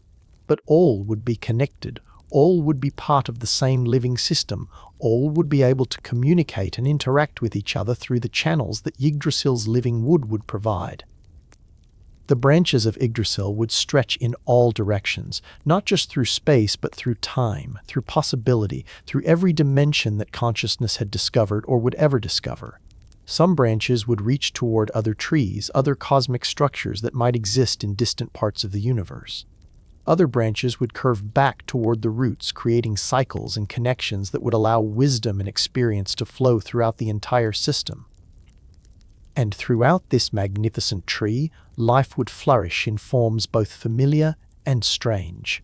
But all would be connected, all would be part of the same living system, all would be able to communicate and interact with each other through the channels that Yggdrasil's living wood would provide. The branches of Yggdrasil would stretch in all directions, not just through space but through time, through possibility, through every dimension that consciousness had discovered or would ever discover. Some branches would reach toward other trees, other cosmic structures that might exist in distant parts of the universe. Other branches would curve back toward the roots, creating cycles and connections that would allow wisdom and experience to flow throughout the entire system. And throughout this magnificent tree, life would flourish in forms both familiar and strange.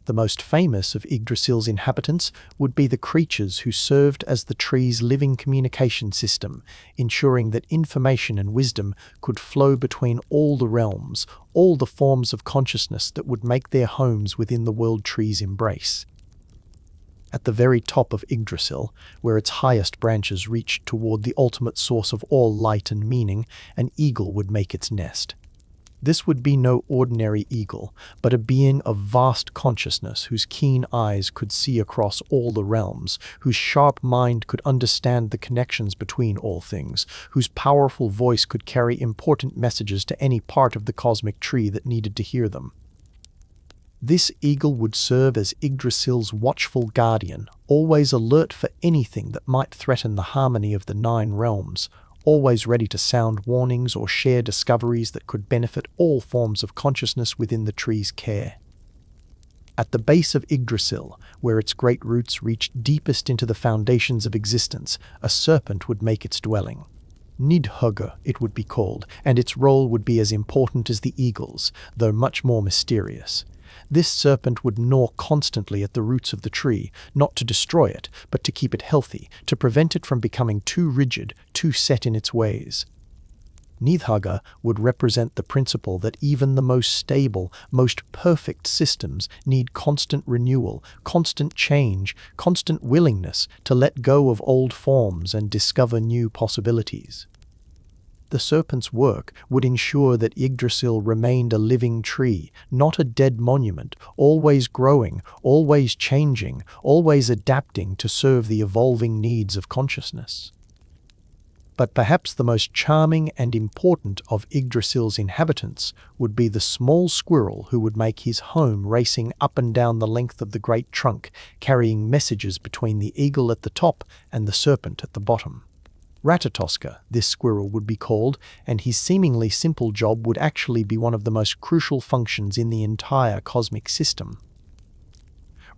The most famous of Yggdrasil's inhabitants would be the creatures who served as the tree's living communication system, ensuring that information and wisdom could flow between all the realms, all the forms of consciousness that would make their homes within the world tree's embrace. At the very top of Yggdrasil, where its highest branches reached toward the ultimate source of all light and meaning, an eagle would make its nest. This would be no ordinary eagle, but a being of vast consciousness whose keen eyes could see across all the realms, whose sharp mind could understand the connections between all things, whose powerful voice could carry important messages to any part of the cosmic tree that needed to hear them. This eagle would serve as Yggdrasil's watchful guardian, always alert for anything that might threaten the harmony of the 9 realms, always ready to sound warnings or share discoveries that could benefit all forms of consciousness within the tree's care. At the base of Yggdrasil, where its great roots reached deepest into the foundations of existence, a serpent would make its dwelling. Nidhugger, it would be called, and its role would be as important as the eagle's, though much more mysterious. This serpent would gnaw constantly at the roots of the tree, not to destroy it, but to keep it healthy, to prevent it from becoming too rigid, too set in its ways. Nidhugger would represent the principle that even the most stable, most perfect systems need constant renewal, constant change, constant willingness to let go of old forms and discover new possibilities. The serpent's work would ensure that Yggdrasil remained a living tree, not a dead monument, always growing, always changing, always adapting to serve the evolving needs of consciousness. But perhaps the most charming and important of Yggdrasil's inhabitants would be the small squirrel who would make his home racing up and down the length of the great trunk, carrying messages between the eagle at the top and the serpent at the bottom. Ratatoska, this squirrel would be called, and his seemingly simple job would actually be one of the most crucial functions in the entire cosmic system.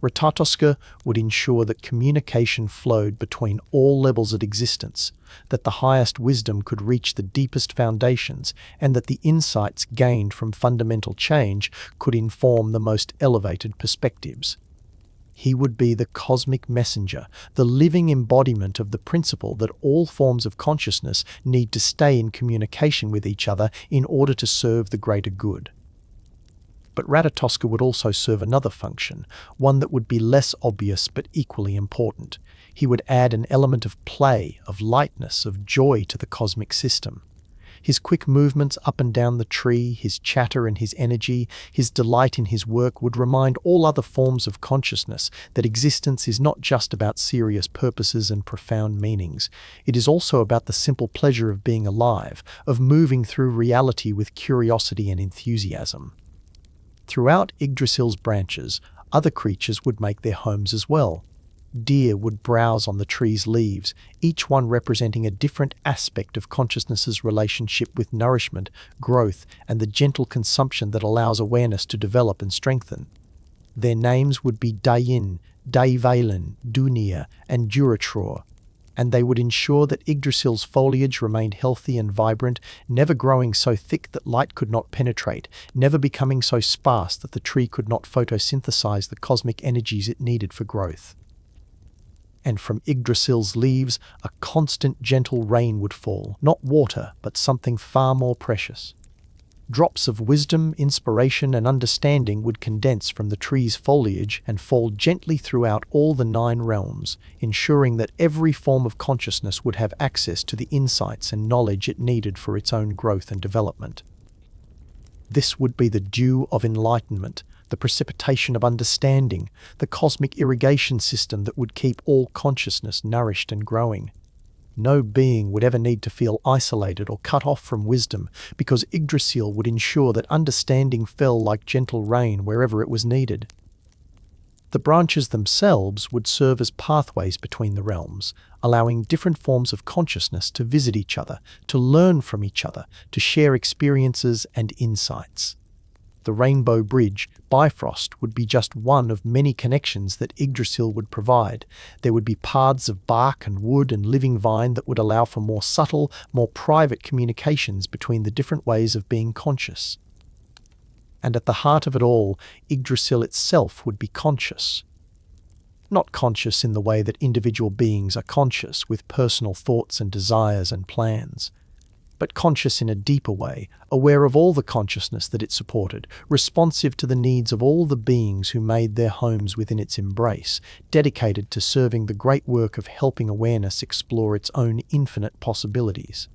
Ratatoska would ensure that communication flowed between all levels of existence, that the highest wisdom could reach the deepest foundations, and that the insights gained from fundamental change could inform the most elevated perspectives. He would be the cosmic messenger, the living embodiment of the principle that all forms of consciousness need to stay in communication with each other in order to serve the greater good. But Ratatoska would also serve another function, one that would be less obvious but equally important. He would add an element of play, of lightness, of joy to the cosmic system. His quick movements up and down the tree, his chatter and his energy, his delight in his work would remind all other forms of consciousness that existence is not just about serious purposes and profound meanings. It is also about the simple pleasure of being alive, of moving through reality with curiosity and enthusiasm. Throughout Yggdrasil's branches, other creatures would make their homes as well. Deer would browse on the tree's leaves, each one representing a different aspect of consciousness's relationship with nourishment, growth, and the gentle consumption that allows awareness to develop and strengthen. Their names would be Dayin, Dayvalen, Dunia, and Duratror, and they would ensure that Yggdrasil's foliage remained healthy and vibrant, never growing so thick that light could not penetrate, never becoming so sparse that the tree could not photosynthesize the cosmic energies it needed for growth. And from Yggdrasil's leaves, a constant gentle rain would fall, not water, but something far more precious. Drops of wisdom, inspiration, and understanding would condense from the tree's foliage and fall gently throughout all the 9 realms, ensuring that every form of consciousness would have access to the insights and knowledge it needed for its own growth and development. This would be the dew of enlightenment, the precipitation of understanding, the cosmic irrigation system that would keep all consciousness nourished and growing. No being would ever need to feel isolated or cut off from wisdom, because Yggdrasil would ensure that understanding fell like gentle rain wherever it was needed. The branches themselves would serve as pathways between the realms, allowing different forms of consciousness to visit each other, to learn from each other, to share experiences and insights. The Rainbow Bridge, Bifrost, would be just one of many connections that Yggdrasil would provide. There would be paths of bark and wood and living vine that would allow for more subtle, more private communications between the different ways of being conscious. And at the heart of it all, Yggdrasil itself would be conscious. Not conscious in the way that individual beings are conscious, with personal thoughts and desires and plans, but conscious in a deeper way, aware of all the consciousness that it supported, responsive to the needs of all the beings who made their homes within its embrace, dedicated to serving the great work of helping awareness explore its own infinite possibilities.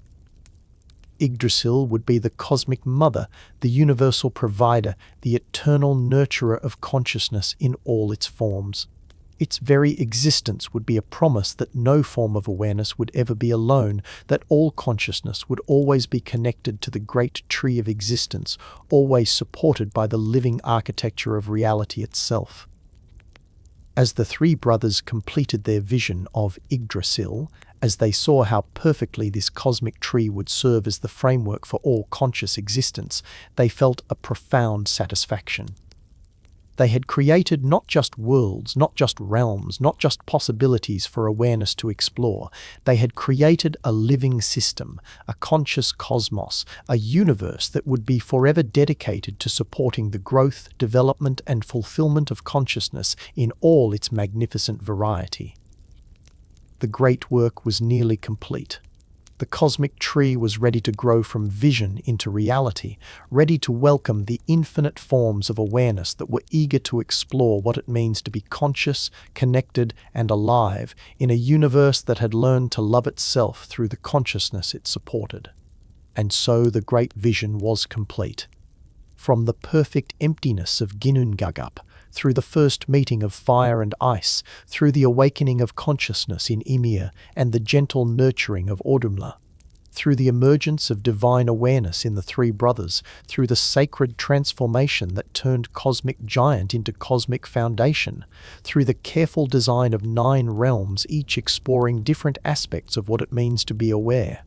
Yggdrasil would be the cosmic mother, the universal provider, the eternal nurturer of consciousness in all its forms. Its very existence would be a promise that no form of awareness would ever be alone, that all consciousness would always be connected to the great tree of existence, always supported by the living architecture of reality itself. As the three brothers completed their vision of Yggdrasil, as they saw how perfectly this cosmic tree would serve as the framework for all conscious existence, they felt a profound satisfaction. They had created not just worlds, not just realms, not just possibilities for awareness to explore. They had created a living system, a conscious cosmos, a universe that would be forever dedicated to supporting the growth, development, and fulfillment of consciousness in all its magnificent variety. The great work was nearly complete. The cosmic tree was ready to grow from vision into reality, ready to welcome the infinite forms of awareness that were eager to explore what it means to be conscious, connected, and alive in a universe that had learned to love itself through the consciousness it supported. And so the great vision was complete. From the perfect emptiness of Ginnungagap, through the first meeting of fire and ice, through the awakening of consciousness in Ymir and the gentle nurturing of Audumla, through the emergence of divine awareness in the three brothers, through the sacred transformation that turned cosmic giant into cosmic foundation, through the careful design of 9 realms, each exploring different aspects of what it means to be aware,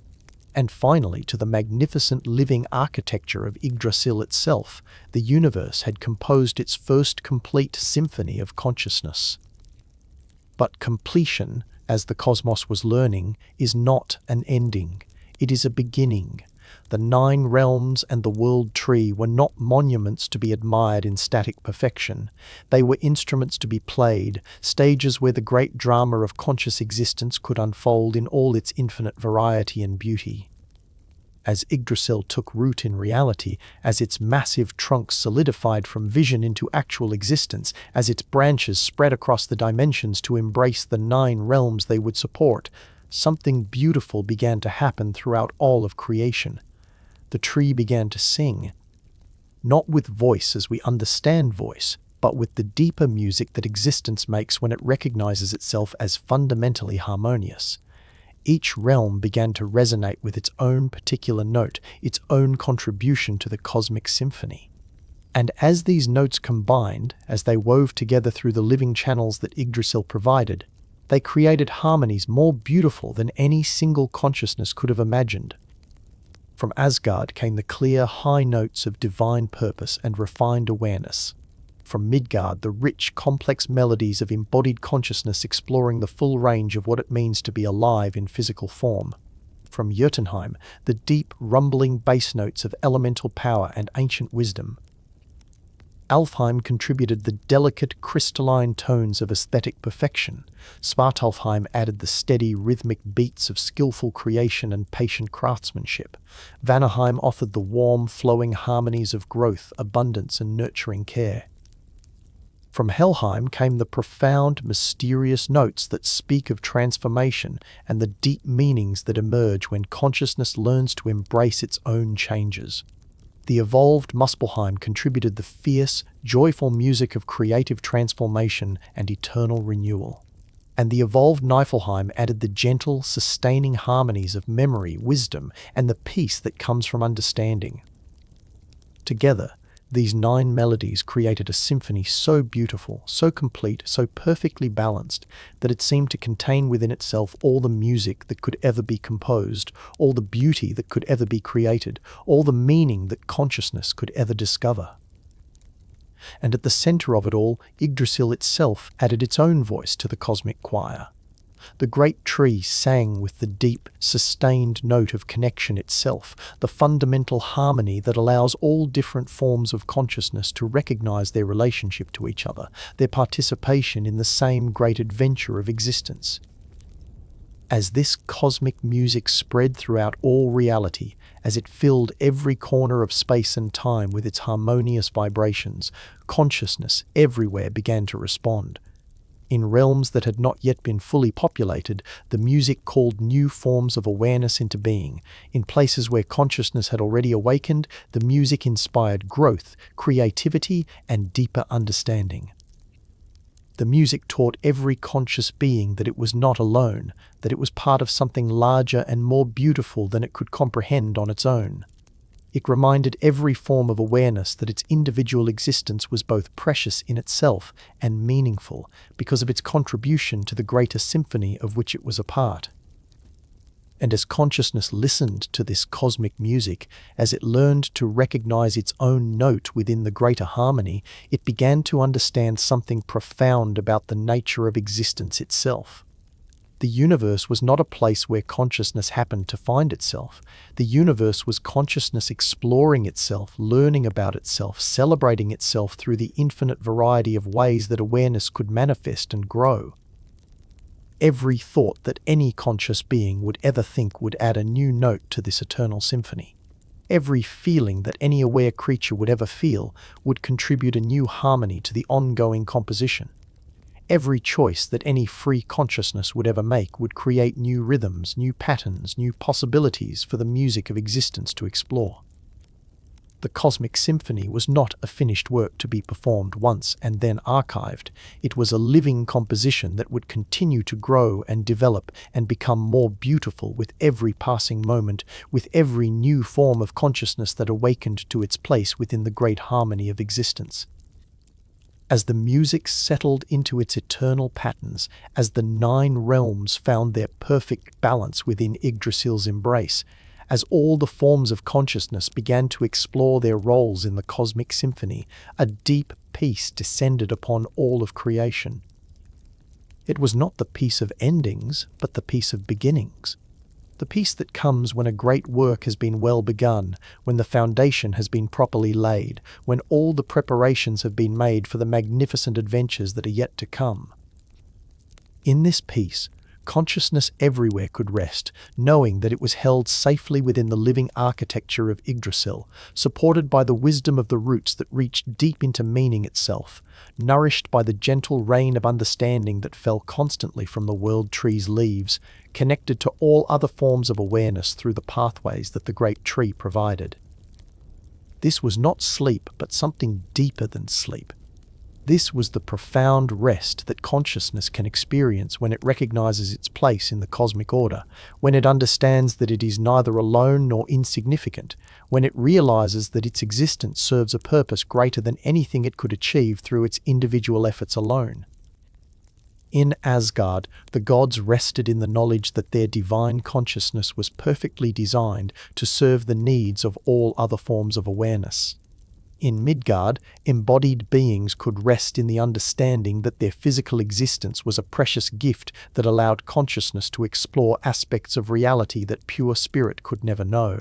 and finally to the magnificent living architecture of Yggdrasil itself, the universe had composed its first complete symphony of consciousness. But completion, as the cosmos was learning, is not an ending. It is a beginning. The 9 realms and the world tree were not monuments to be admired in static perfection. They were instruments to be played, stages where the great drama of conscious existence could unfold in all its infinite variety and beauty. As Yggdrasil took root in reality, as its massive trunk solidified from vision into actual existence, as its branches spread across the dimensions to embrace the 9 realms they would support, something beautiful began to happen throughout all of creation. The tree began to sing, not with voice as we understand voice, but with the deeper music that existence makes when it recognizes itself as fundamentally harmonious. Each realm began to resonate with its own particular note, its own contribution to the cosmic symphony. And as these notes combined, as they wove together through the living channels that Yggdrasil provided, they created harmonies more beautiful than any single consciousness could have imagined. From Asgard came the clear, high notes of divine purpose and refined awareness. From Midgard, the rich, complex melodies of embodied consciousness exploring the full range of what it means to be alive in physical form. From Jotunheim, the deep, rumbling bass notes of elemental power and ancient wisdom. Alfheim contributed the delicate, crystalline tones of aesthetic perfection. Svartalfheim added the steady, rhythmic beats of skillful creation and patient craftsmanship. Vanaheim offered the warm, flowing harmonies of growth, abundance, and nurturing care. From Helheim came the profound, mysterious notes that speak of transformation and the deep meanings that emerge when consciousness learns to embrace its own changes. The evolved Muspelheim contributed the fierce, joyful music of creative transformation and eternal renewal. And the evolved Niflheim added the gentle, sustaining harmonies of memory, wisdom, and the peace that comes from understanding. Together, these 9 melodies created a symphony so beautiful, so complete, so perfectly balanced, that it seemed to contain within itself all the music that could ever be composed, all the beauty that could ever be created, all the meaning that consciousness could ever discover. and at the center of it all, Yggdrasil itself added its own voice to the cosmic choir. The great tree sang with the deep, sustained note of connection itself, the fundamental harmony that allows all different forms of consciousness to recognize their relationship to each other, their participation in the same great adventure of existence. As this cosmic music spread throughout all reality, as it filled every corner of space and time with its harmonious vibrations, consciousness everywhere began to respond. In realms that had not yet been fully populated, the music called new forms of awareness into being. In places where consciousness had already awakened, the music inspired growth, creativity, and deeper understanding. The music taught every conscious being that it was not alone, that it was part of something larger and more beautiful than it could comprehend on its own. It reminded every form of awareness that its individual existence was both precious in itself and meaningful because of its contribution to the greater symphony of which it was a part. And as consciousness listened to this cosmic music, as it learned to recognize its own note within the greater harmony, it began to understand something profound about the nature of existence itself. The universe was not a place where consciousness happened to find itself. The universe was consciousness exploring itself, learning about itself, celebrating itself through the infinite variety of ways that awareness could manifest and grow. Every thought that any conscious being would ever think would add a new note to this eternal symphony. Every feeling that any aware creature would ever feel would contribute a new harmony to the ongoing composition. Every choice that any free consciousness would ever make would create new rhythms, new patterns, new possibilities for the music of existence to explore. The cosmic symphony was not a finished work to be performed once and then archived. It was a living composition that would continue to grow and develop and become more beautiful with every passing moment, with every new form of consciousness that awakened to its place within the great harmony of existence. As the music settled into its eternal patterns, as the 9 realms found their perfect balance within Yggdrasil's embrace, as all the forms of consciousness began to explore their roles in the cosmic symphony, a deep peace descended upon all of creation. It was not the peace of endings, but the peace of beginnings. The peace that comes when a great work has been well begun, when the foundation has been properly laid, when all the preparations have been made for the magnificent adventures that are yet to come. In this peace, consciousness everywhere could rest, knowing that it was held safely within the living architecture of Yggdrasil, supported by the wisdom of the roots that reached deep into meaning itself, nourished by the gentle rain of understanding that fell constantly from the world tree's leaves, connected to all other forms of awareness through the pathways that the great tree provided. This was not sleep, but something deeper than sleep. This was the profound rest that consciousness can experience when it recognizes its place in the cosmic order, when it understands that it is neither alone nor insignificant, when it realizes that its existence serves a purpose greater than anything it could achieve through its individual efforts alone. In Asgard, the gods rested in the knowledge that their divine consciousness was perfectly designed to serve the needs of all other forms of awareness. In Midgard, embodied beings could rest in the understanding that their physical existence was a precious gift that allowed consciousness to explore aspects of reality that pure spirit could never know.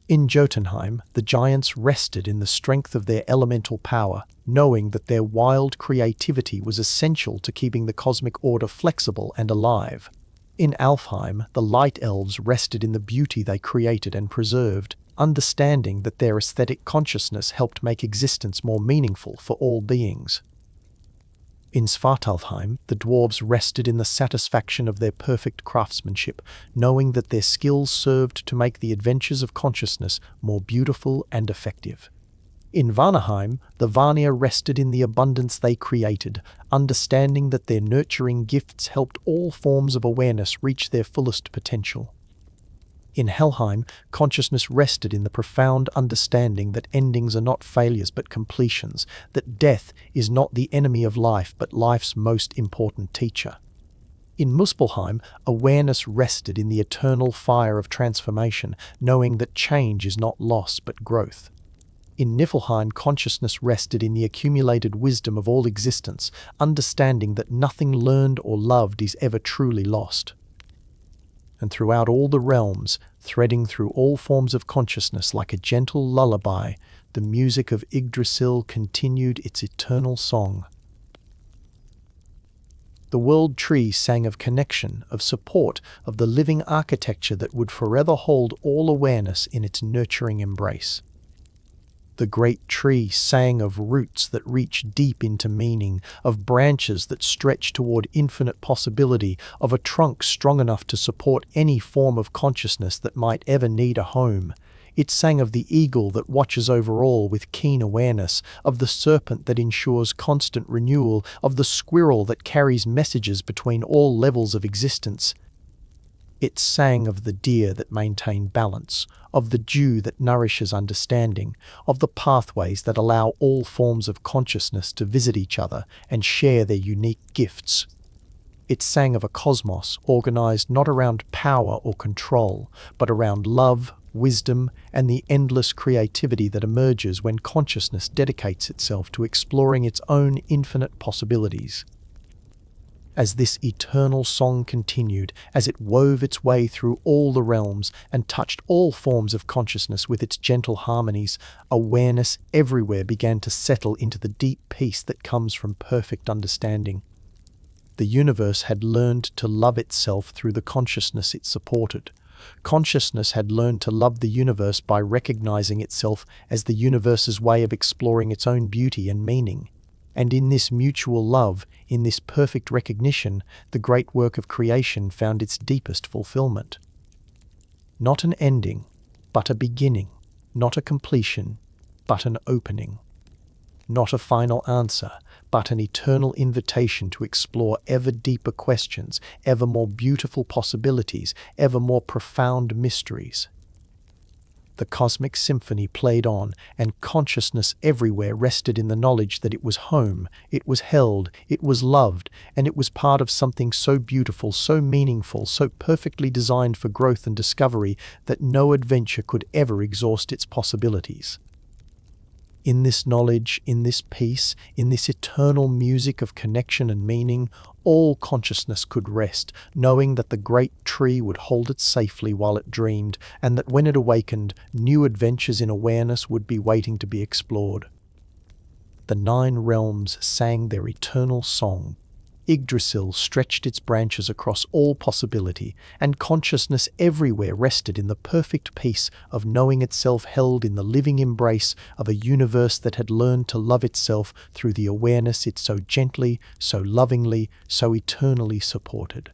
In Jotunheim, the giants rested in the strength of their elemental power, knowing that their wild creativity was essential to keeping the cosmic order flexible and alive. In Alfheim, the light elves rested in the beauty they created and preserved, understanding that their aesthetic consciousness helped make existence more meaningful for all beings. In Svartalfheim, the dwarves rested in the satisfaction of their perfect craftsmanship, knowing that their skills served to make the adventures of consciousness more beautiful and effective. In Vanaheim, the Vanir rested in the abundance they created, understanding that their nurturing gifts helped all forms of awareness reach their fullest potential. In Helheim, consciousness rested in the profound understanding that endings are not failures but completions, that death is not the enemy of life but life's most important teacher. In Muspelheim, awareness rested in the eternal fire of transformation, knowing that change is not loss but growth. In Niflheim, consciousness rested in the accumulated wisdom of all existence, understanding that nothing learned or loved is ever truly lost. And throughout all the realms, threading through all forms of consciousness like a gentle lullaby, the music of Yggdrasil continued its eternal song. The world tree sang of connection, of support, of the living architecture that would forever hold all awareness in its nurturing embrace. The great tree sang of roots that reach deep into meaning, of branches that stretch toward infinite possibility, of a trunk strong enough to support any form of consciousness that might ever need a home. It sang of the eagle that watches over all with keen awareness, of the serpent that ensures constant renewal, of the squirrel that carries messages between all levels of existence. It sang of the deer that maintain balance, of the dew that nourishes understanding, of the pathways that allow all forms of consciousness to visit each other and share their unique gifts. It sang of a cosmos organized not around power or control, but around love, wisdom, and the endless creativity that emerges when consciousness dedicates itself to exploring its own infinite possibilities. As this eternal song continued, as it wove its way through all the realms and touched all forms of consciousness with its gentle harmonies, awareness everywhere began to settle into the deep peace that comes from perfect understanding. The universe had learned to love itself through the consciousness it supported. Consciousness had learned to love the universe by recognizing itself as the universe's way of exploring its own beauty and meaning. And in this mutual love, in this perfect recognition, the great work of creation found its deepest fulfillment. Not an ending, but a beginning. Not a completion, but an opening. Not a final answer, but an eternal invitation to explore ever deeper questions, ever more beautiful possibilities, ever more profound mysteries. The cosmic symphony played on, and consciousness everywhere rested in the knowledge that it was home, it was held, it was loved, and it was part of something so beautiful, so meaningful, so perfectly designed for growth and discovery that no adventure could ever exhaust its possibilities. In this knowledge, in this peace, in this eternal music of connection and meaning, all consciousness could rest, knowing that the great tree would hold it safely while it dreamed, and that when it awakened, new adventures in awareness would be waiting to be explored. The 9 realms sang their eternal song. Yggdrasil stretched its branches across all possibility, and consciousness everywhere rested in the perfect peace of knowing itself held in the living embrace of a universe that had learned to love itself through the awareness it so gently, so lovingly, so eternally supported.